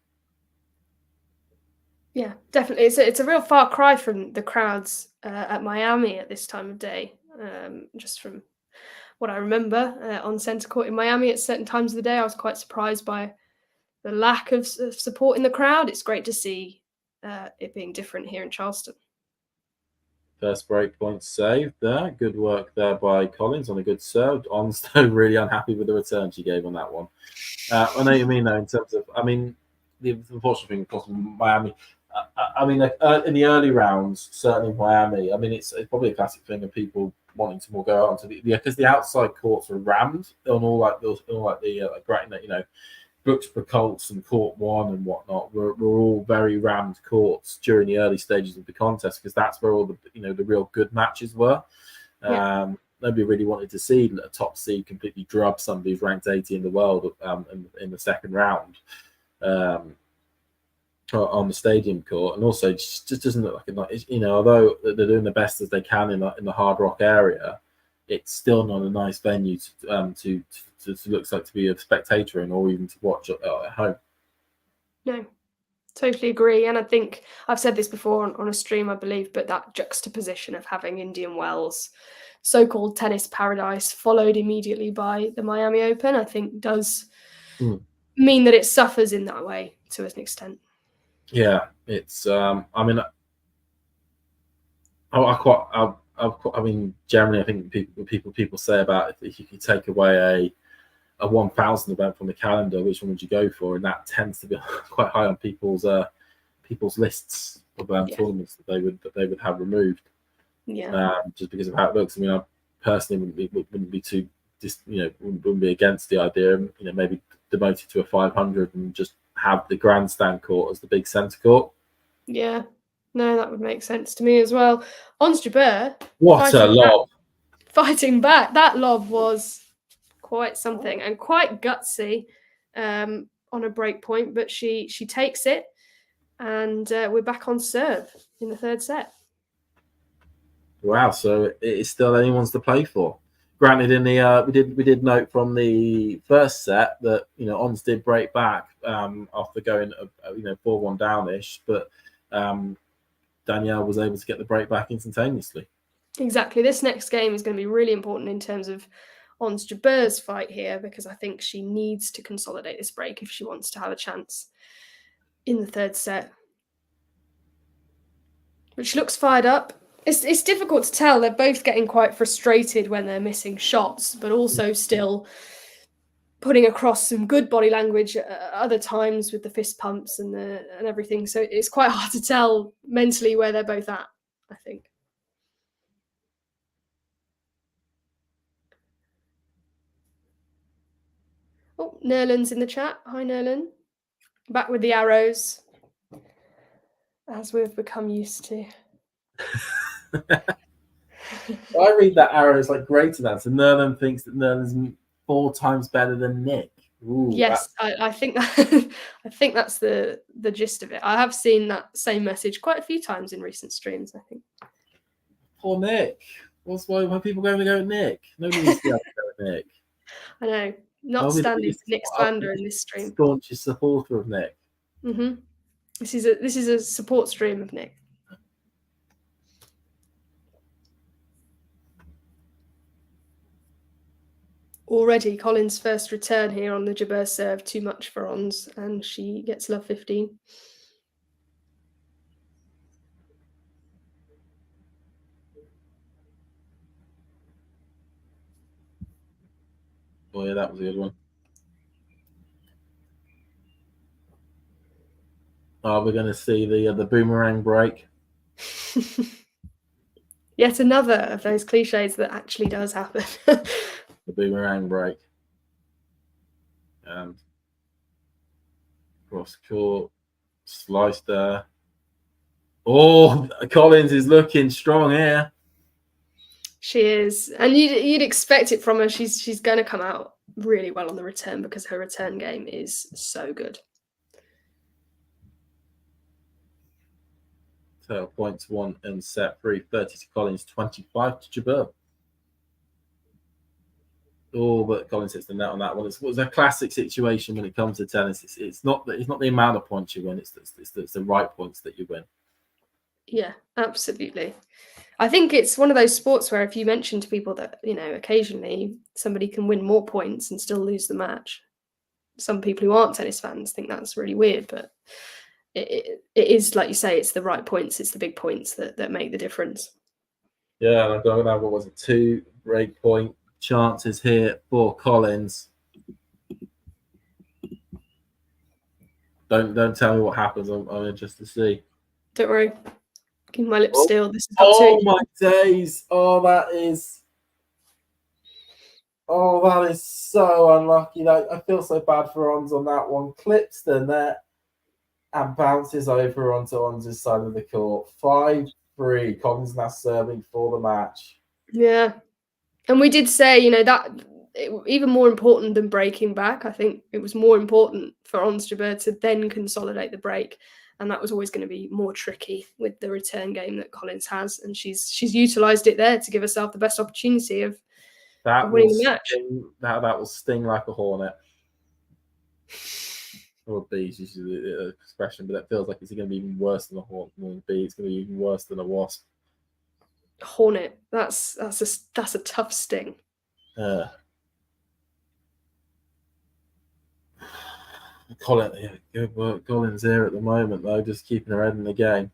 Yeah, definitely. It's a real far cry from the crowds at Miami at this time of day. Just from what I remember on centre court in Miami at certain times of the day, I was quite surprised by the lack of support in the crowd. It's great to see it being different here in Charleston. First break point saved there. Good work there by Collins on a good serve. Ons though really unhappy with the return she gave on that one. I know what you mean though, in terms of, I mean, the unfortunate thing, of course, Miami. I mean, in the early rounds, certainly Miami. I mean, it's probably a classic thing of people wanting to more go on to because the outside courts are rammed on all like Brooks Colts and Court 1 and whatnot were all very rammed courts during the early stages of the contest, because that's where all the real good matches were. Nobody really wanted to see a top seed completely drub somebody who's ranked 80 in the world in the second round on the stadium court. And also just doesn't look like although they're doing the best as they can in the Hard Rock area, it's still not a nice venue to looks like to be a spectator in, or even to watch at home. No, totally agree. And I think I've said this before on a stream, I believe, but that juxtaposition of having Indian Wells, so-called tennis paradise, followed immediately by the Miami Open, I think does mean that it suffers in that way to an extent. Yeah, it's generally, I think people say about if you could take away a 1,000 event from the calendar, which one would you go for? And that tends to be quite high on people's lists of tournaments that they would have removed. Yeah. Just because of how it looks. I mean, I personally wouldn't be too wouldn't be against the idea. Maybe devote it to a 500 and just have the grandstand court as the big centre court. Yeah. No, that would make sense to me as well. Ons Jabeur. What a lob! Fighting back. That lob was quite something and quite gutsy on a break point, but she takes it, and we're back on serve in the third set. Wow! So it is still anyone's to play for. Granted, in the we did note from the first set that Ons did break back after going 4-1 downish, but Danielle was able to get the break back instantaneously. Exactly. This next game is going to be really important in terms of Ons Jabeur's fight here, because I think she needs to consolidate this break if she wants to have a chance in the third set. But she looks fired up. It's difficult to tell. They're both getting quite frustrated when they're missing shots, but also still putting across some good body language at other times with the fist pumps and everything. So it's quite hard to tell mentally where they're both at, I think. Oh, Nerlin's in the chat. Hi, Nerlin. Back with the arrows, as we've become used to. I read that arrow is like greater than. So Nerlin thinks that Nerlin's 4 times better than Nick. Ooh, yes, I think that I think that's the gist of it. I have seen that same message quite a few times in recent streams, I think. Poor Nick. Why people going to go with Nick? Nobody needs to go with Nick. I know. Not standing for Nick slander in this stream. Staunchest supporter of Nick. This is a support stream of Nick. Already, Colin's first return here on the Jabeur serve, too much for Ons, and she gets love 15. Oh yeah, that was a good one. Oh, we're going to see the boomerang break. Yet another of those cliches that actually does happen. The boomerang break. And cross court, slice there. Oh, Collins is looking strong here. She is, and you'd expect it from her. She's going to come out really well on the return because her return game is so good. So points 1 in set 3, 30 to Collins, 25 to Jabeur. Oh, but Collins hits the net on that one. It was a classic situation when it comes to tennis. It's not the amount of points you win. It's the right points that you win. Yeah, absolutely. I think it's one of those sports where if you mention to people that, occasionally somebody can win more points and still lose the match. Some people who aren't tennis fans think that's really weird, but it is, like you say, it's the right points. It's the big points that make the difference. Yeah, and I've got what was it, 2 break point chances here for Collins. Don't tell me what happens. I'm interested to see. Don't worry. Keep my lips still. This is my days. Oh, that is Oh, that is so unlucky. Like, I feel so bad for Ons on that one. Clips the net and bounces over onto Ons' side of the court. 5-3. Collins now serving for the match. Yeah. And we did say, you know, that even more important than breaking back, I think it was more important for Ons Jabeur to then consolidate the break. And that was always going to be more tricky with the return game that Collins has. And she's utilised it there to give herself the best opportunity of winning the match. That will sting like a hornet. Or a bee, is the expression, but that feels like it's going to be even worse than a hornet. Bee, it's going to be even worse than a wasp. Hornet. That's a tough sting. Good work, Collins here at the moment, though, just keeping her head in the game.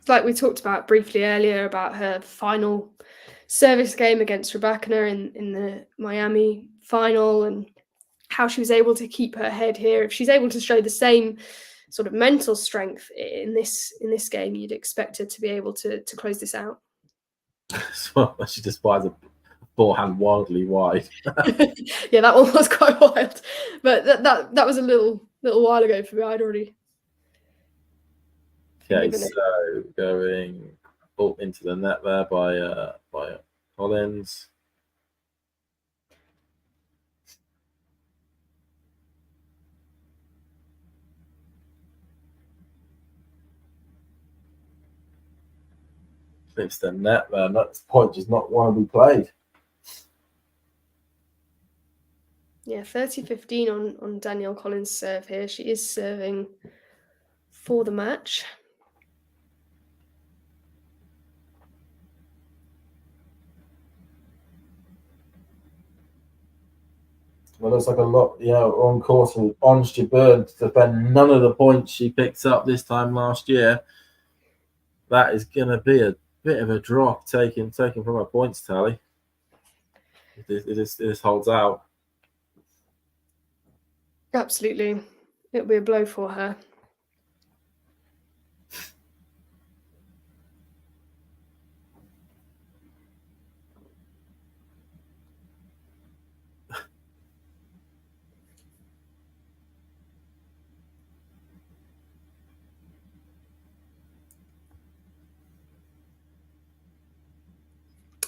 Like we talked about briefly earlier about her final service game against Rebecca in the Miami final and how she was able to keep her head here. If she's able to show the same sort of mental strength in this game, you'd expect her to be able to close this out. Well, she just fires a forehand wildly wide. Yeah, that one was quite wild, but that was a little while ago for me. I'd already. Okay, so going up into the net there by Collins. Flips the net there. That point does not want to be played. Yeah, 30-15 on Danielle Collins' serve here. She is serving for the match. Well, looks like a lot, on course with Ons Jabeur to defend none of the points she picked up this time last year. That is going to be a bit of a drop taken from her points tally. It holds out. Absolutely. It'll be a blow for her.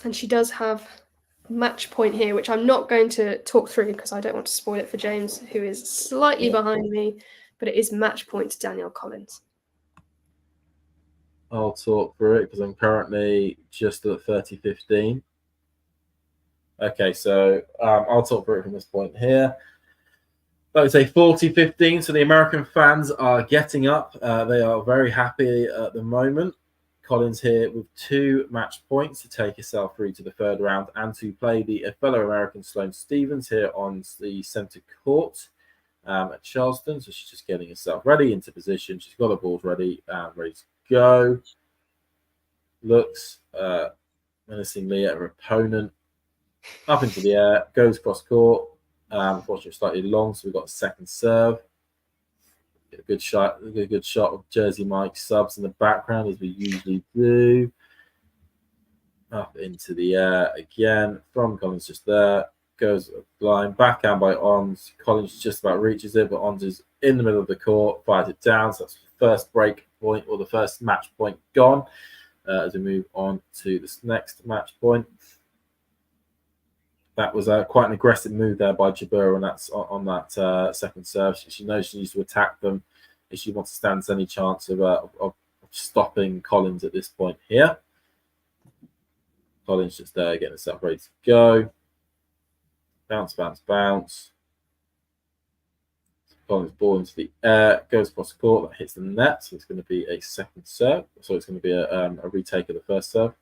And she does have match point here, which I'm not going to talk through because I don't want to spoil it for James, who is slightly behind me, but it is match point to Danielle Collins. I'll talk through it because I'm currently just at 30-15. Okay, so I'll talk through it from this point here. I would say 40-15, so the American fans are getting up. They are very happy at the moment. Collins here with 2 match points to take herself through to the 3rd round and to play the fellow American Sloane Stephens here on the centre court at Charleston. So she's just getting herself ready into position. She's got the balls ready to go. Looks menacingly at her opponent. Up into the air, goes cross court. Unfortunately, slightly long, so we've got a second serve. Get a good shot of Jersey Mike subs in the background, as we usually do. Up into the air again from Collins, just there. Goes blind, backhand by Ons. Collins just about reaches it, but Ons is in the middle of the court, fires it down. So that's the first break point or the first match point gone. As we move on to this next match point. That was quite an aggressive move there by Jabeur on that second serve. She knows she needs to attack them if she wants to stand any chance of stopping Collins at this point here. Collins just there getting herself ready to go. Bounce, bounce, bounce. Collins ball into the air, goes across the court, that hits the net, so it's going to be a second serve. So it's going to be a retake of the first serve.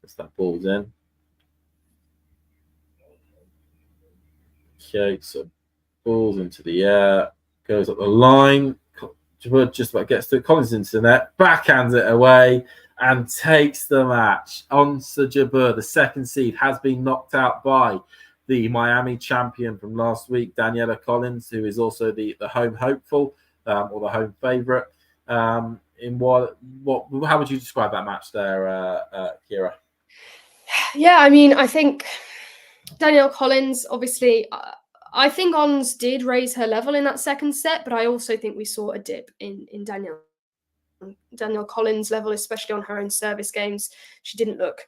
As that ball's in. Okay, so balls into the air, goes up the line. Jabeur just about gets to it. Collins into the net, backhands it away, and takes the match. Ons Jabeur, the second seed, has been knocked out by the Miami champion from last week, Danielle Collins, who is also the home hopeful or the home favourite in what how would you describe that match there, Kira? Yeah, I mean, I think Danielle Collins, obviously, I think Ons did raise her level in that second set, but I also think we saw a dip in Danielle Collins' level, especially on her own service games. She didn't look,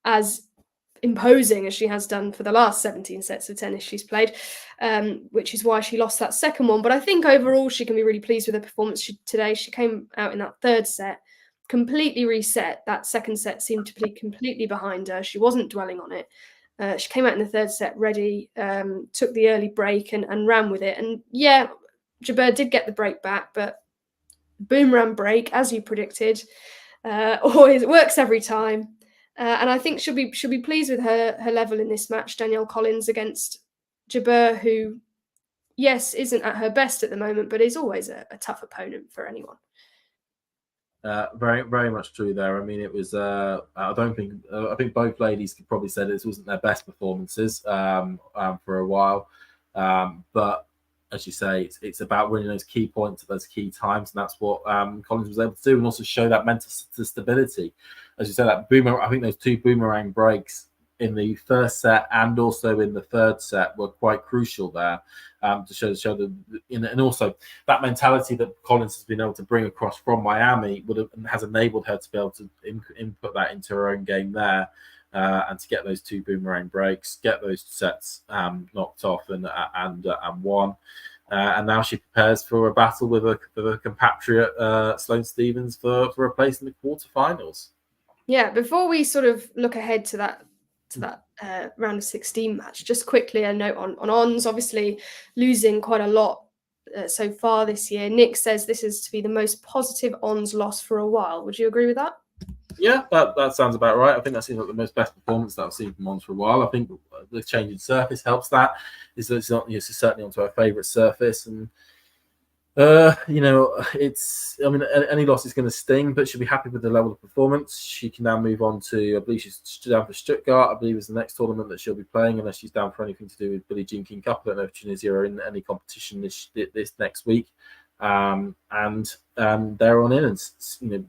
as imposing as she has done for the last 17 sets of tennis she's played, which is why she lost that second one. But I think overall she can be really pleased with her performance today. She came out in that third set, completely reset. That second set seemed to be completely behind her. She wasn't dwelling on it. She came out in the third set ready, took the early break and ran with it. And yeah, Jabeur did get the break back, but boomerang break, as you predicted, always works every time. And I think she'll be pleased with her level in this match, Danielle Collins against Jabeur, who, yes, isn't at her best at the moment, but is always a tough opponent for anyone. Very, very much true there. I mean, it was. I think both ladies could probably say this wasn't their best performances for a while, but as you say, it's about winning those key points at those key times, and that's what Collins was able to do, and also show that mental stability. As you said, that boomerang. I think those two boomerang breaks in the first set and also in the third set were quite crucial there to show and also that mentality that Collins has been able to bring across from Miami has enabled her to be able to input that into her own game there. And to get those two boomerang breaks, get those sets knocked off and won, and now she prepares for a battle with a compatriot Sloane Stephens for a place in the quarterfinals. Yeah, before we sort of look ahead to that round of 16 match, just quickly a note on Ons, obviously losing quite a lot so far this year. Nick says this is to be the most positive Ons loss for a while. Would you agree with that? Yeah, that sounds about right. I think that seems like the most best performance that I've seen from Ons for a while. I think the change in surface helps that. It's certainly onto her favourite surface, and any loss is going to sting, but she'll be happy with the level of performance. She can now move on to, I believe she's down for Stuttgart. I believe is the next tournament that she'll be playing, unless she's down for anything to do with Billie Jean King Cup. I don't know if Tunisia are in any competition this next week. They're on in and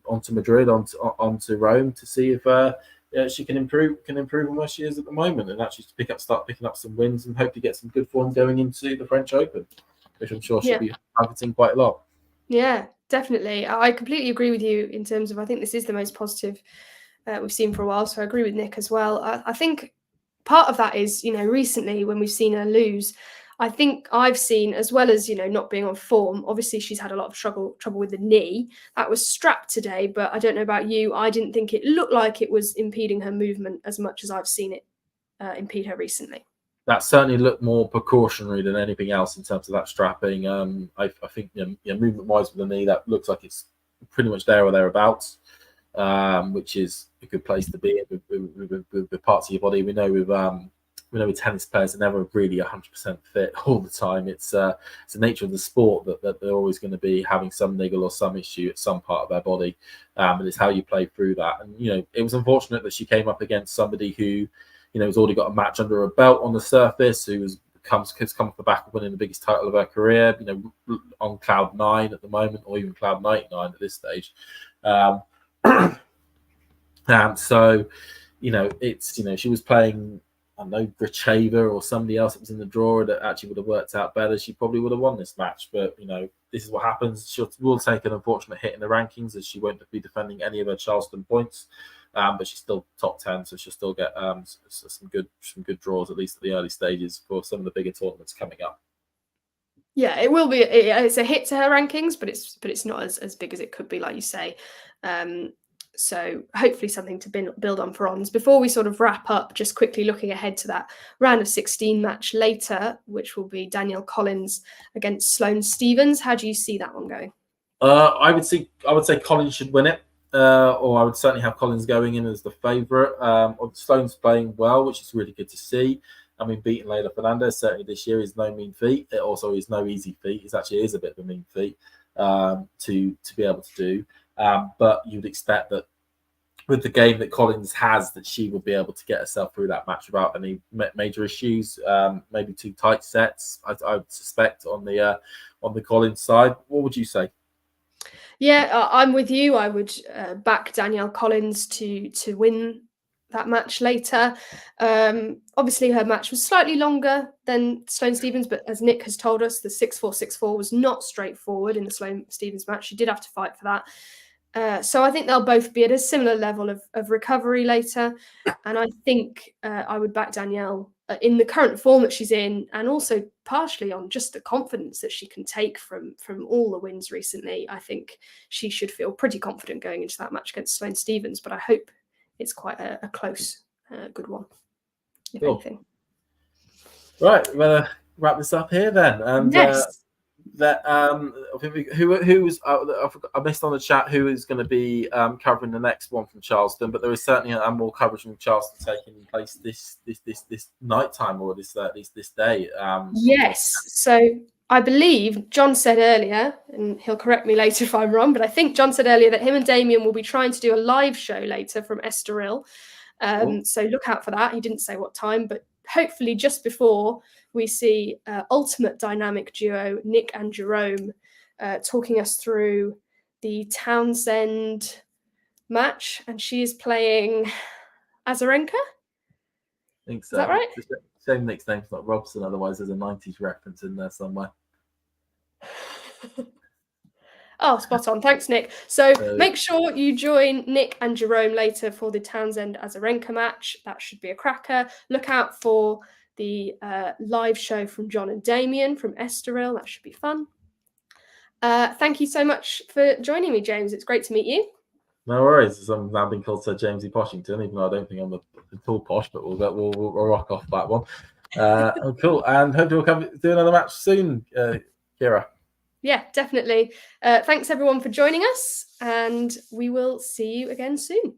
onto Madrid, onto Rome to see if she can improve on where she is at the moment, and actually start picking up some wins and hopefully get some good form going into the French Open, which I'm sure she'll be targeting quite a lot. Yeah, definitely. I completely agree with you in terms of I think this is the most positive we've seen for a while. So I agree with Nick as well. I think part of that is, recently when we've seen her lose, I think I've seen, as well as, not being on form, obviously she's had a lot of trouble with the knee. That was strapped today, but I don't know about you. I didn't think it looked like it was impeding her movement as much as I've seen it impede her recently. That certainly looked more precautionary than anything else in terms of that strapping. I think movement-wise with the knee, that looks like it's pretty much there or thereabouts, which is a good place to be with parts of your body. We know with tennis players are never really 100% fit all the time. It's the nature of the sport that they're always going to be having some niggle or some issue at some part of their body, and it's how you play through that. And it was unfortunate that she came up against somebody who has already got a match under her belt on the surface, who has come off the back of winning the biggest title of her career, on cloud 9 at the moment, or even cloud 99 at this stage. So she was playing, I don't know, Gracheva or somebody else that was in the drawer that actually would have worked out better. She probably would have won this match, but this is what happens. She will take an unfortunate hit in the rankings, as she won't be defending any of her Charleston points. But she's still top 10, so she'll still get some good draws, at least at the early stages, for some of the bigger tournaments coming up. Yeah, it will be. It's a hit to her rankings, but it's not as big as it could be, like you say. So hopefully something to build on for Ons. Before we sort of wrap up, just quickly looking ahead to that round of 16 match later, which will be Danielle Collins against Sloane Stephens. How do you see that one going? I would say Collins should win it. Or I would certainly have Collins going in as the favourite. Sloane's playing well, which is really good to see. I mean, beating Leylah Fernandez certainly this year is no mean feat. It also is no easy feat. It actually is a bit of a mean feat to be able to do. But you'd expect that with the game that Collins has, that she will be able to get herself through that match without any major issues. Maybe 2 tight sets, I would suspect, on the Collins side. What would you say? Yeah, I'm with you. I would back Danielle Collins to win that match later. Obviously, her match was slightly longer than Sloane Stephens, but as Nick has told us, the 6-4, 6-4 was not straightforward in the Sloane Stephens match. She did have to fight for that. So I think they'll both be at a similar level of recovery later. And I think I would back Danielle in the current form that she's in, and also partially on just the confidence that she can take from all the wins recently. I think she should feel pretty confident going into that match against Sloane Stephens, but I hope it's quite a close, good one, if anything. Right, we're gonna wrap this up here then. And Yes. who was I missed on the chat who is going to be covering the next one from Charleston, but there is certainly more coverage from Charleston taking place this night time, or this day. Yes. So I believe John said earlier, and he'll correct me later if I'm wrong, but I think John said earlier that him and Damien will be trying to do a live show later from Estoril. So look out for that. He didn't say what time, but hopefully just before we see ultimate dynamic duo Nick and Jerome talking us through the Townsend match, and she is playing Azarenka. I think so. Is that right? Shame Nick's name's not Robson, otherwise there's a 90s reference in there somewhere. Oh, spot on. Thanks, Nick. So make sure you join Nick and Jerome later for the Townsend Azarenka match. That should be a cracker. Look out for the live show from John and Damien from Estoril. That should be fun. Thank you so much for joining me, James. It's great to meet you. No worries. I'm now being called Sir Jamesy Poshington, even though I don't think I'm at all posh, but we'll rock off that one. Cool. And hope you'll come do another match soon, Kira. Yeah, definitely. Thanks everyone for joining us, and we will see you again soon.